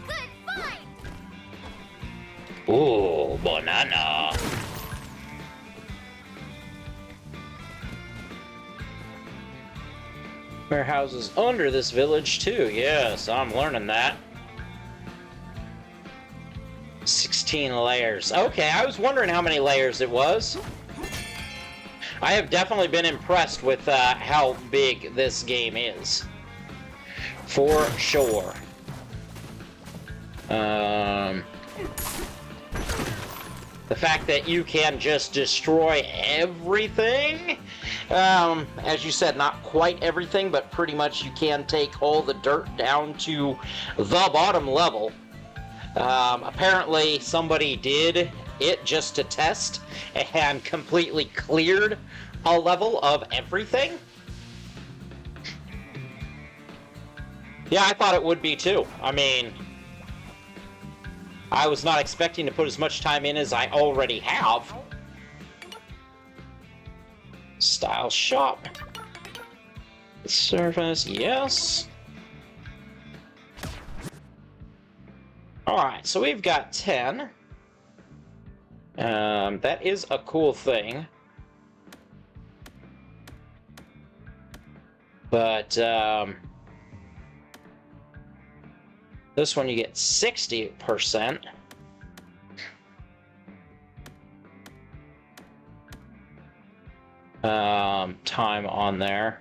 B: Good find!
A: Ooh, banana. Warehouses under this village too. Yes, I'm learning that. 16 layers. Okay, I was wondering how many layers it was. I have definitely been impressed with how big this game is. For sure. The fact that you can just destroy everything, as you said, not quite everything, but pretty much you can take all the dirt down to the bottom level. Apparently somebody did it just to test and completely cleared a level of everything. Yeah, I thought it would be too. I mean, I was not expecting to put as much time in as I already have. Style shop. Service, yes. Alright, so we've got 10. That is a cool thing. But, this one you get 60%. Time on there.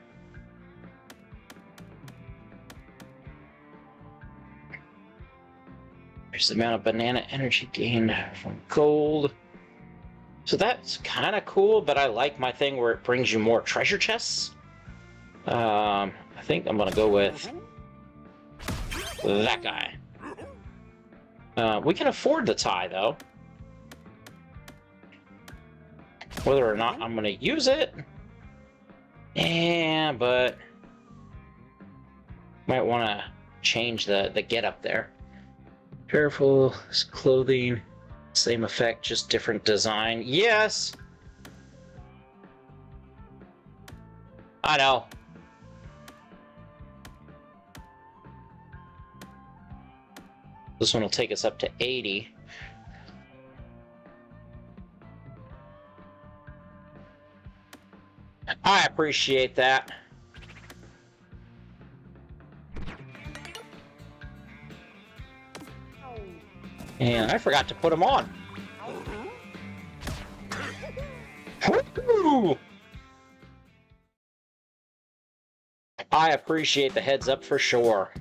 A: There's the amount of banana energy gained from gold. So that's kind of cool, but I like my thing where it brings you more treasure chests. I think I'm gonna go with that guy. We can afford the tie, though. Whether or not I'm gonna use it, yeah, but might want to change the get-up there. Careful clothing, same effect, just different design. Yes, I know. This one will take us up to 80. I appreciate that. And I forgot to put them on. Woo! I appreciate the heads up for sure.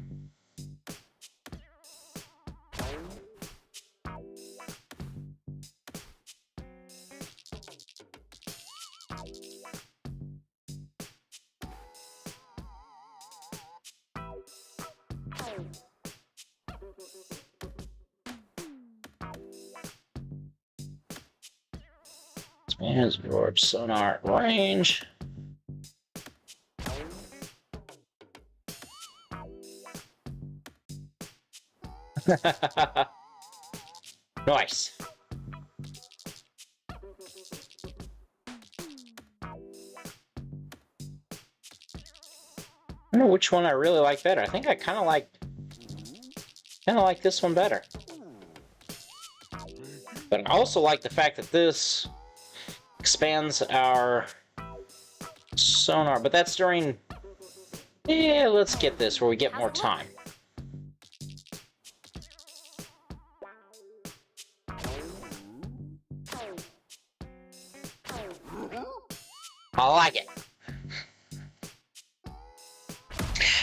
A: Expands absorb sonar range. Nice. I don't know which one I really like better. I think I kind of like this one better. But I also like the fact that this expands our sonar, but that's during... Yeah, let's get this where we get more time. I like it.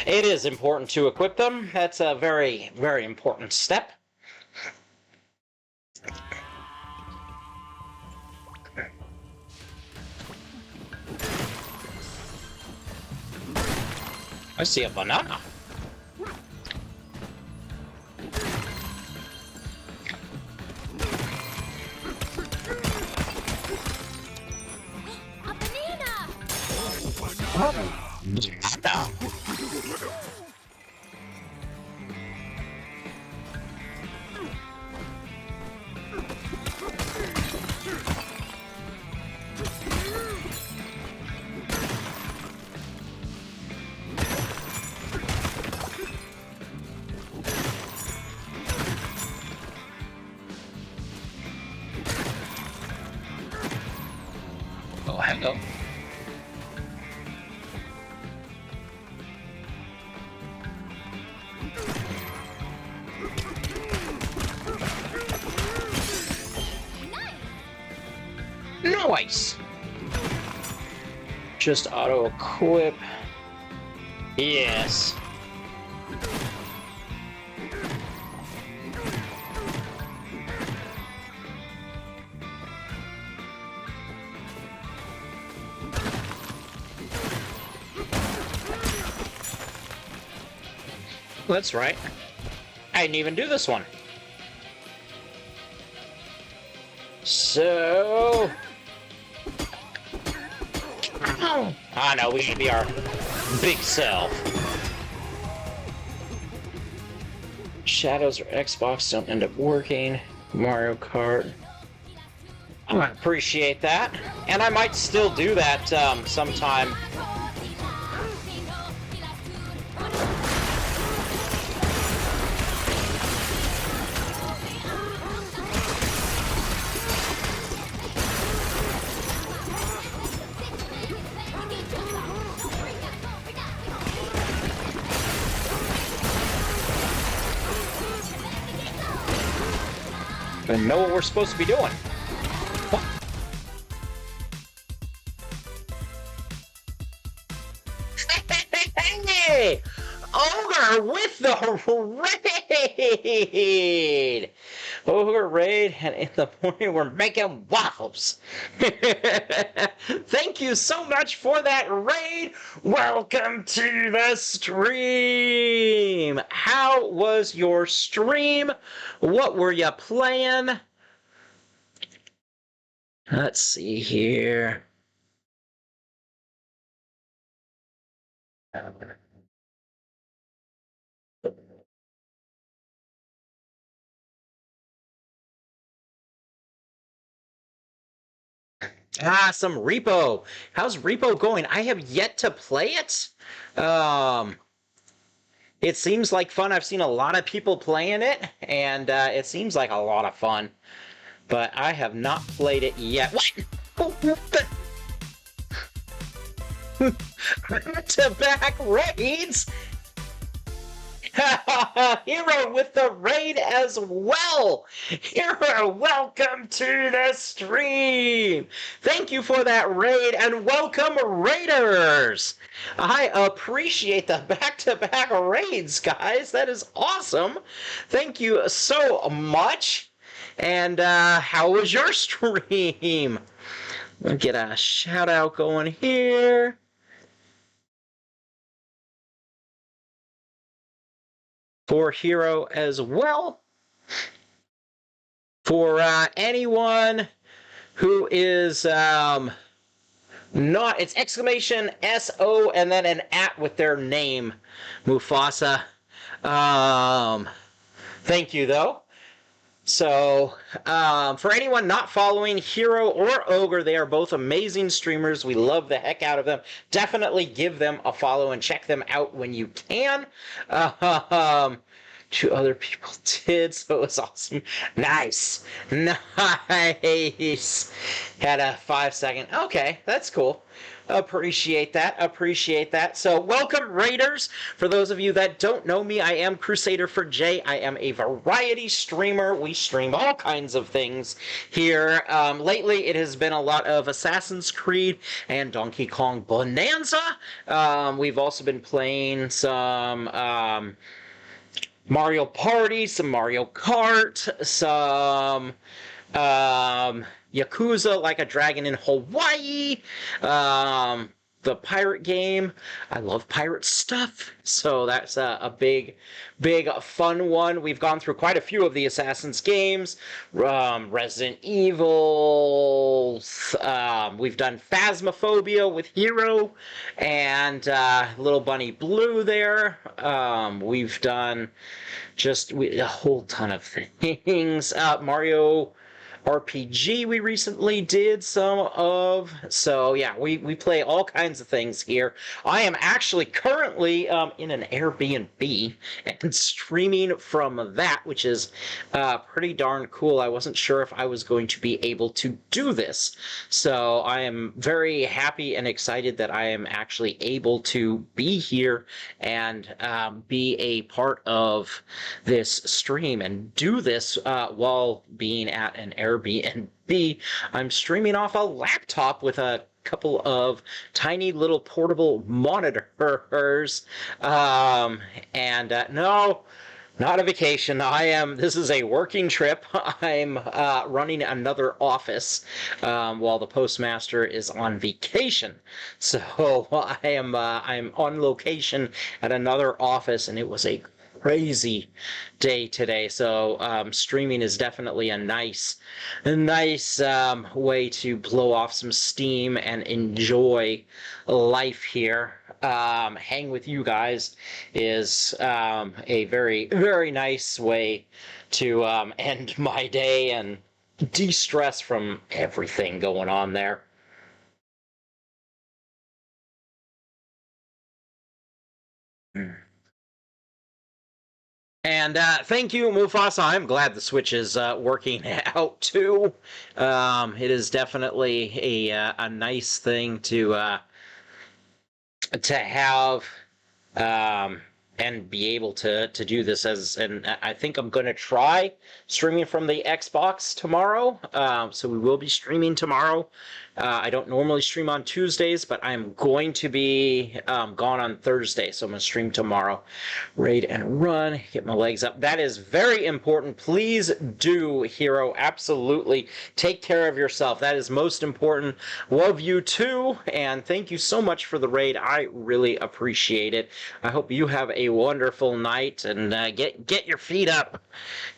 A: It is important to equip them. That's a very, very important step. I see a banana.
B: A banana!
A: Banana. Oh, hello. Nice! Just auto-equip. Yes. That's right. I didn't even do this one. So... Ah, no, we should be our big self. Shadows or Xbox don't end up working. Mario Kart. I appreciate that. And I might still do that sometime. And know what we're supposed to be doing. What? Hey! Ogre with the raid! Ogre raid, and in the morning we're making waffles. Thank you so much for that raid. Welcome to the stream. How was your stream? What were you playing? Let's see here. Ah, some Repo. How's Repo going? I have yet to play it. It seems like fun. I've seen a lot of people playing it, and it seems like a lot of fun. But I have not played it yet. What? Back-to-back raids? Hero with the raid as well. Hero, welcome to the stream. Thank you for that raid, and welcome raiders. I appreciate the back-to-back raids, guys. That is awesome. Thank you so much. And how was your stream? We'll get a shout out going here. For Hero as well. For anyone who is not, it's exclamation SO and then an @ with their name, Mufasa. Thank you though. So, for anyone not following Hero or Ogre, they are both amazing streamers. We love the heck out of them. Definitely give them a follow and check them out when you can. Two other people did, so it was awesome. Nice. Nice. Had a 5-second. Okay, that's cool. Appreciate that. Appreciate that. So, welcome, Raiders. For those of you that don't know me, I am Crusader for Jay. I am a variety streamer. We stream all kinds of things here. Lately, it has been a lot of Assassin's Creed and Donkey Kong Bonanza. We've also been playing some Mario Party, some Mario Kart, some Yakuza Like a Dragon in Hawaii, the pirate game. I love pirate stuff, so that's a big fun one. We've gone through quite a few of the Assassin's games, Resident Evil, we've done Phasmophobia with Hero and Little Bunny Blue there. We've done just a whole ton of things. Mario RPG we recently did some of. So yeah, we play all kinds of things here. I am actually currently in an Airbnb and streaming from that, which is pretty darn cool. I wasn't sure if I was going to be able to do this. So I am very happy and excited that I am actually able to be here and be a part of this stream and do this while being at an Airbnb. I'm streaming off a laptop with a couple of tiny little portable monitors. No, not a vacation. This is a working trip. I'm running another office while the postmaster is on vacation. So I'm on location at another office, and it was a crazy day today. So streaming is definitely a nice way to blow off some steam and enjoy life here. Hang with you guys is a very, very nice way to end my day and de-stress from everything going on there. And thank you, Mufasa. I'm glad the Switch is working out too. It is definitely a nice thing to have and be able to do this and I think I'm going to try streaming from the Xbox tomorrow. So we will be streaming tomorrow. I don't normally stream on Tuesdays, but I'm going to be gone on Thursday, so I'm going to stream tomorrow. Raid and run, get my legs up. That is very important. Please do, Hero. Absolutely. Take care of yourself. That is most important. Love you too, and thank you so much for the raid. I really appreciate it. I hope you have a wonderful night, and get your feet up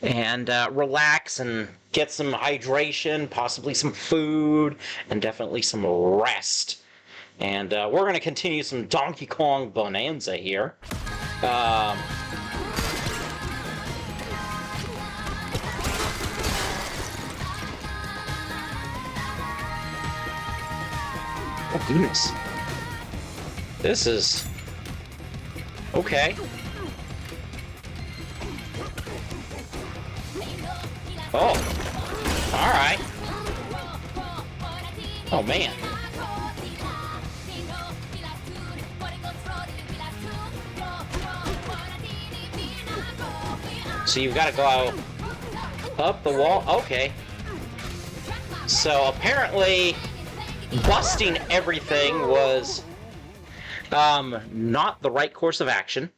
A: and relax and get some hydration, possibly some food, and definitely some rest. And we're going to continue some Donkey Kong Bonanza here. Oh, goodness. This is... okay. Oh. Alright. Oh, man. So you've got to go up the wall? Okay. So apparently busting everything was not the right course of action.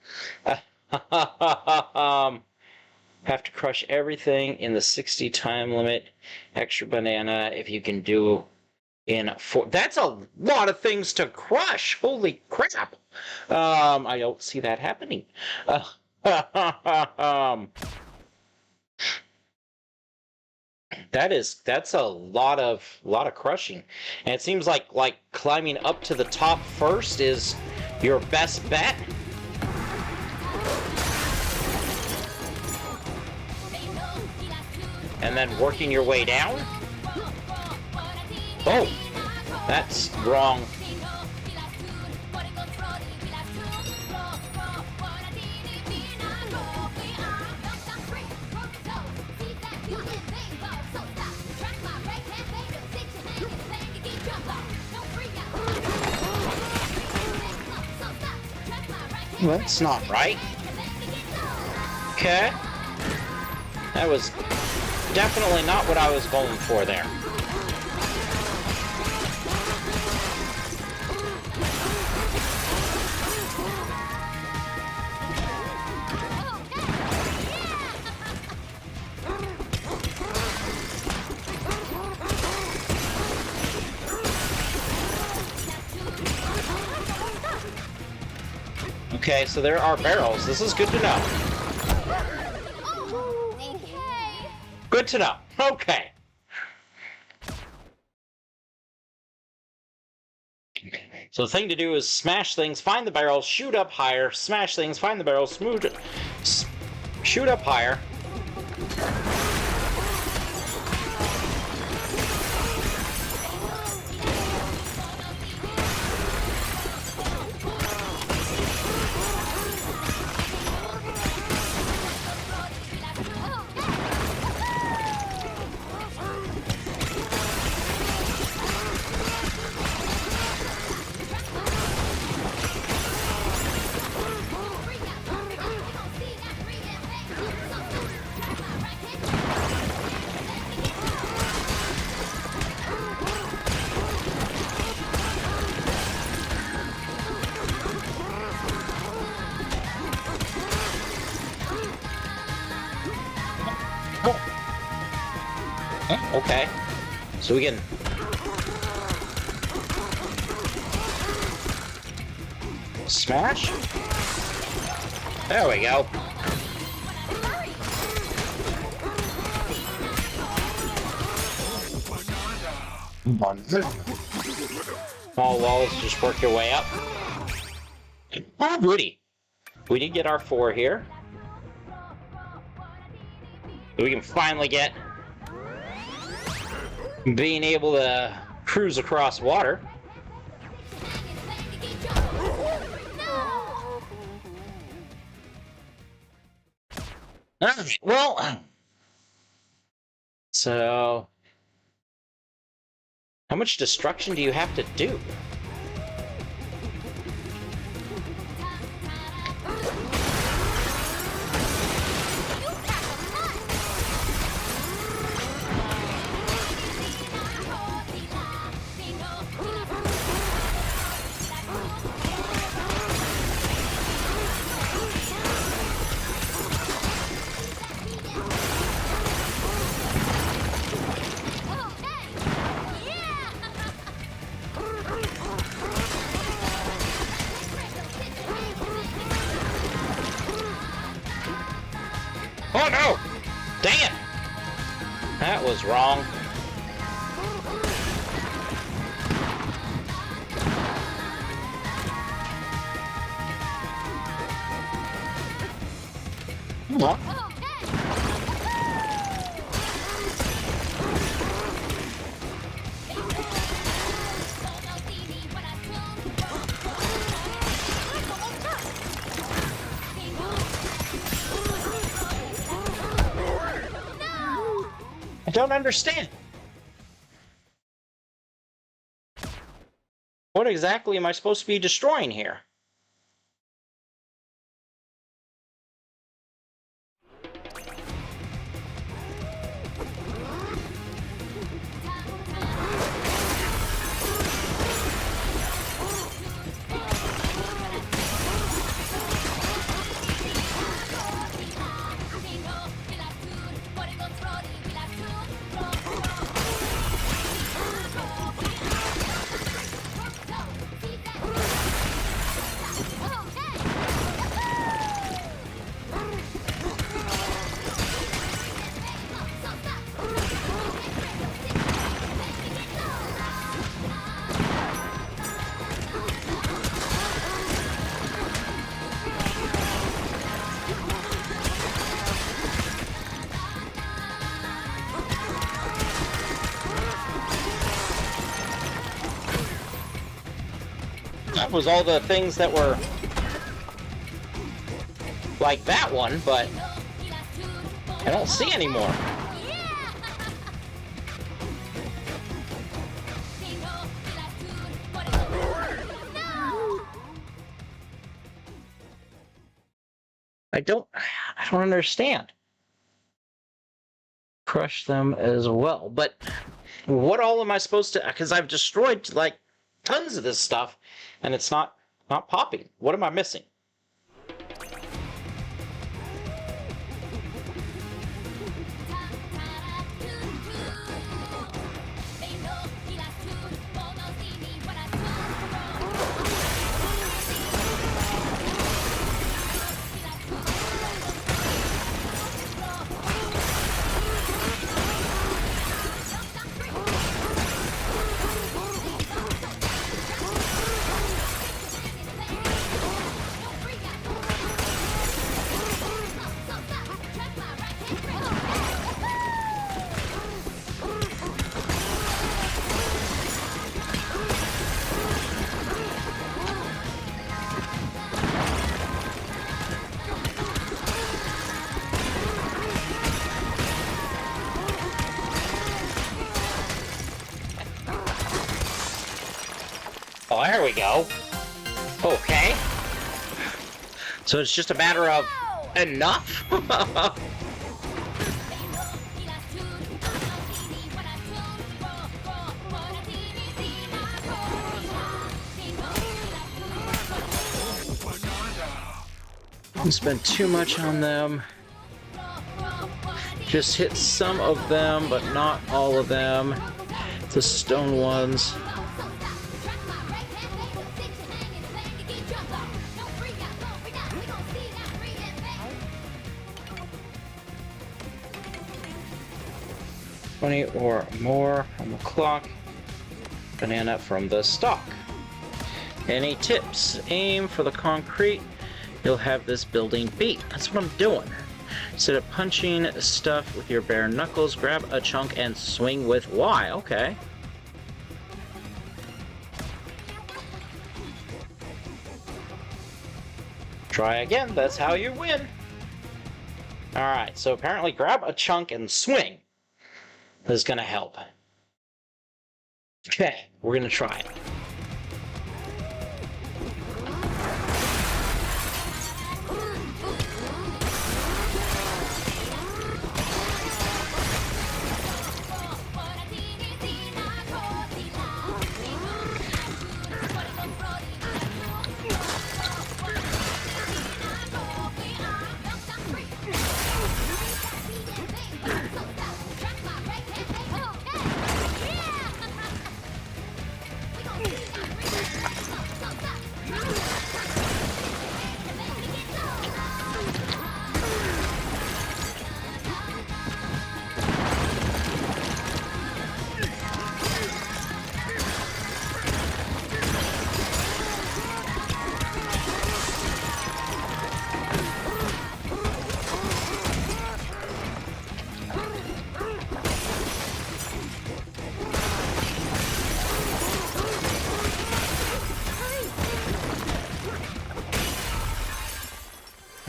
A: Have to crush everything in the 60 time limit. Extra banana if you can do in 4. That's a lot of things to crush. Holy crap. I don't see that happening. That's a lot of crushing. And it seems like climbing up to the top first is your best bet. And then working your way down? Oh, that's wrong. That's not right. Okay. That was definitely not what I was going for there. Okay, so there are barrels. This is good to know. Good to know. Okay. So the thing to do is smash things, find the barrels, shoot up higher, smash things, find the barrels, shoot up higher. Okay. So we can... smash? There we go. All walls, just work your way up. Oh, goody. We did get our 4 here. We can finally get being able to cruise across water. Alright, well, so how much destruction do you have to do? Oh no! Dang it! That was wrong. What? I don't understand. What exactly am I supposed to be destroying here? That was all the things that were like that one, but I don't see any more. I don't understand. Crush them as well. But what all am I supposed to, because I've destroyed like tons of this stuff and it's not popping. What am I missing? Oh, there we go. Okay. So it's just a matter of enough? Don't spend too much on them. Just hit some of them, but not all of them. The stone ones. $20 or more on the clock. Banana from the stock. Any tips? Aim for the concrete. You'll have this building beat. That's what I'm doing. Instead of punching stuff with your bare knuckles, grab a chunk and swing with Y. Okay. Try again. That's how you win. Alright, so apparently grab a chunk and swing is going to help. Okay, we're going to try it.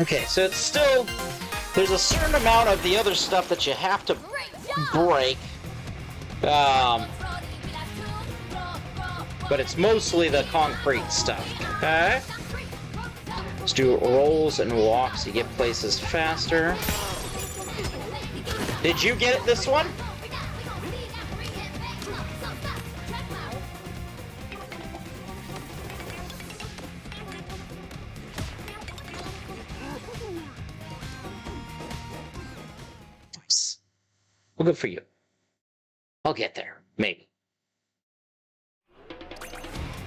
A: Okay, so it's still, there's a certain amount of the other stuff that you have to break, but it's mostly the concrete stuff, okay? Let's do rolls and walks, you get places faster. Did you get it this one? Well, good for you. I'll get there, maybe.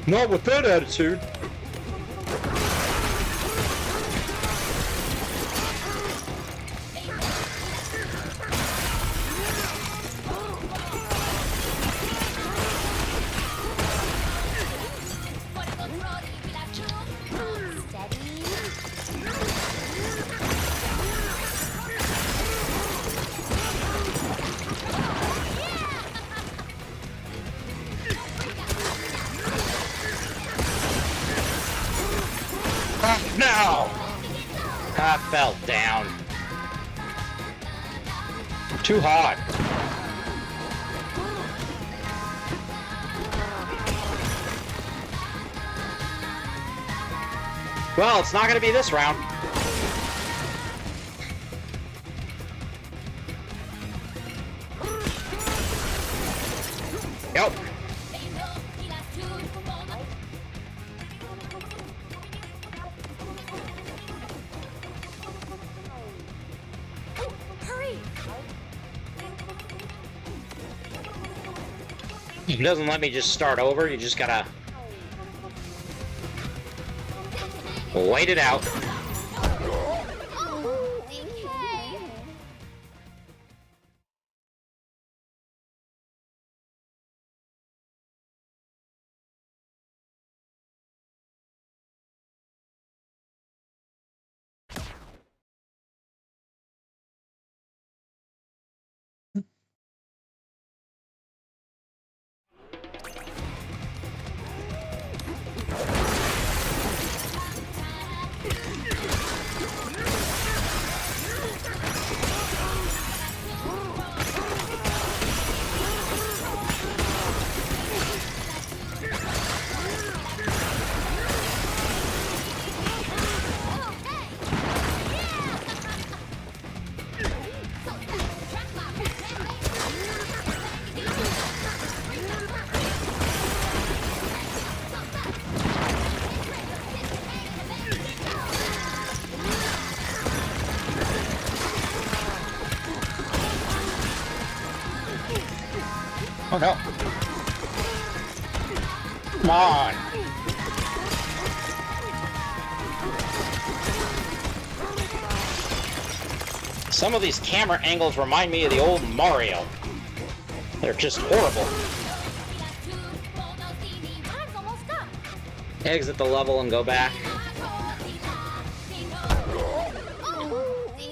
A: Not with that attitude. No! I fell down. Too hard. Well, it's not going to be this round. It doesn't let me just start over, you just gotta wait it out. Oh no. Come on. Some of these camera angles remind me of the old Mario. They're just horrible. Exit the level and go back.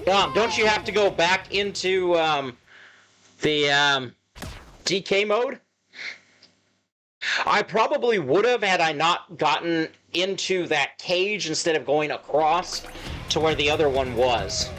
A: Don't you have to go back into the DK mode? I probably would have had I not gotten into that cage instead of going across to where the other one was.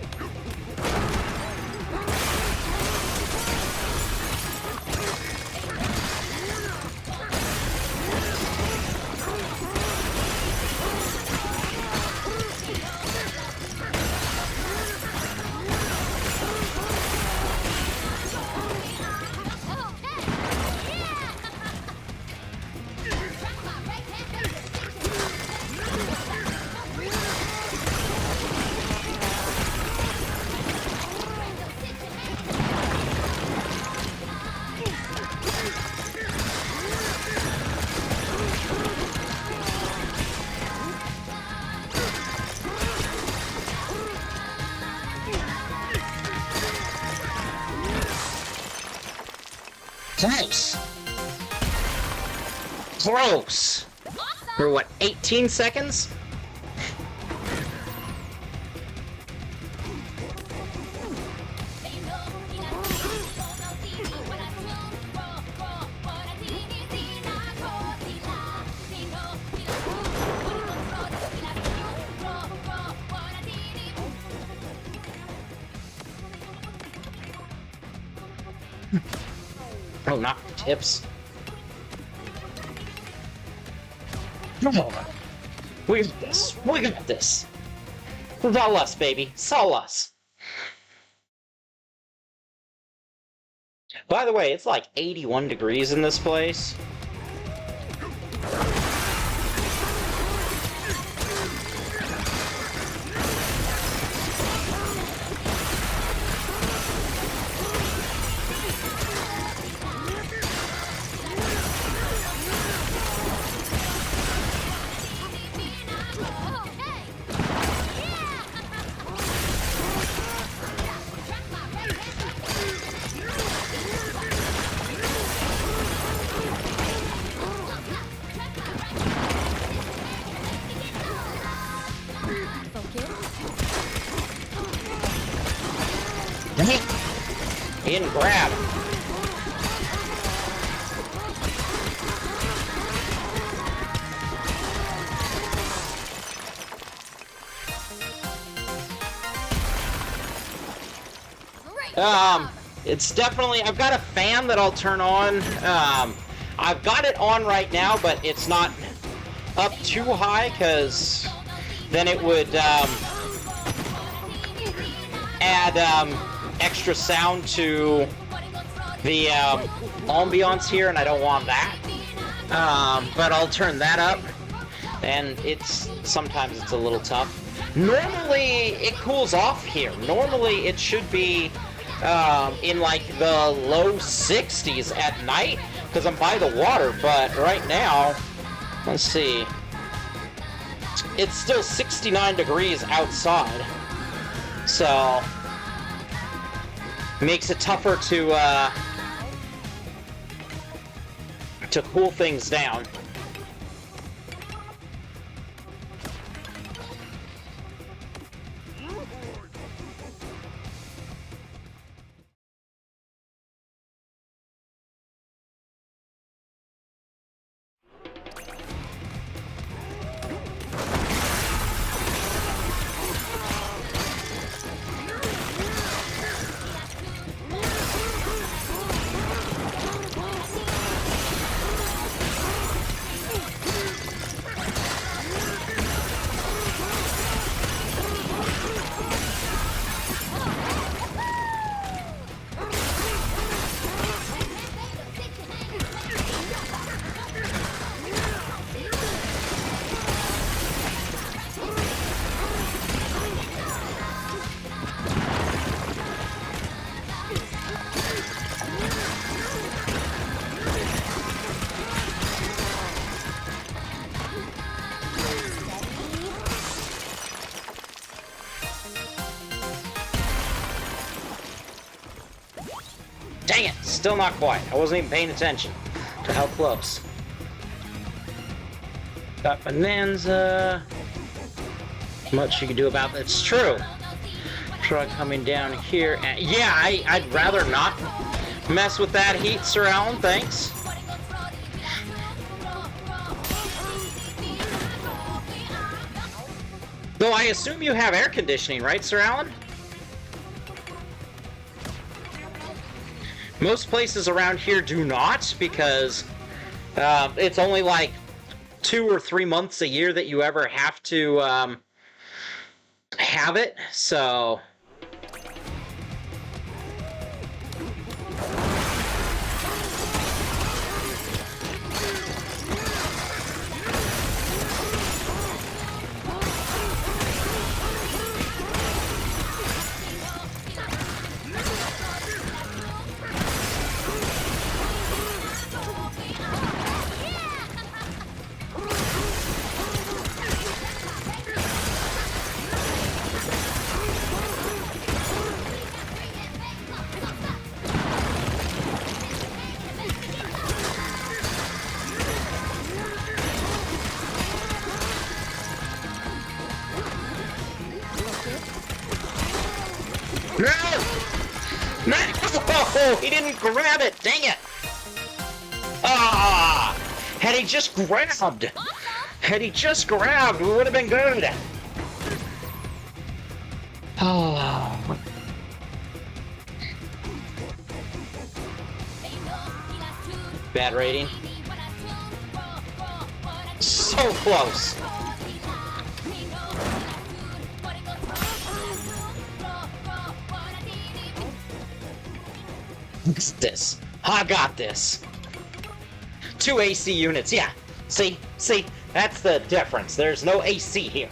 A: Close. Close. For what, 18 seconds? Oh, not tips. Come on. We got this. We got this. It's all us, baby. It's all us. By the way, it's like 81 degrees in this place. In grab. It's definitely, I've got a fan that I'll turn on. I've got it on right now, but it's not up too high, because then it would add extra sound to the ambiance here, and I don't want that. But I'll turn that up, and sometimes it's a little tough. Normally it cools off here. Normally it should be in like the low 60s at night, because I'm by the water, but right now, let's see, it's still 69 degrees outside, so makes it tougher to cool things down. Dang it! Still not quite. I wasn't even paying attention to how close. Got Bonanza. Much you can do about that. It's true. Try coming down here. And yeah, I'd rather not mess with that heat, Sir Alan. Thanks. Though I assume you have air conditioning, right, Sir Alan? Most places around here do not, because it's only like 2 or 3 months a year that you ever have to have it, so... No! No! Oh, he didn't grab it! Dang it! Ah! Had he just grabbed! Had he just grabbed, we would have been good! Oh. Bad rating. So close! What's this? I got this. 2 AC units, yeah. See? That's the difference. There's no AC here.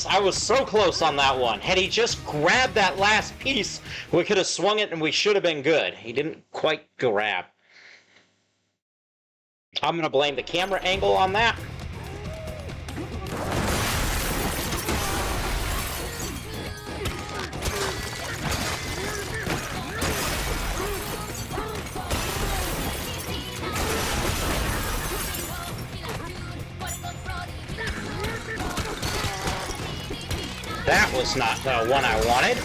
A: I was so close on that one. Had he just grabbed that last piece, we could have swung it and we should have been good. He didn't quite grab. I'm gonna blame the camera angle on that. That was not the one I wanted.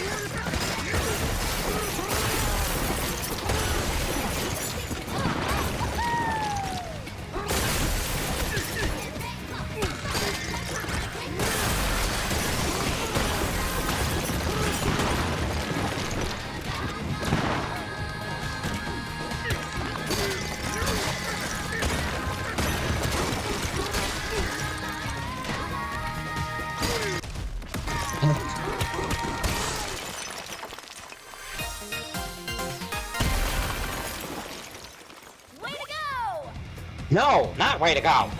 A: No, not way to go.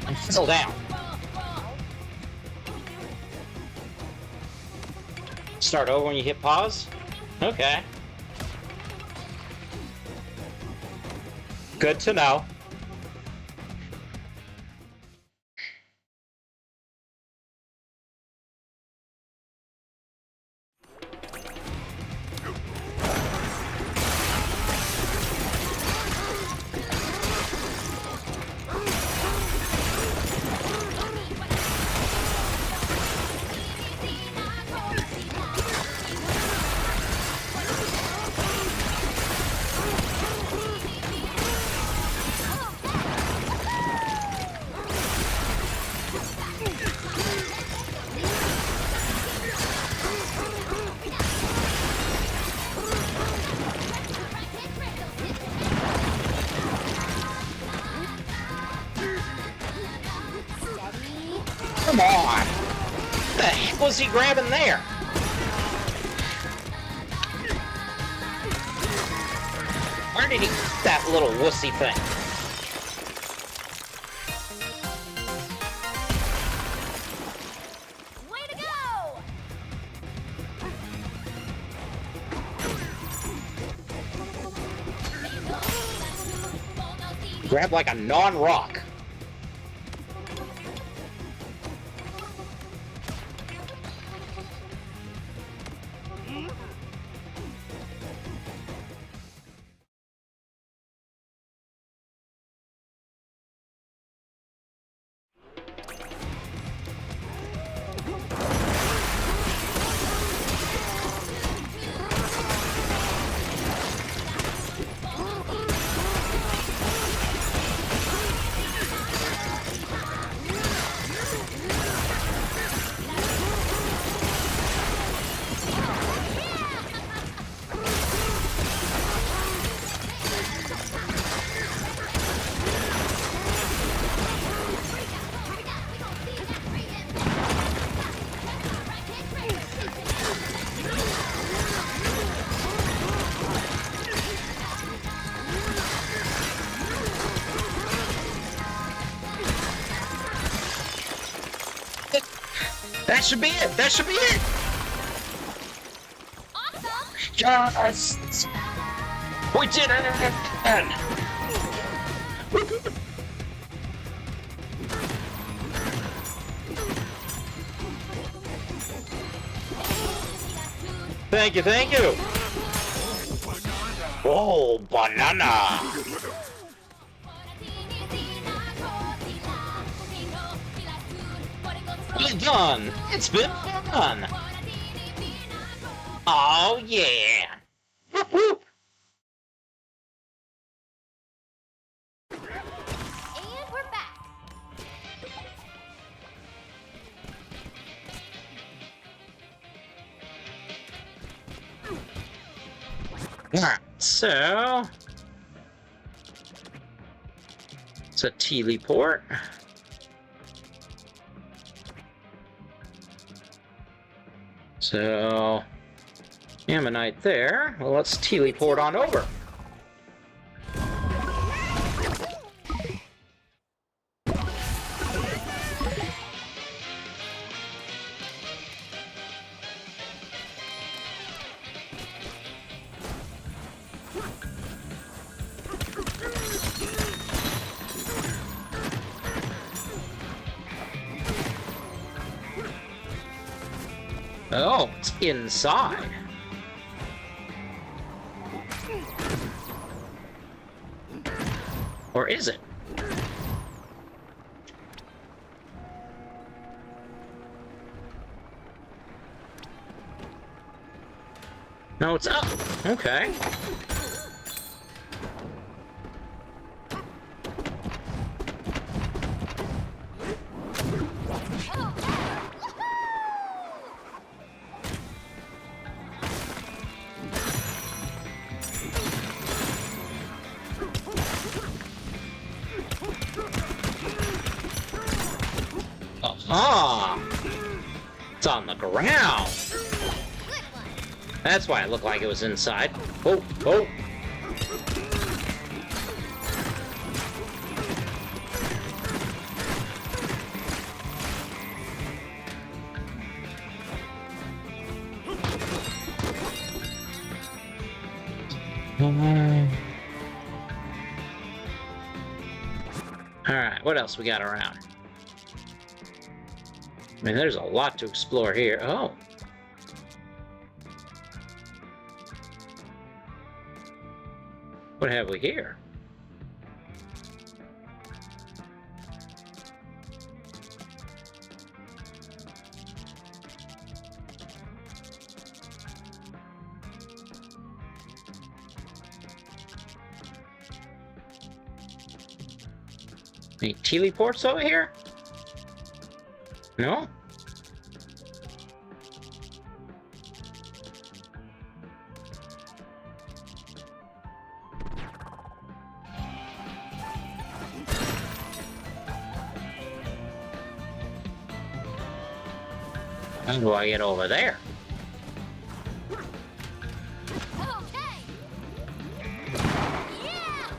A: And fizzle down. Start over when you hit pause? Okay. Good to know. Come on! What the heck was he grabbing there? Where did he get that little wussy thing?
B: Way to go!
A: Grab like a non-rock. That should be it! That should be it!
B: Awesome!
A: Yes! We did it! Thank you, thank you! Oh, banana! Well done! It's been fun! Oh yeah! Whoop whoop!
B: And we're back.
A: Alright, so... It's a teleport. So... Ammonite there. Well, let's teleport on over. Oh, it's inside. Or is it? No, it's up. Okay. Ah, it's on the ground.
B: Good one.
A: That's why it looked like it was inside. Oh, oh. Alright, what else we got around? I mean, there's a lot to explore here. Oh. What have we here? Any teleports over here? No? How do I get over there?
B: Okay. Yeah.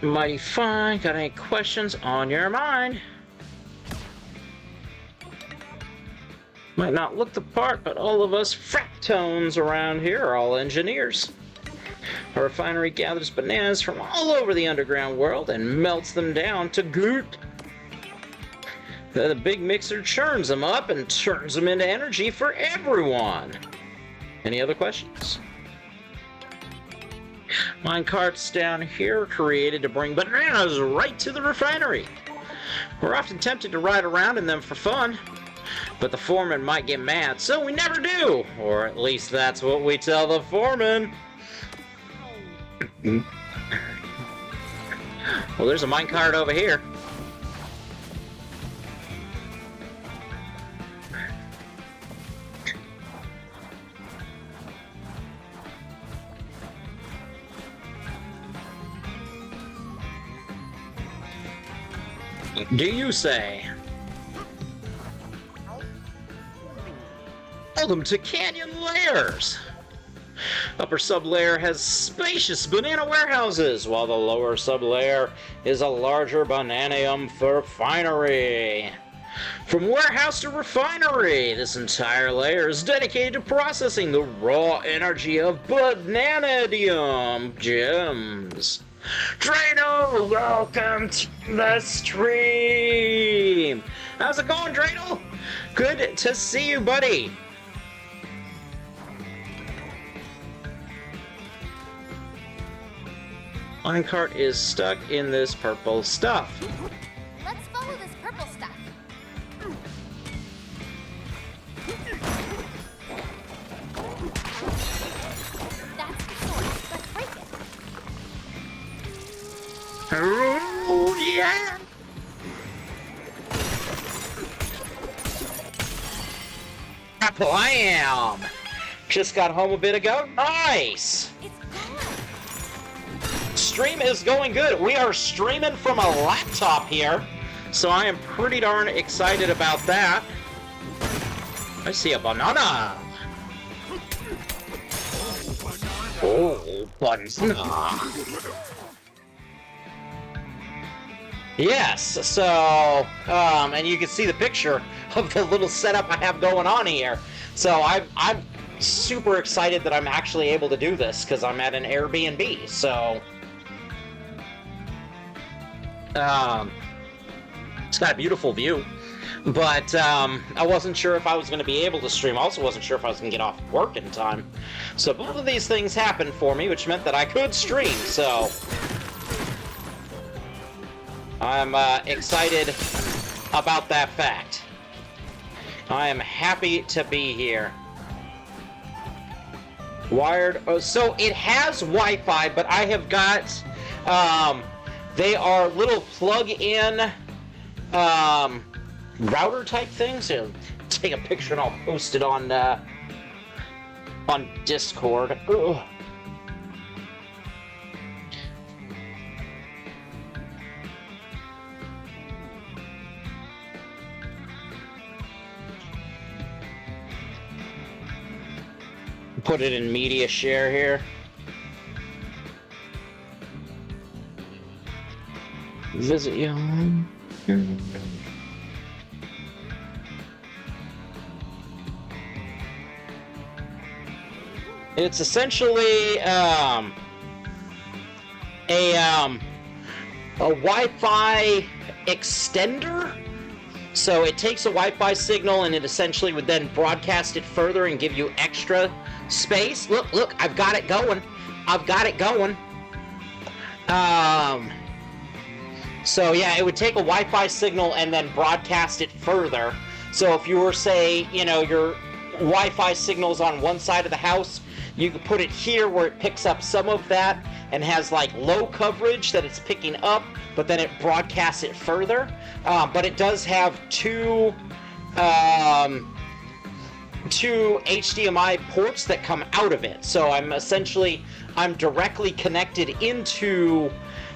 A: Mighty fine. Got any questions on your mind? Might not look the part, but all of us fractones around here are all engineers. A refinery gathers bananas from all over the underground world and melts them down to goop. Then the big mixer churns them up and turns them into energy for everyone. Any other questions? Minecarts down here are created to bring bananas right to the refinery. We're often tempted to ride around in them for fun, but the foreman might get mad, so we never do. Or at least that's what we tell the foreman. Well, there's a minecart over here. Do you say? Welcome to Canyon Layers. Upper sublayer has spacious banana warehouses, while the lower sublayer is a larger bananium refinery. From warehouse to refinery, this entire layer is dedicated to processing the raw energy of bananium gems. Dreidel, welcome to the stream! How's it going, Dreidel? Good to see you, buddy. Minecart is stuck in this purple stuff.
B: Let's follow this purple stuff. That's the source. Let's break it.
A: Oh, yeah! Blam! Just got home a bit ago. Nice!
B: It's gone.
A: Stream is going good. We are streaming from a laptop here, so I am pretty darn excited about that. I see a banana. Oh, banana. Yes, so, and you can see the picture of the little setup I have going on here. So I'm super excited that I'm actually able to do this, because I'm at an Airbnb, so... it's got a beautiful view, but I wasn't sure if I was going to be able to stream. I also wasn't sure if I was going to get off work in time. So both of these things happened for me, which meant that I could stream, so... I'm excited about that fact. I am happy to be here. Wired... Oh, so it has Wi-Fi, but I have got... they are little plug-in router type things. So take a picture and I'll post it on Discord. Ugh. Put it in media share here. Visit you. It's essentially a Wi-Fi extender. So it takes a Wi-Fi signal and it essentially would then broadcast it further and give you extra space. Look, I've got it going. So yeah, it would take a Wi-Fi signal and then broadcast it further. So if you were, say, you know, your Wi-Fi signal's on one side of the house, you could put it here where it picks up some of that and has like low coverage that it's picking up, but then it broadcasts it further. But it does have two HDMI ports that come out of it. So I'm directly connected into,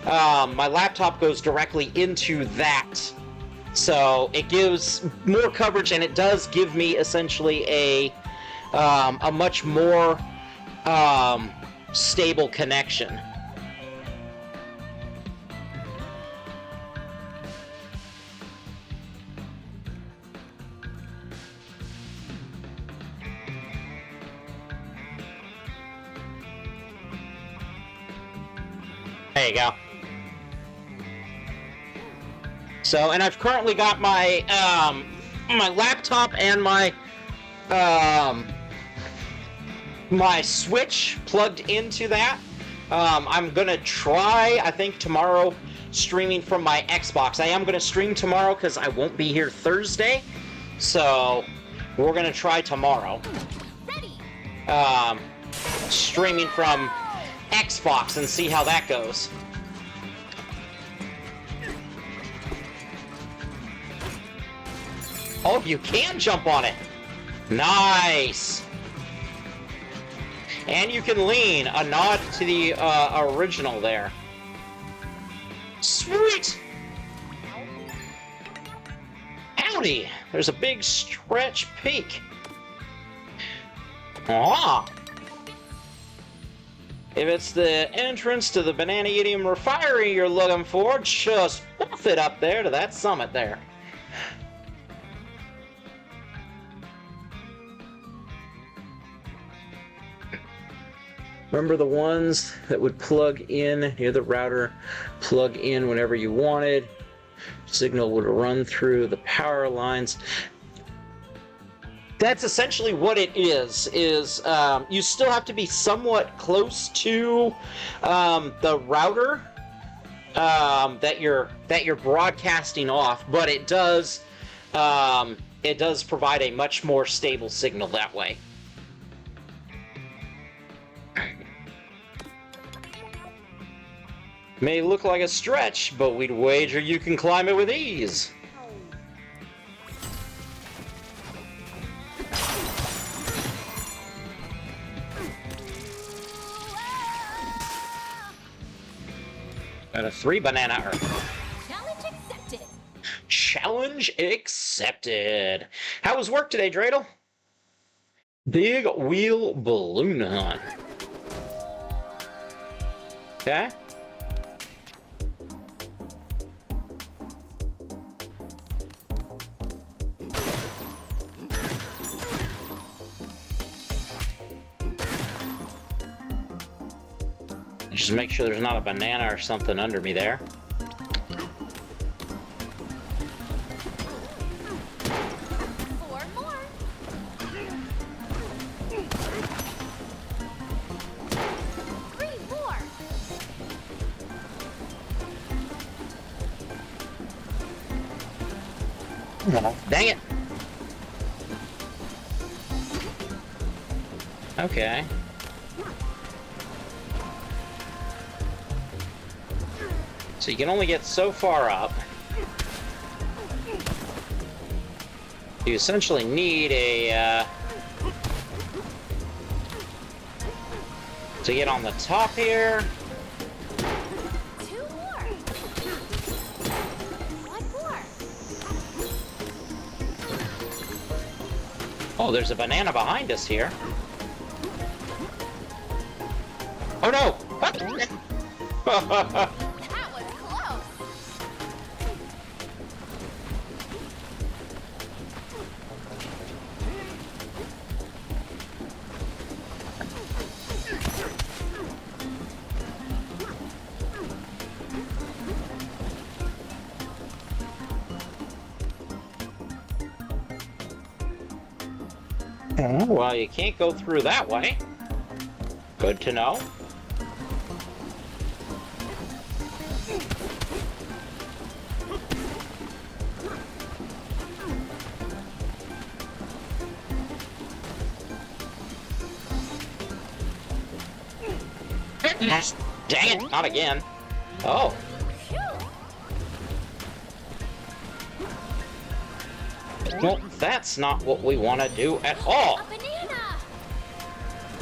A: my laptop goes directly into that. So it gives more coverage, and it does give me essentially a much more stable connection. There you go. So, and I've currently got my my laptop and my my Switch plugged into that. I'm gonna try, I think, tomorrow streaming from my Xbox. I am gonna stream tomorrow because I won't be here Thursday. So we're gonna try tomorrow. Streaming from Xbox and see how that goes. Oh, you can jump on it. Nice. And you can lean. A nod to the original there. Sweet. Howdy. There's a big stretch peak. Ah. If it's the entrance to the Bananidium Refinery you're looking for, just buff it up there to that summit there. Remember the ones that would plug in near the router, plug in whenever you wanted. Signal would run through the power lines. That's essentially what it is you still have to be somewhat close to the router that you're broadcasting off, but it does provide a much more stable signal that way. May look like a stretch, but we'd wager you can climb it with ease. Got a 3 banana earth.
B: Challenge accepted.
A: Challenge accepted. How was work today, Dreidel? Big wheel balloon hunt. Okay. Just make sure there's not a banana or something under me there.
B: Four more. Three more.
A: Oh, dang it. Okay. So you can only get so far up. You essentially need a to get on the top here.
B: Two more. One more.
A: Oh, there's a banana behind us here. Oh no!
B: That was close.
A: Well, you can't go through that way. Good to know. Dang it, not again. Oh. Well, that's not what we want to do at all.
B: A banana.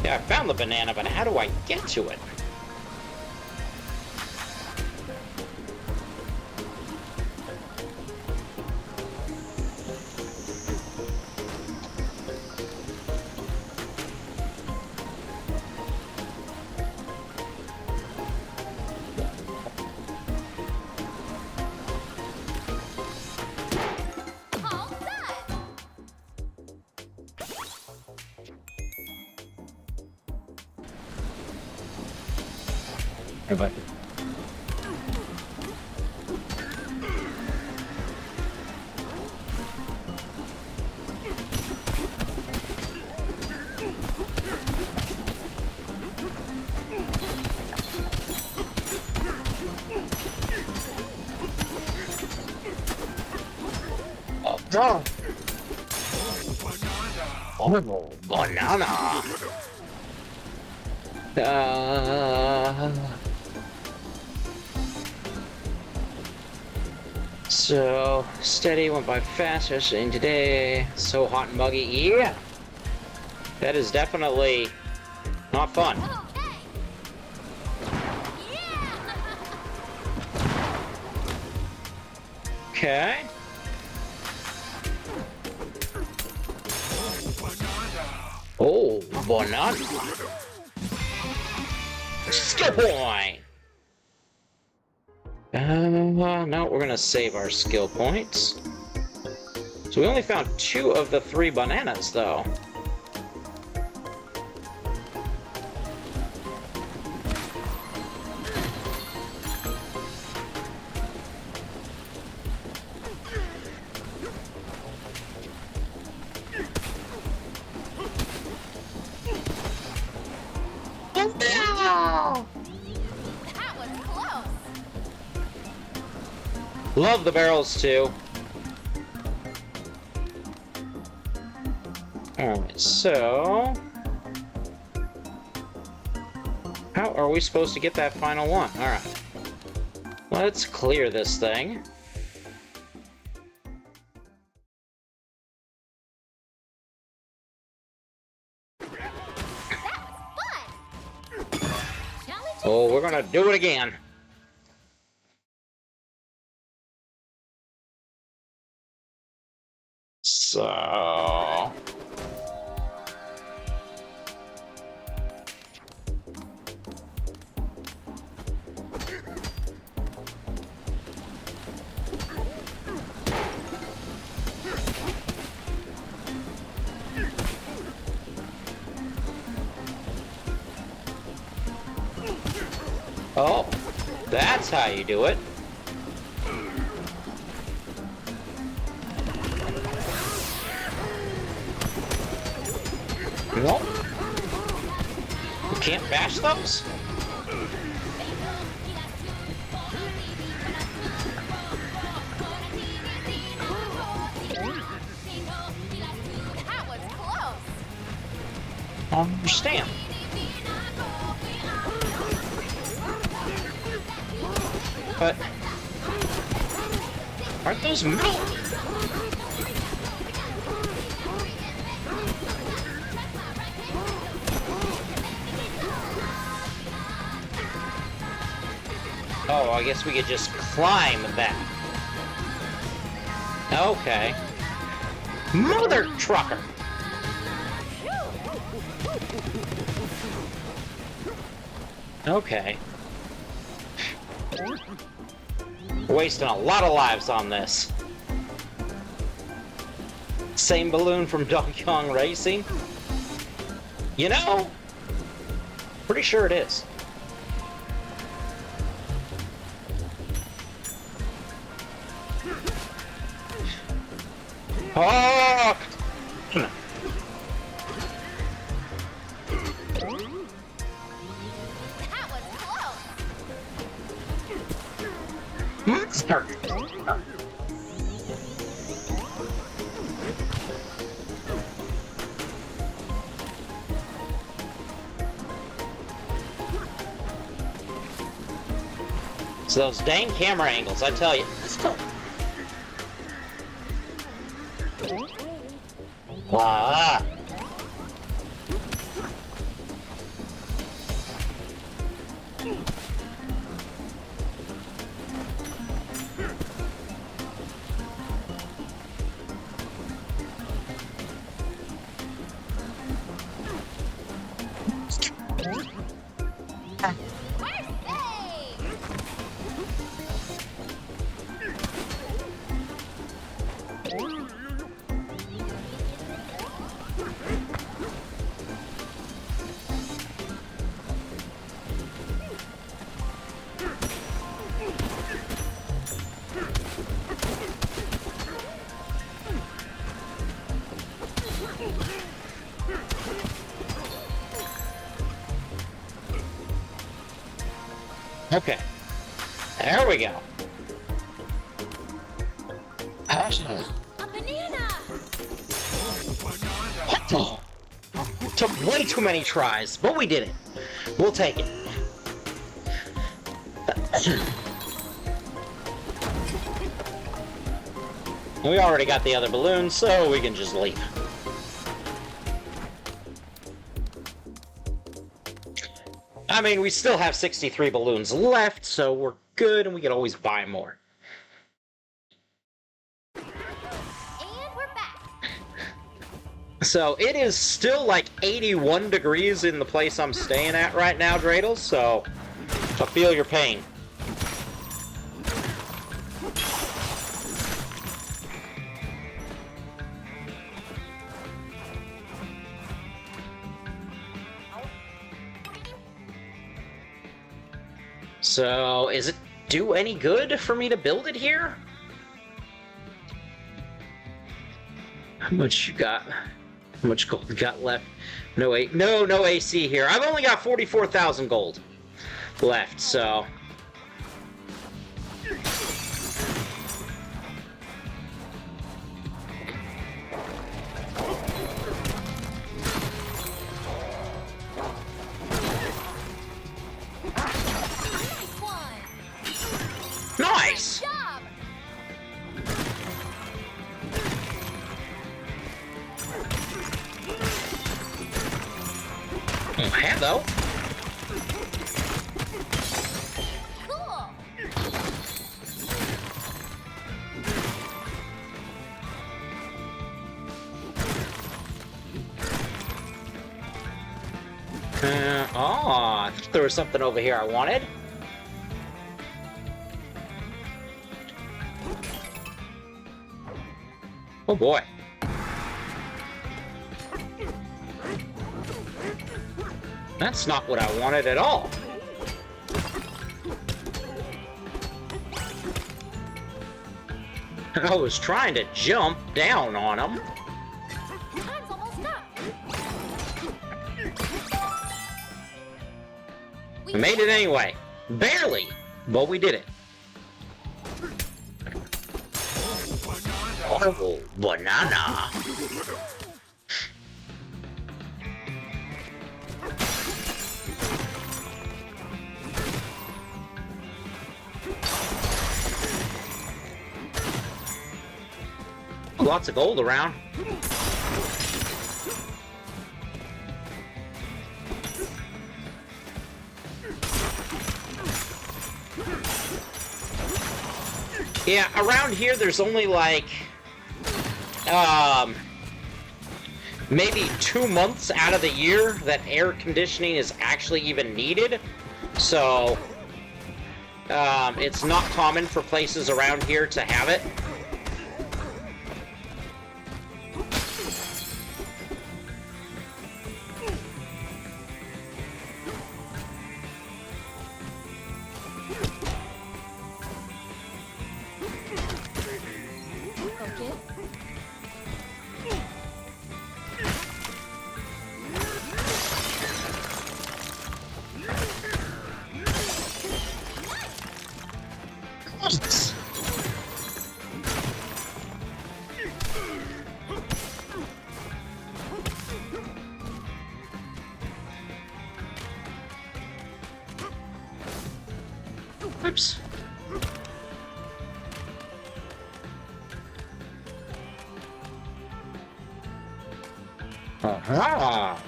A: Yeah, I found the banana, but how do I get to it?
B: All done.
A: But oh, oh, banana. So, steady went by fast, especially today. So hot and muggy. Yeah! That is definitely not fun.
B: Okay. Yeah.
A: Okay. Oh, banana. Skill point! No, we're gonna save our skill points. So we only found 2 of the 3 bananas, though.
B: That was close.
A: Love the barrels, too. Alright, so... how are we supposed to get that final one? Alright. Let's clear this thing. Oh, we're gonna do it again. So... oh, that's how you do it. Nope. You can't bash those?
B: That was close.
A: I don't understand. But... aren't those metal? Oh, I guess we could just climb that. Okay. Mother trucker! Okay. Wasting a lot of lives on this. Same balloon from Donkey Kong Racing? You know, pretty sure it is. Oh!
B: That was close.
A: Monster! It's those dang camera angles, I tell you. Ah. Okay. There we go.
B: A banana.
A: What the? Took way too many tries, but we did it. We'll take it. We already got the other balloons, so we can just leave. I mean, we still have 63 balloons left, so we're good, and we can always buy more.
B: And we're back.
A: So it is still like 81 degrees in the place I'm staying at right now, Dreidel, so I feel your pain. So, is it do any good for me to build it here? How much you got? How much gold you got left? No AC here. I've only got 44,000 gold left, so. Nice!
B: Job.
A: Hello.
B: Cool.
A: I thought there was something over here I wanted. Oh boy. That's not what I wanted at all. I was trying to jump down on him.
B: Time's almost up.
A: We made it anyway. Barely, but we did it. Oh, banana. Lots of gold around. Yeah, around here there's only like maybe 2 months out of the year that air conditioning is actually even needed. So, it's not common for places around here to have it. Oops. Aha!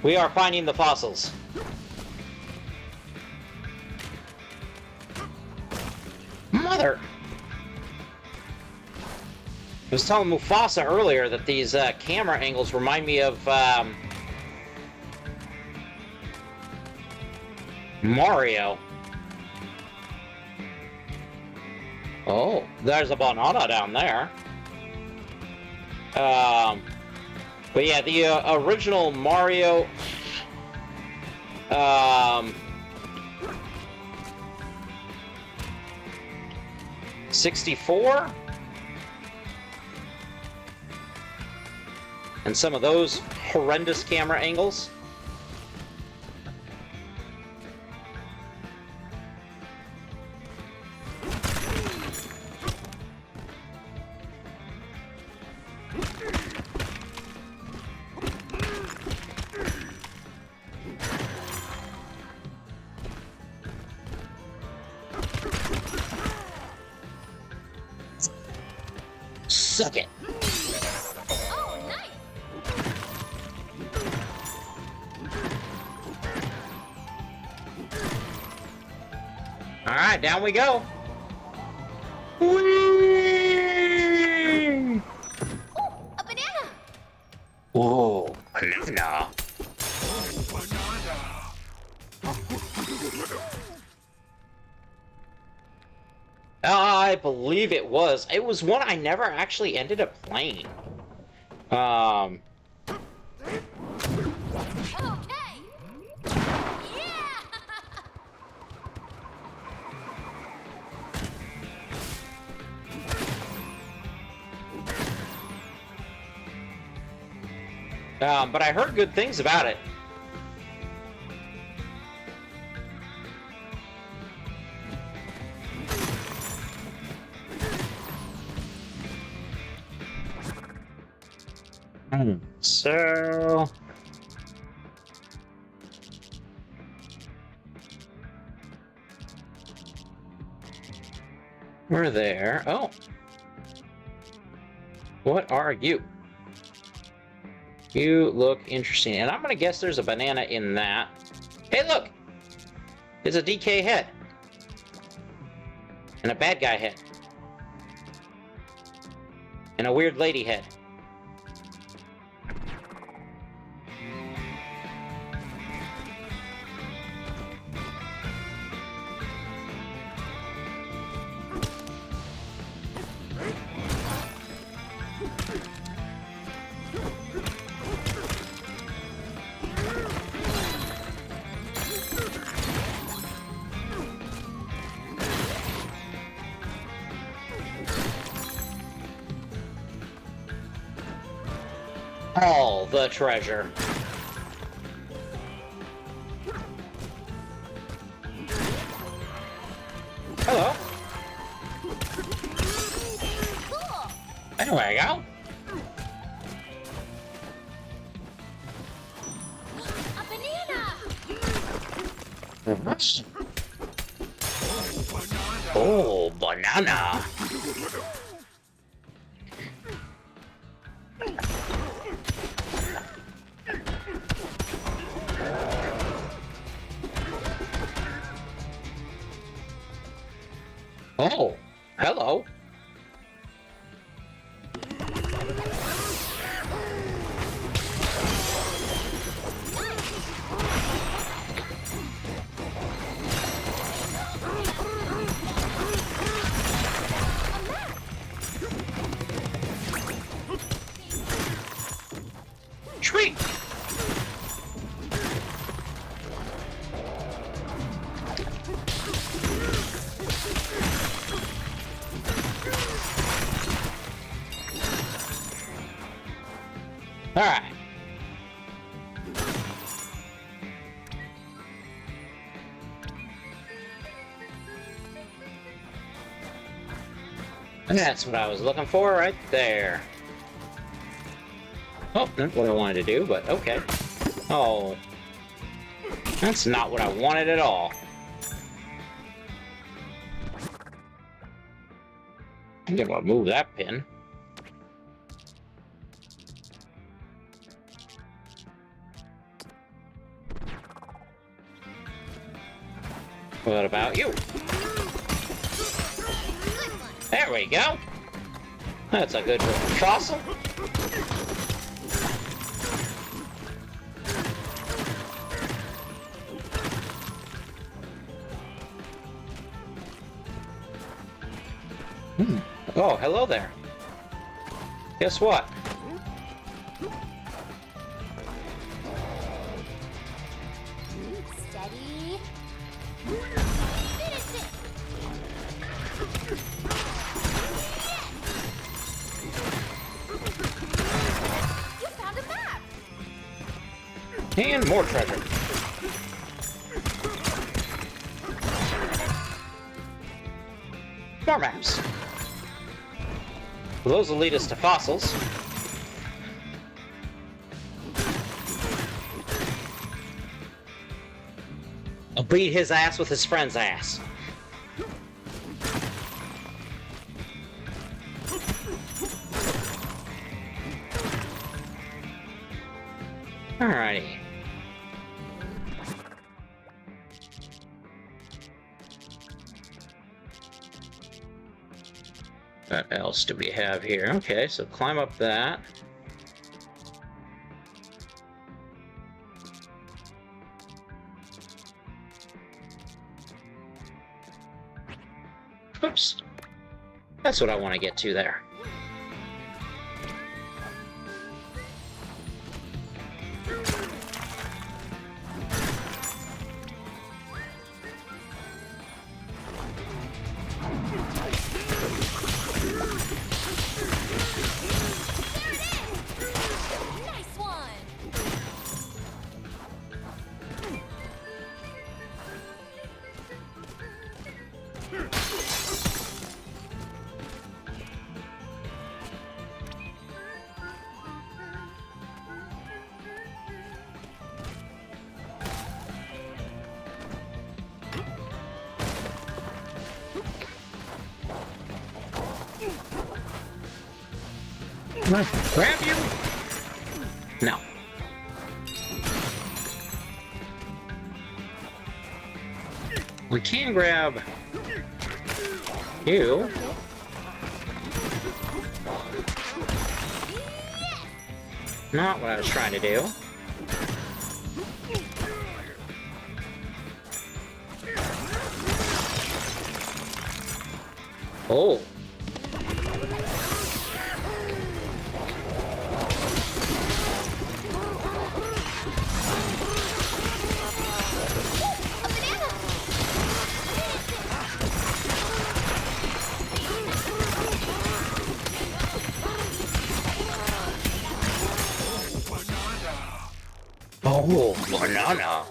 A: We are finding the fossils. Mother! I was telling Mufasa earlier that these camera angles remind me of Mario. Oh, there's a banana down there. But yeah, the original Mario, 64, and some of those horrendous camera angles. Suck it.
B: Oh, nice.
A: All right, down we go. Whee!
B: Oh, a banana.
A: Whoa, banana. I believe it was. It was one I never actually ended up playing.
B: Okay. Yeah.
A: But I heard good things about it. So... we're there. Oh. What are you? You look interesting. And I'm gonna guess there's a banana in that. Hey, look! It's a DK head. And a bad guy head. And a weird lady head. All the treasure. Hello.
B: Cool.
A: There we go.
B: A
A: Oh, banana. Oh, hello. Treat. All right. That's what I was looking for right there. Oh, not what I wanted to do, but okay. Oh, that's not what I wanted at all. I'm gonna move that pin. What about you? There we go. That's a good fossil. Oh, hello there. Guess what?
B: Steady. Finish it. You found a map.
A: And more treasure. More maps. Well, those will lead us to fossils. I'll beat his ass with his friend's ass. Alrighty. What else do we have here? Okay, so climb up that. Oops. That's what I want to get to there.
B: Nice one.
A: Can I grab you? No. We can grab you. Not what I was trying to do. Oh.
B: A banana.
A: Oh, banana.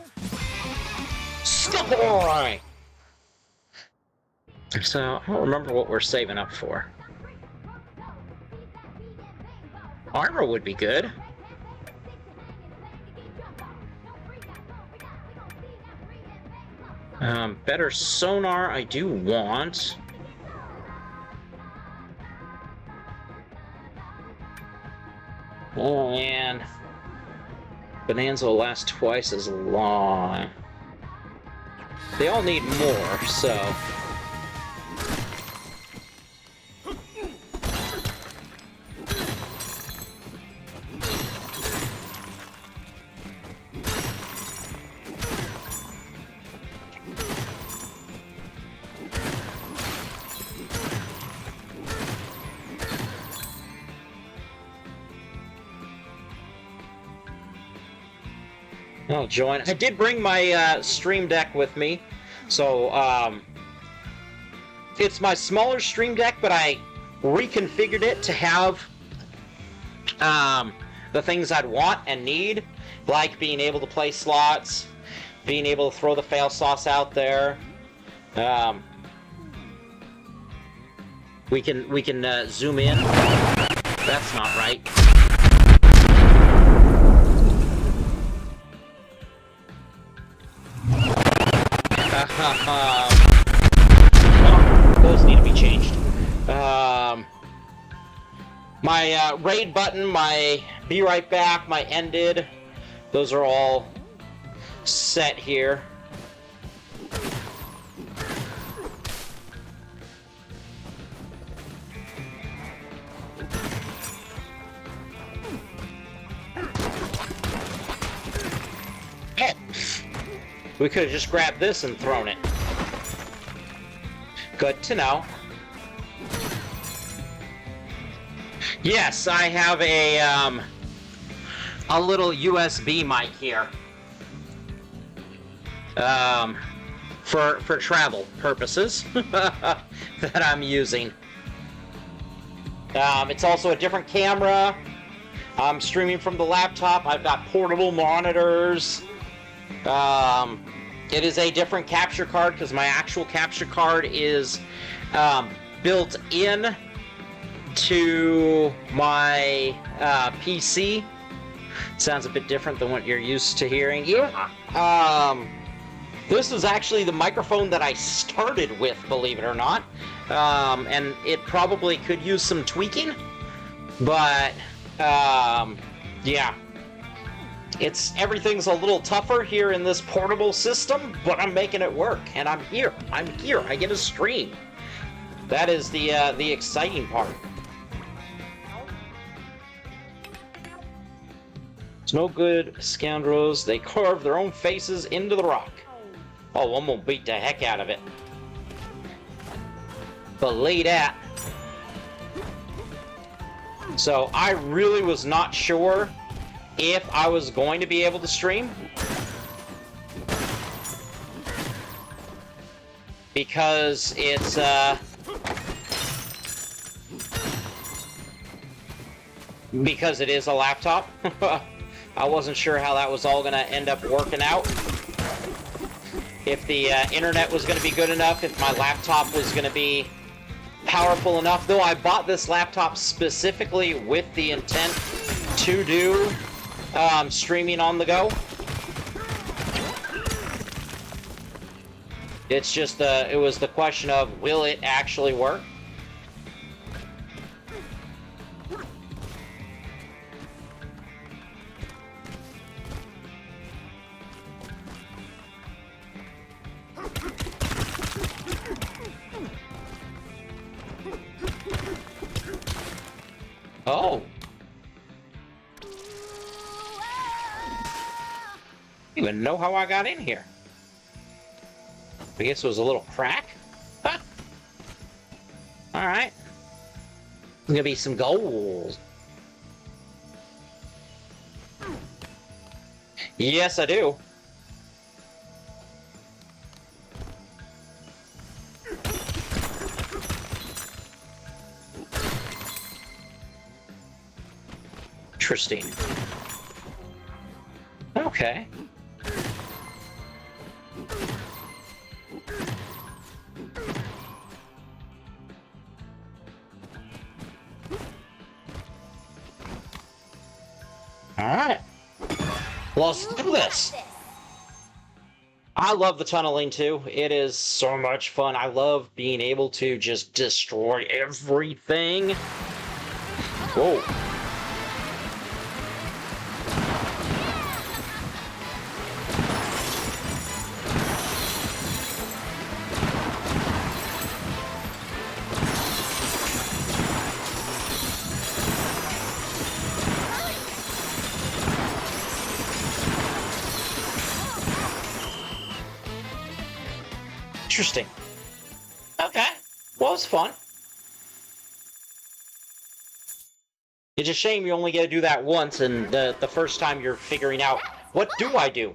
A: Stop boy! So, I don't remember what we're saving up for. Armor would be good. Better sonar I do want. Oh, man. Bonanza will last twice as long. They all need more, so... I'll join. I did bring my Stream Deck with me, so it's my smaller Stream Deck, but I reconfigured it to have the things I'd want and need, like being able to play slots, being able to throw the fail sauce out there. We can zoom in. That's not right. Those need to be changed. My raid button, my be right back, my ended, those are all set here. We could have just grabbed this and thrown it. Good to know. Yes, I have a little USB mic here. For travel purposes that I'm using. It's also a different camera. I'm streaming from the laptop. I've got portable monitors. It is a different capture card because my actual capture card is built in to my PC. Sounds a bit different than what you're used to hearing. Yeah. This is actually the microphone that I started with, believe it or not. And it probably could use some tweaking, but yeah. Everything's a little tougher here in this portable system, but I'm making it work, and I'm here. I get a stream. That is the exciting part. It's no good, scoundrels. They carve their own faces into the rock. Oh, one will beat the heck out of it. Believe that. So I really was not sure if I was going to be able to stream, because it's because it is a laptop. I wasn't sure how that was all going to end up working out. If the internet was going to be good enough, if my laptop was going to be powerful enough. Though I bought this laptop specifically with the intent to do streaming on the go. It's just it was the question of, will it actually work? Oh. I don't even know how I got in here. I guess it was a little crack. Huh. All right. There's gonna be some gold. Yes, I do. Interesting. Okay. All right. Let's do this. I love the tunneling too. It is so much fun. I love being able to just destroy everything. Whoa. Interesting. Okay. Well, it's fun. It's a shame you only get to do that once, and the first time you're figuring out, what do I do?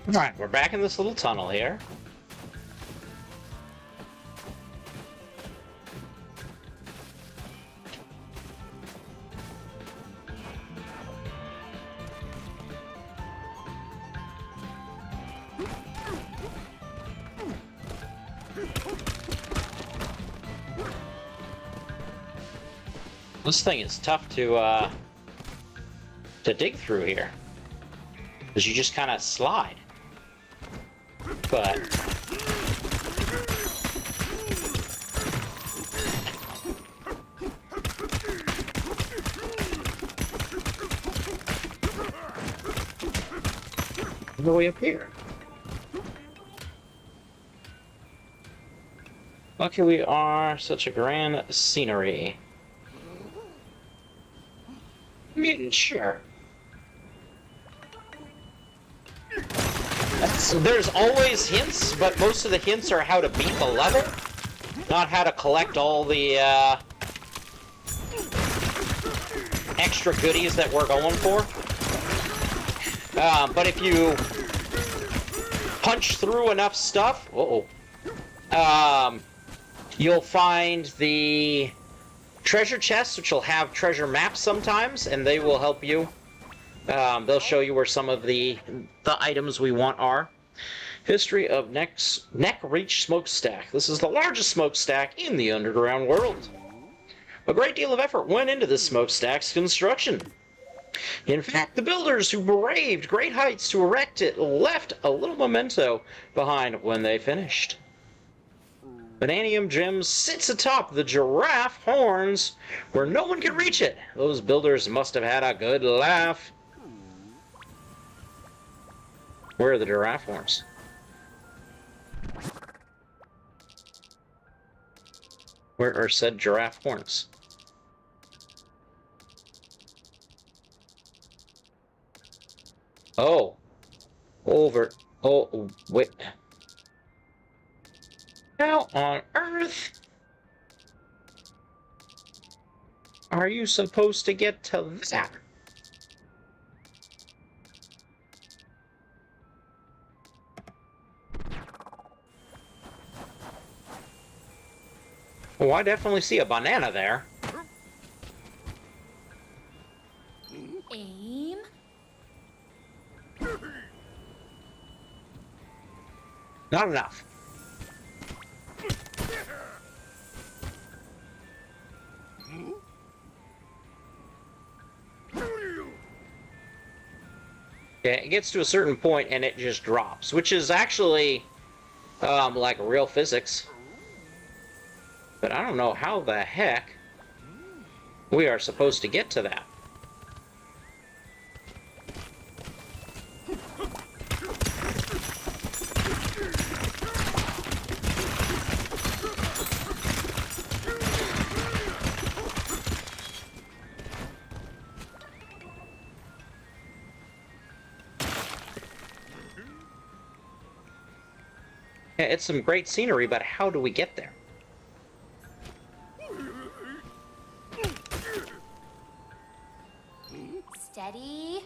A: Alright, we're back in this little tunnel here. This thing is tough to dig through here. Because you just kind of slide. But all the way up here. Lucky we are such a grand scenery. I mean, sure. There's always hints, but most of the hints are how to beat the level, not how to collect all the extra goodies that we're going for. But if you punch through enough stuff, you'll find the treasure chests, which will have treasure maps sometimes, and they will help you. They'll show you where some of the items we want are. History of Neck Reach Smokestack. This is the largest smokestack in the underground world. A great deal of effort went into this smokestack's construction. In fact, the builders who braved great heights to erect it left a little memento behind when they finished. Vanadium Gem sits atop the giraffe horns where no one can reach it. Those builders must have had a good laugh. Where are the giraffe horns? Where are said giraffe horns? Oh. Over. Oh, wait. How on earth are you supposed to get to that? Oh, I definitely see a banana there.
B: Aim.
A: Not enough. Yeah, it gets to a certain point and it just drops, which is actually like real physics. But I don't know how the heck we are supposed to get to that. Yeah, it's some great scenery, but how do we get there?
B: Steady.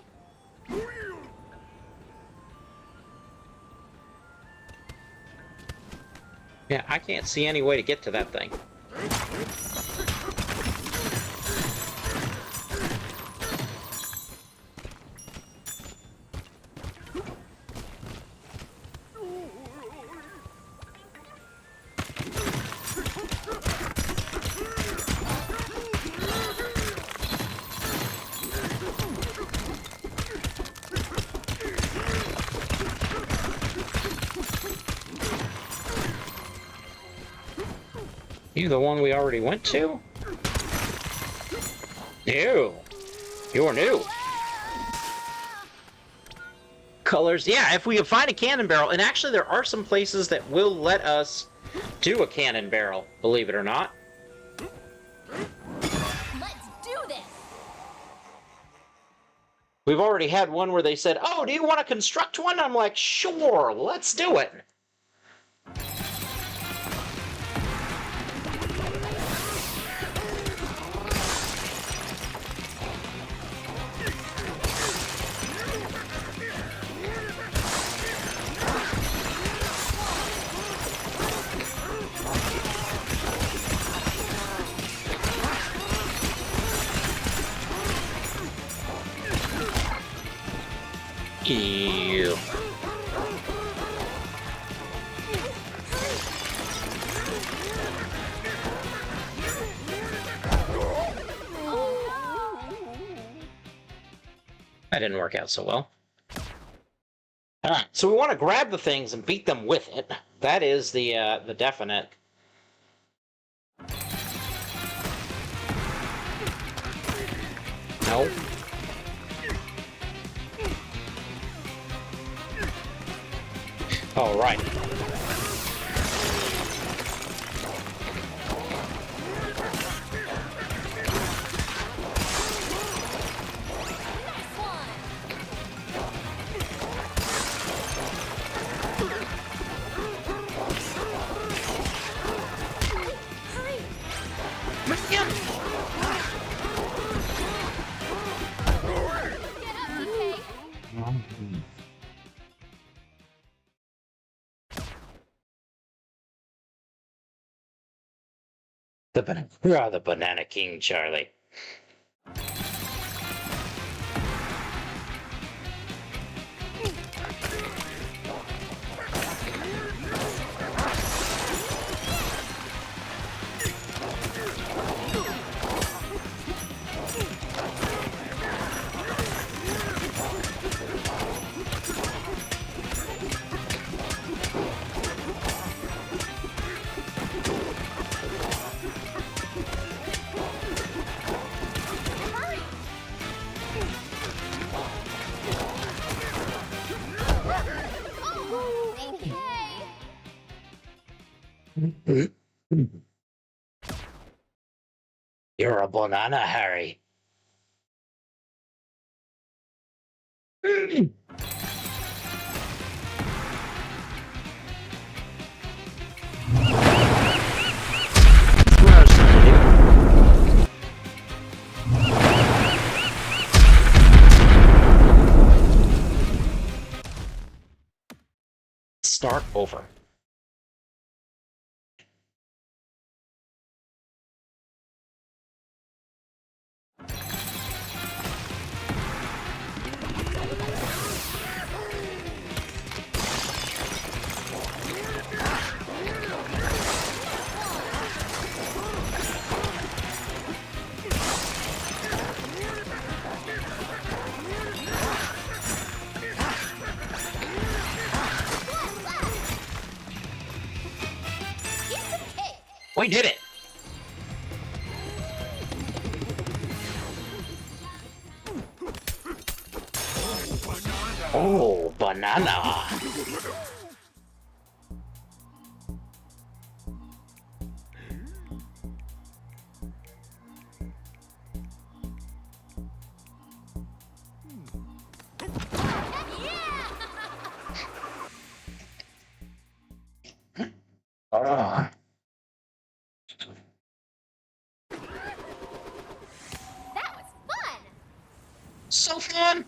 A: Yeah, I can't see any way to get to that thing. You the one we already went to? New. You're new. Colors. Yeah, if we can find a cannon barrel, and actually there are some places that will let us do a cannon barrel, believe it or not.
B: Let's do this.
A: We've already had one where they said, "Oh, do you want to construct one?" I'm like, "Sure, let's do it." Ew. That didn't work out so well. Alright, so we want to grab the things and beat them with it. That is the definite. No. All right. The Banana King, Charlie. You're a banana, Harry. Start over. We did it! Oh, banana! Ah.
B: That was fun!
A: So fun!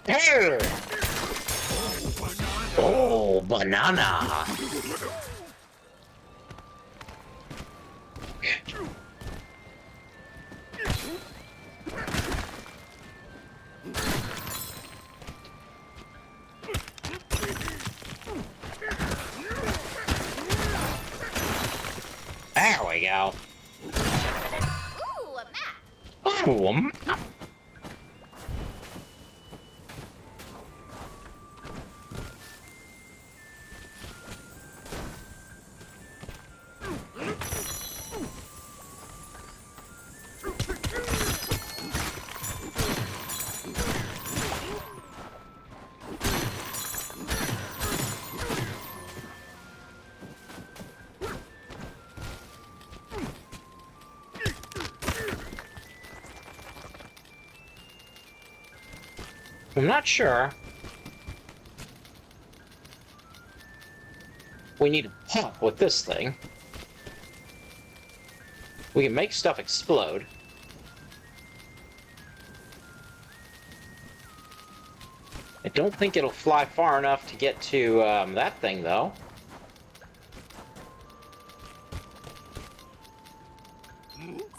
A: Hey! Oh, banana! There we go.
B: Ooh, a map!
A: Ooh, a map. I'm not sure. We need to pop with this thing. We can make stuff explode. I don't think it'll fly far enough to get to that thing, though.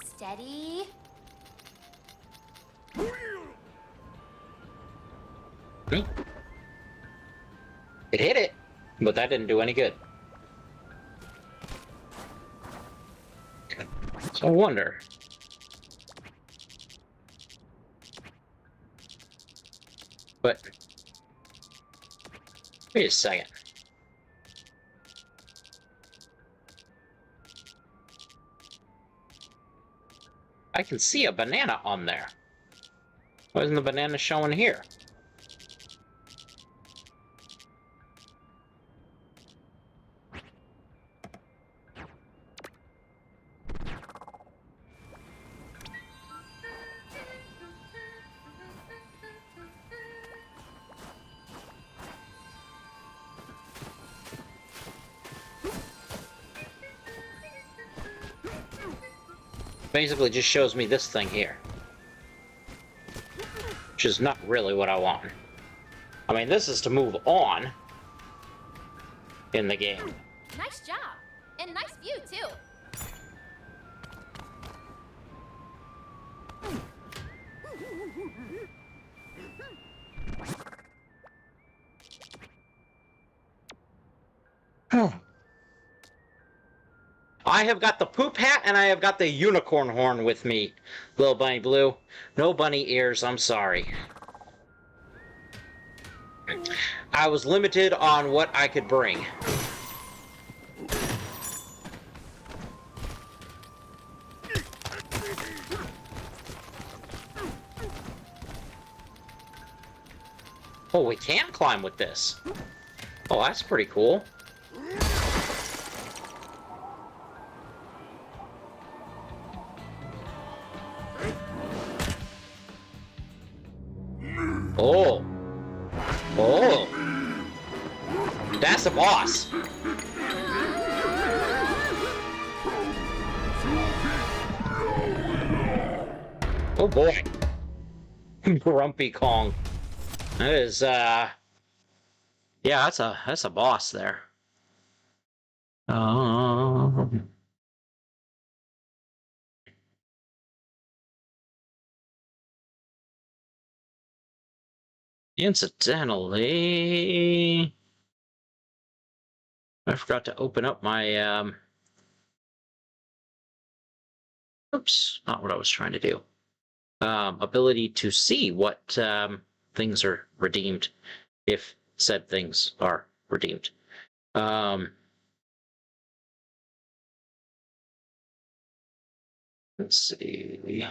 B: Steady.
A: It hit it, but that didn't do any good. So I wonder. But wait a second. I can see a banana on there. Why isn't the banana showing here? Basically just shows me this thing here. Which is not really what I want. I mean, this is to move on in the game.
B: Nice job. And nice view, too.
A: I have got the poop hat and I have got the unicorn horn with me, little bunny blue. No bunny ears, I'm sorry. I was limited on what I could bring. Oh, we can climb with this. Oh, that's pretty cool. Oh. Oh. That's a boss. Oh boy. Grumpy Kong. That is, yeah, that's a boss there. Incidentally, I forgot to open up my Oops, not what I was trying to do. Ability to see what things are redeemed, if said things are redeemed. Let's see.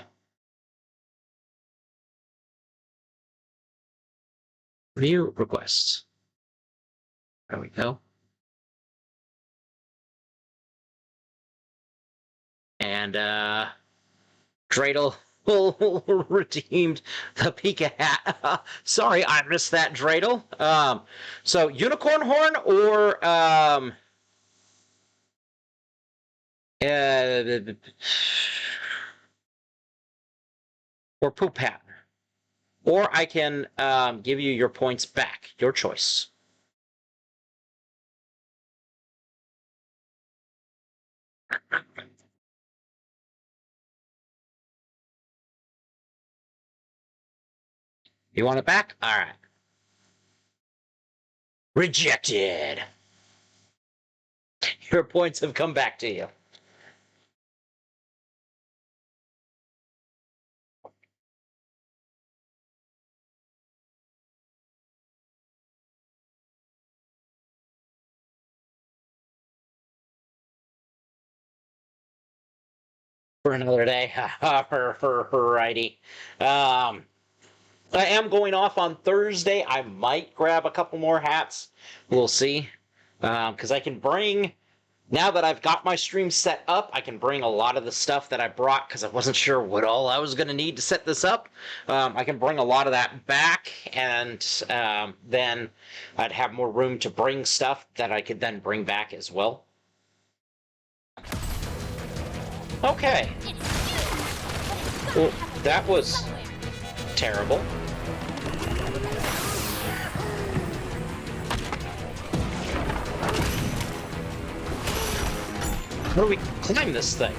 A: View requests. There we go. And Dreidel redeemed the Pika hat. Sorry, I missed that, Dreidel. So unicorn horn or or poop hat, or I can give you your points back. Your choice. You want it back? All right. Rejected. Your points have come back to you. For another day. Righty. I am going off on Thursday. I might grab a couple more hats. We'll see. Because I can bring, now that I've got my stream set up, I can bring a lot of the stuff that I brought because I wasn't sure what all I was going to need to set this up. I can bring a lot of that back, and then I'd have more room to bring stuff that I could then bring back as well. Okay. Well, that was terrible. How do we climb this thing?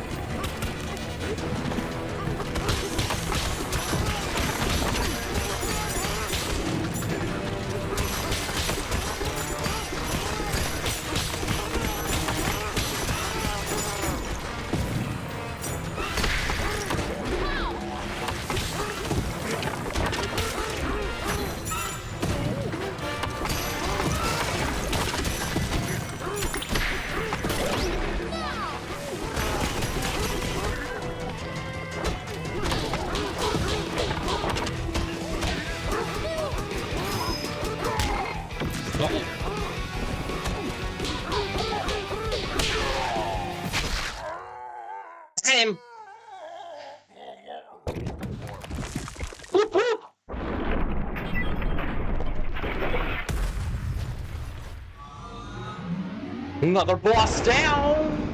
A: Him. Whoop, whoop. Another boss down.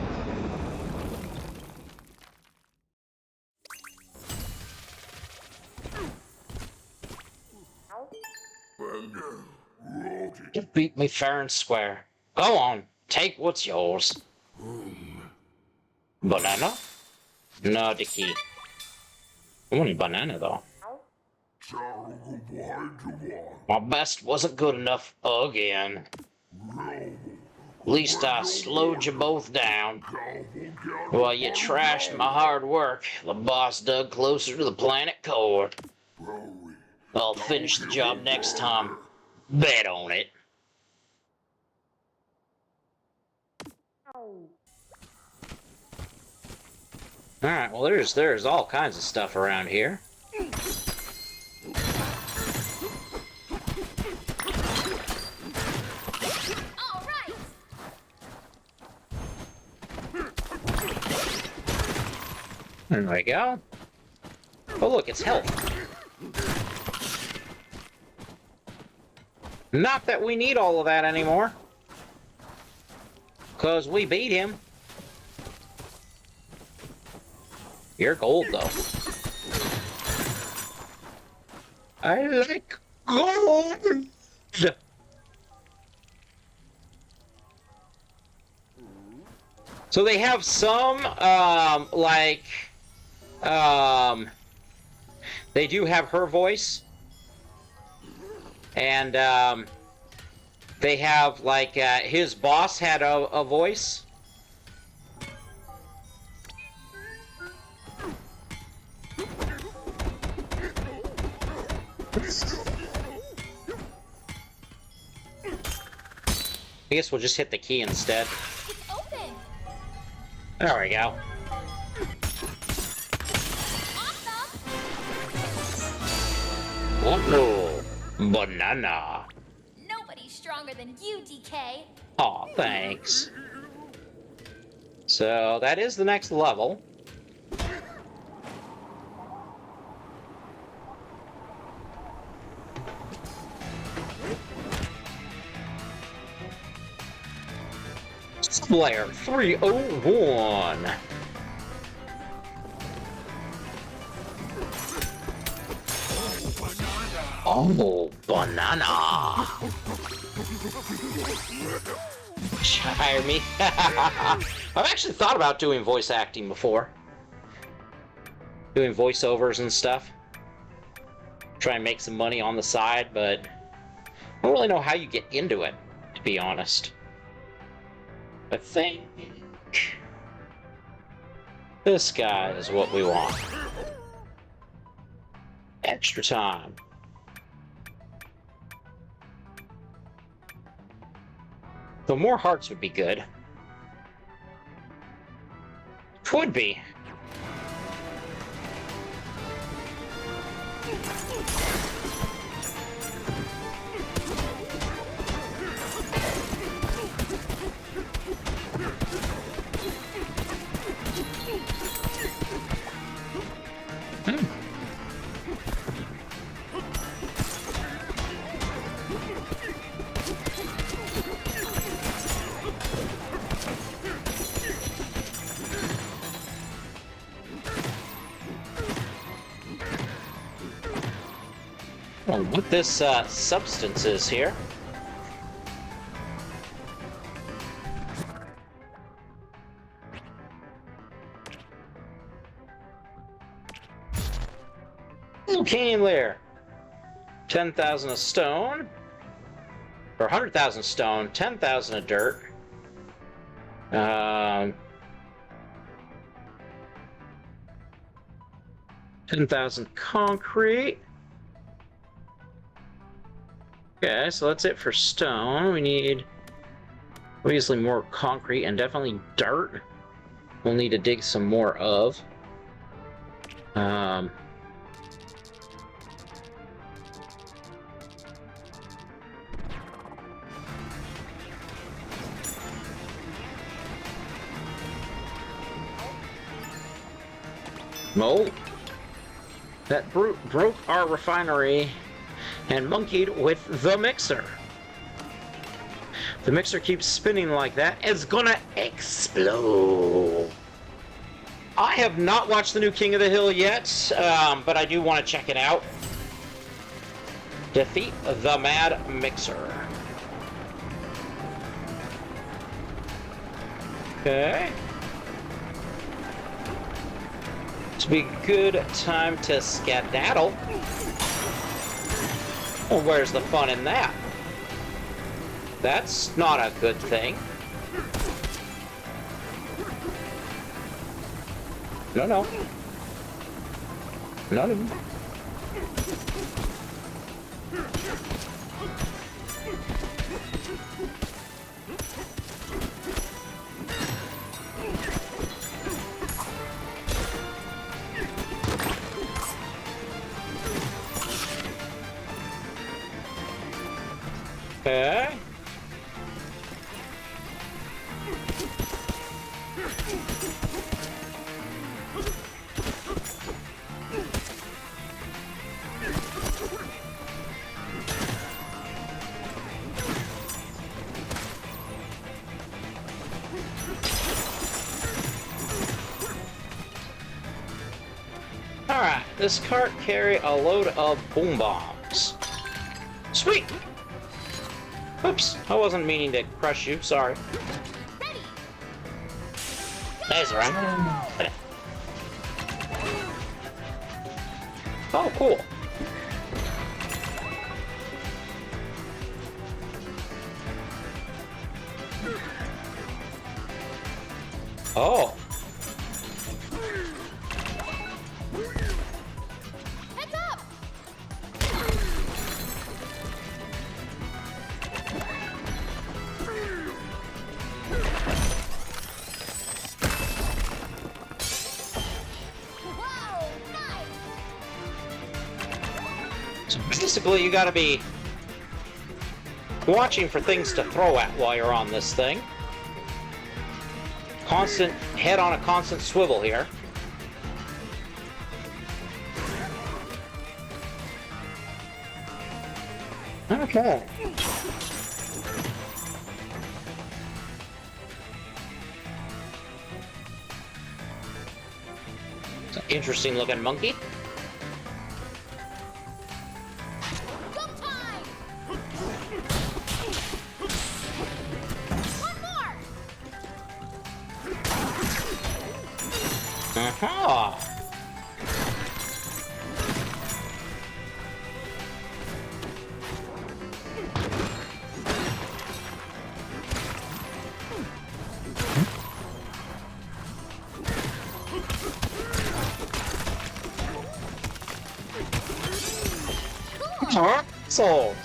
A: You beat me fair and square. Go on, take what's yours. Banana? No, Dicky. I want a banana, though. My best wasn't good enough again. At least I slowed you both down. While you trashed my hard work, the boss dug closer to the planet core. I'll finish the job next time. Bet on it. Alright, well there's all kinds of stuff around here.
B: Alright!
A: There we go. Oh look, it's health. Not that we need all of that anymore. 'Cause we beat him. You're gold, though. I like gold! So they have some, they do have her voice. And, they have, like, his boss had a voice. I guess we'll just hit the key instead.
B: It's open.
A: There we go.
B: Awesome.
A: Oh, banana.
B: Nobody's stronger than you, DK.
A: Aw, thanks. So that is the next level. Player 301. Oh, banana. Hire me. I've actually thought about doing voice acting before. Doing voiceovers and stuff. Try and make some money on the side, but I don't really know how you get into it, to be honest. I think this guy is what we want. Extra time. Though more hearts would be good. Would be. Well, what this substance is here. Cane lair. 10,000 of stone. Or 100,000 stone, 10,000 of dirt. 10,000 concrete. Okay, so that's it for stone. We need obviously more concrete and definitely dirt. We'll need to dig some more of. Oh, that brute broke our refinery and monkeyed with the mixer. The mixer keeps spinning like that, it's gonna explode. I have not watched the new King of the Hill yet, but I do want to check it out. Defeat the Mad Mixer. Okay. This will be a good time to skedaddle. Well, where's the fun in that? That's not a good thing. No, no. None of them. Okay. Alright, this cart carry a load of boom bombs. Sweet! Oops, I wasn't meaning to crush you, sorry.
B: Ready.
A: That's right. Oh, cool. Oh.
B: Heads up.
A: So basically, you gotta be watching for things to throw at while you're on this thing. Constant head on a constant swivel here. Okay. It's an interesting looking monkey. Aha! Souls.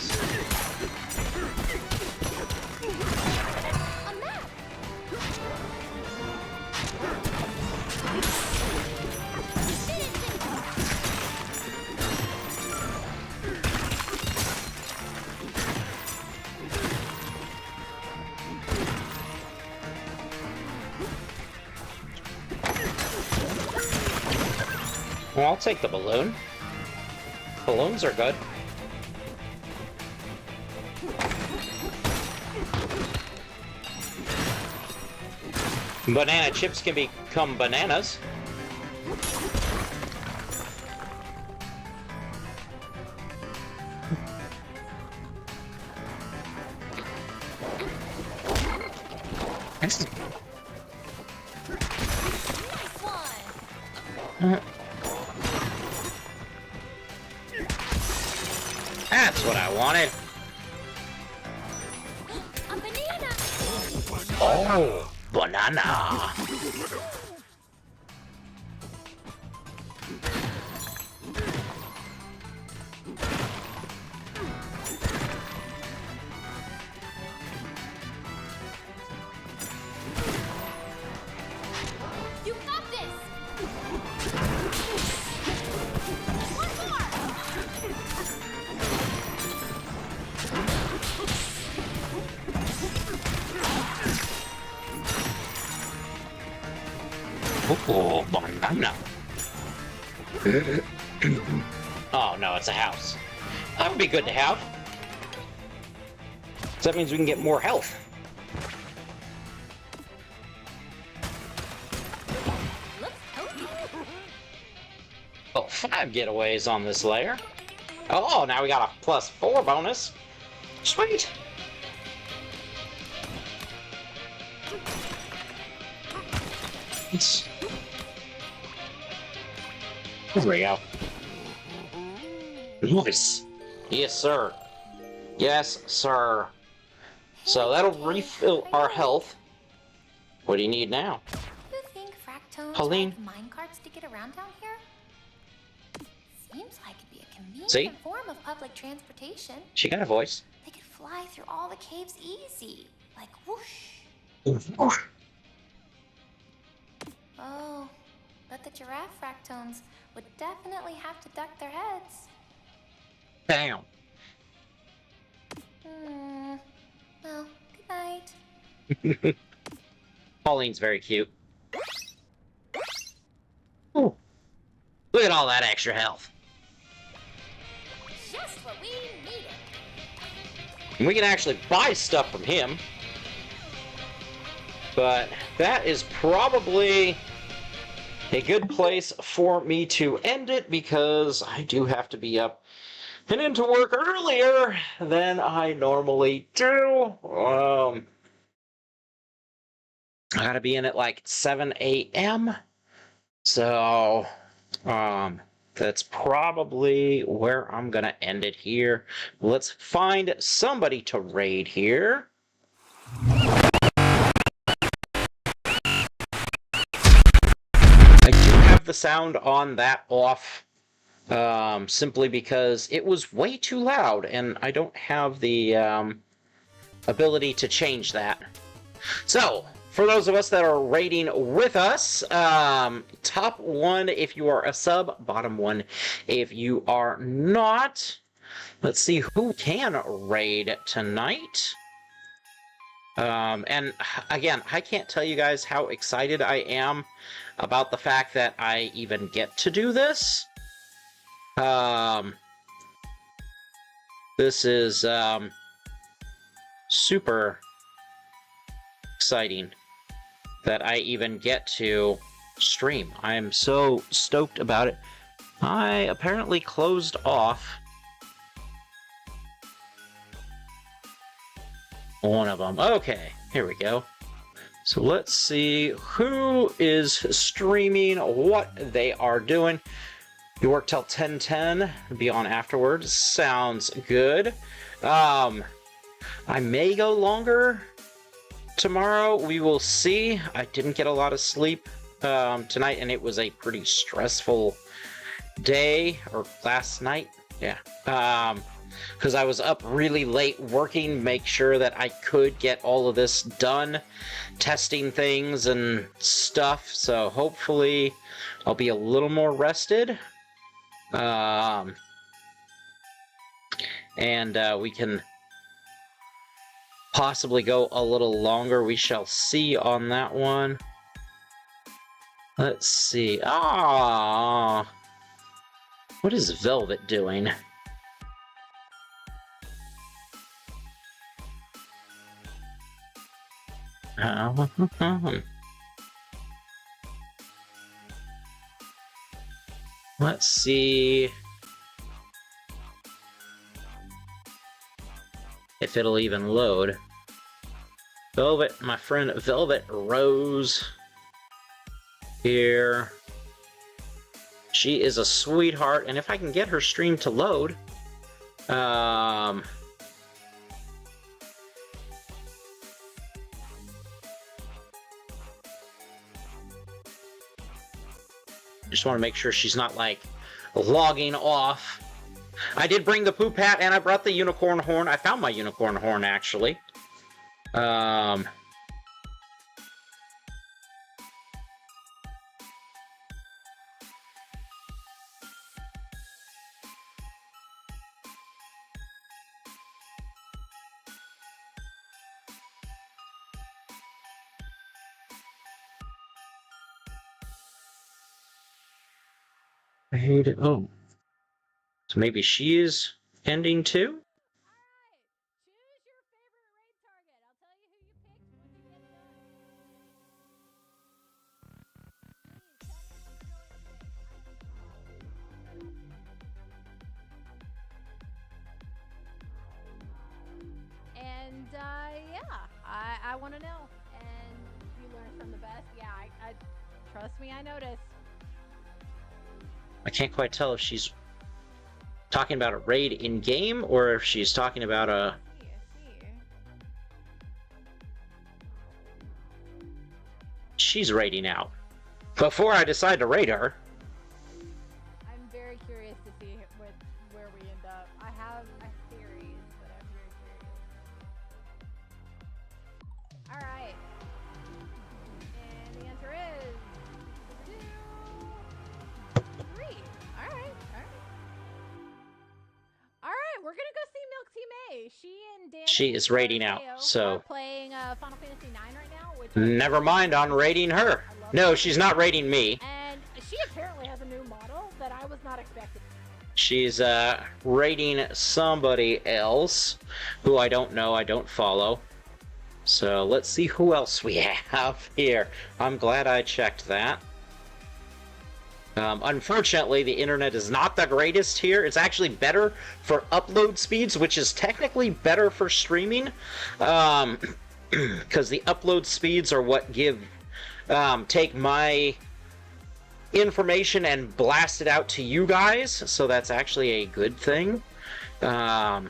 A: Well, I'll take the balloon. Balloons are good. Banana chips can become bananas. Nice one. That's what I wanted.
B: A banana.
A: Oh, banana.
B: You got this. One more.
A: Oh, banana. Oh no, it's a house. That would be good to have. So that means we can get more health. Oh, 5 getaways on this layer. Oh, now we got a +4 bonus. Sweet. There we go. Nice. Yes, sir. Yes, sir. So that'll refill our health. What do you need now?
B: You think Fractones
A: Pauline?
B: have minecarts to get around down here? Seems like it'd be a convenient
A: See?
B: form of public transportation.
A: She got a voice.
B: They could fly through all the caves easy, like whoosh.
A: Whoosh.
B: Oh, but the giraffe Fractones would definitely have to duck their heads.
A: Bam.
B: Well, good night.
A: Pauline's very cute. Ooh. Look at all that extra health.
B: Just what we needed.
A: And we can actually buy stuff from him. But that is probably a good place for me to end it because I do have to be up and into work earlier than I normally do. I gotta be in at like 7 a.m. So, that's probably where I'm gonna end it here. Let's find somebody to raid here. I do have the sound on that off, simply because it was way too loud, and I don't have the ability to change that. So, for those of us that are raiding with us, top 1 if you are a sub, bottom 1 if you are not. Let's see who can raid tonight. And again, I can't tell you guys how excited I am about the fact that I even get to do this. This is super exciting that I even get to stream. I am so stoked about it. I apparently closed off one of them. Okay, here we go. So let's see who is streaming, what they are doing. You work till 10:10, be on afterwards. Sounds good. I may go longer tomorrow. We will see. I didn't get a lot of sleep tonight, and it was a pretty stressful day, or last night. Yeah. Because I was up really late working, make sure that I could get all of this done, testing things and stuff. So hopefully I'll be a little more rested. And we can possibly go a little longer. We shall see on that one. Let's see. What is Velvet doing? Let's see if it'll even load. Velvet, my friend Velvet Rose here. She is a sweetheart, and if I can get her stream to load, just want to make sure she's not, like, logging off. I did bring the poop hat, and I brought the unicorn horn. I found my unicorn horn, actually. Oh. So maybe she is ending too?
B: And yeah, I want to know. And you learn from the best. Yeah, I trust me, I noticed.
A: I can't quite tell if she's talking about a raid in-game or if she's talking about a... She's raiding out. Before I decide to raid her.
B: I'm very curious to see where we end up. I have theories, but I'm very curious. Alright. And the answer is 2, 3. Alright. Alright, we're gonna go see Milk Tea May. She and Dan.
A: She is raiding out, so.
B: Are playing Final Fantasy IX right now. Which
A: Never mind on raiding her. No, she's not raiding me.
B: And she apparently has a new model that I was not expecting.
A: She's raiding somebody else who I don't know, I don't follow. So let's see who else we have here. I'm glad I checked that. Unfortunately, the internet is not the greatest here. It's actually better for upload speeds, which is technically better for streaming. Because the upload speeds are what take my information and blast it out to you guys, so that's actually a good thing. Yeah.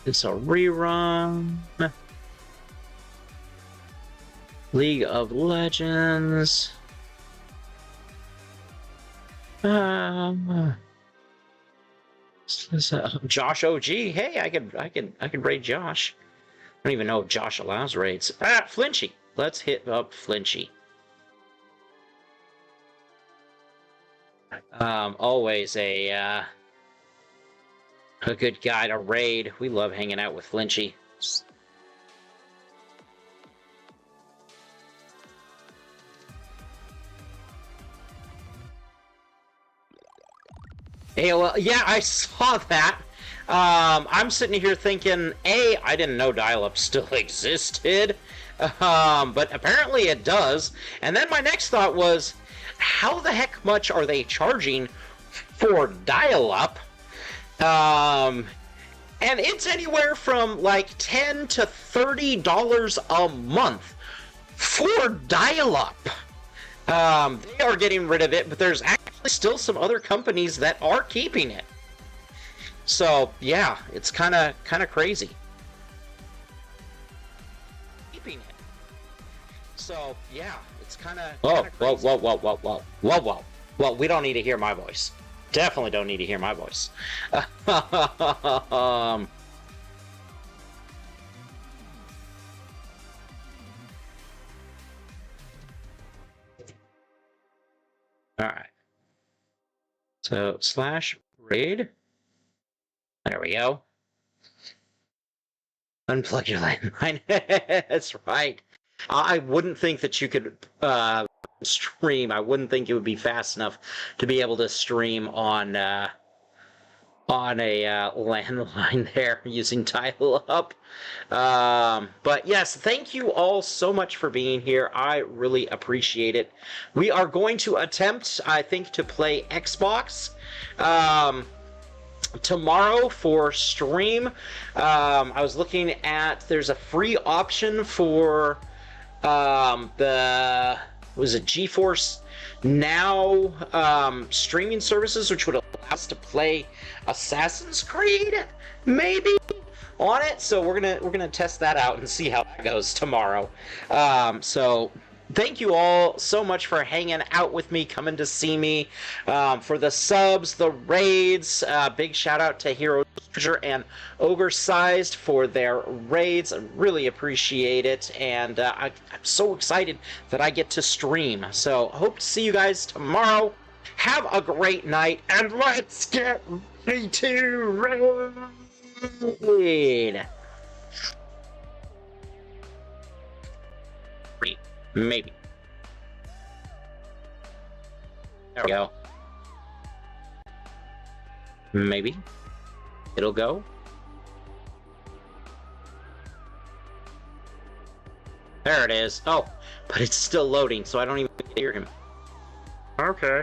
A: It's a rerun. League of Legends. Josh OG. Hey, I could raid Josh. I don't even know if Josh allows raids. Flinchy. Let's hit up Flinchy. Always a good guy to raid. We love hanging out with Flinchy. Hey, well, yeah, I saw that. I'm sitting here thinking, A, I didn't know dial-up still existed, but apparently it does. And then my next thought was, how the heck much are they charging for dial-up? And it's anywhere from like $10 to $30 a month for dial-up. They are getting rid of it, but there's actually still some other companies that are keeping it. So yeah, it's kind of crazy. Keeping it. So yeah, it's kind of. Whoa! Well, we don't need to hear my voice. Definitely don't need to hear my voice. All right. So /raid. There we go. Unplug your landline. That's right. I wouldn't think that you could stream. I wouldn't think it would be fast enough to be able to stream on a landline there using dial-up. But yes, thank you all so much for being here. I really appreciate it. We are going to attempt, I think, to play Xbox tomorrow for stream. I was looking at, there's a free option for was it GeForce Now streaming services, which would allow us to play Assassin's Creed, maybe, on it. So we're gonna test that out and see how that goes tomorrow. So thank you all so much for hanging out with me, coming to see me, for the subs, the raids. Big shout out to Hero Treasure and Ogre Sized for their raids. I really appreciate it, and I'm so excited that I get to stream. So hope to see you guys tomorrow. Have a great night, and let's get ready to raid. Maybe. There we go. Maybe. It'll go. There it is. Oh, but it's still loading, so I don't even hear him.
C: Okay.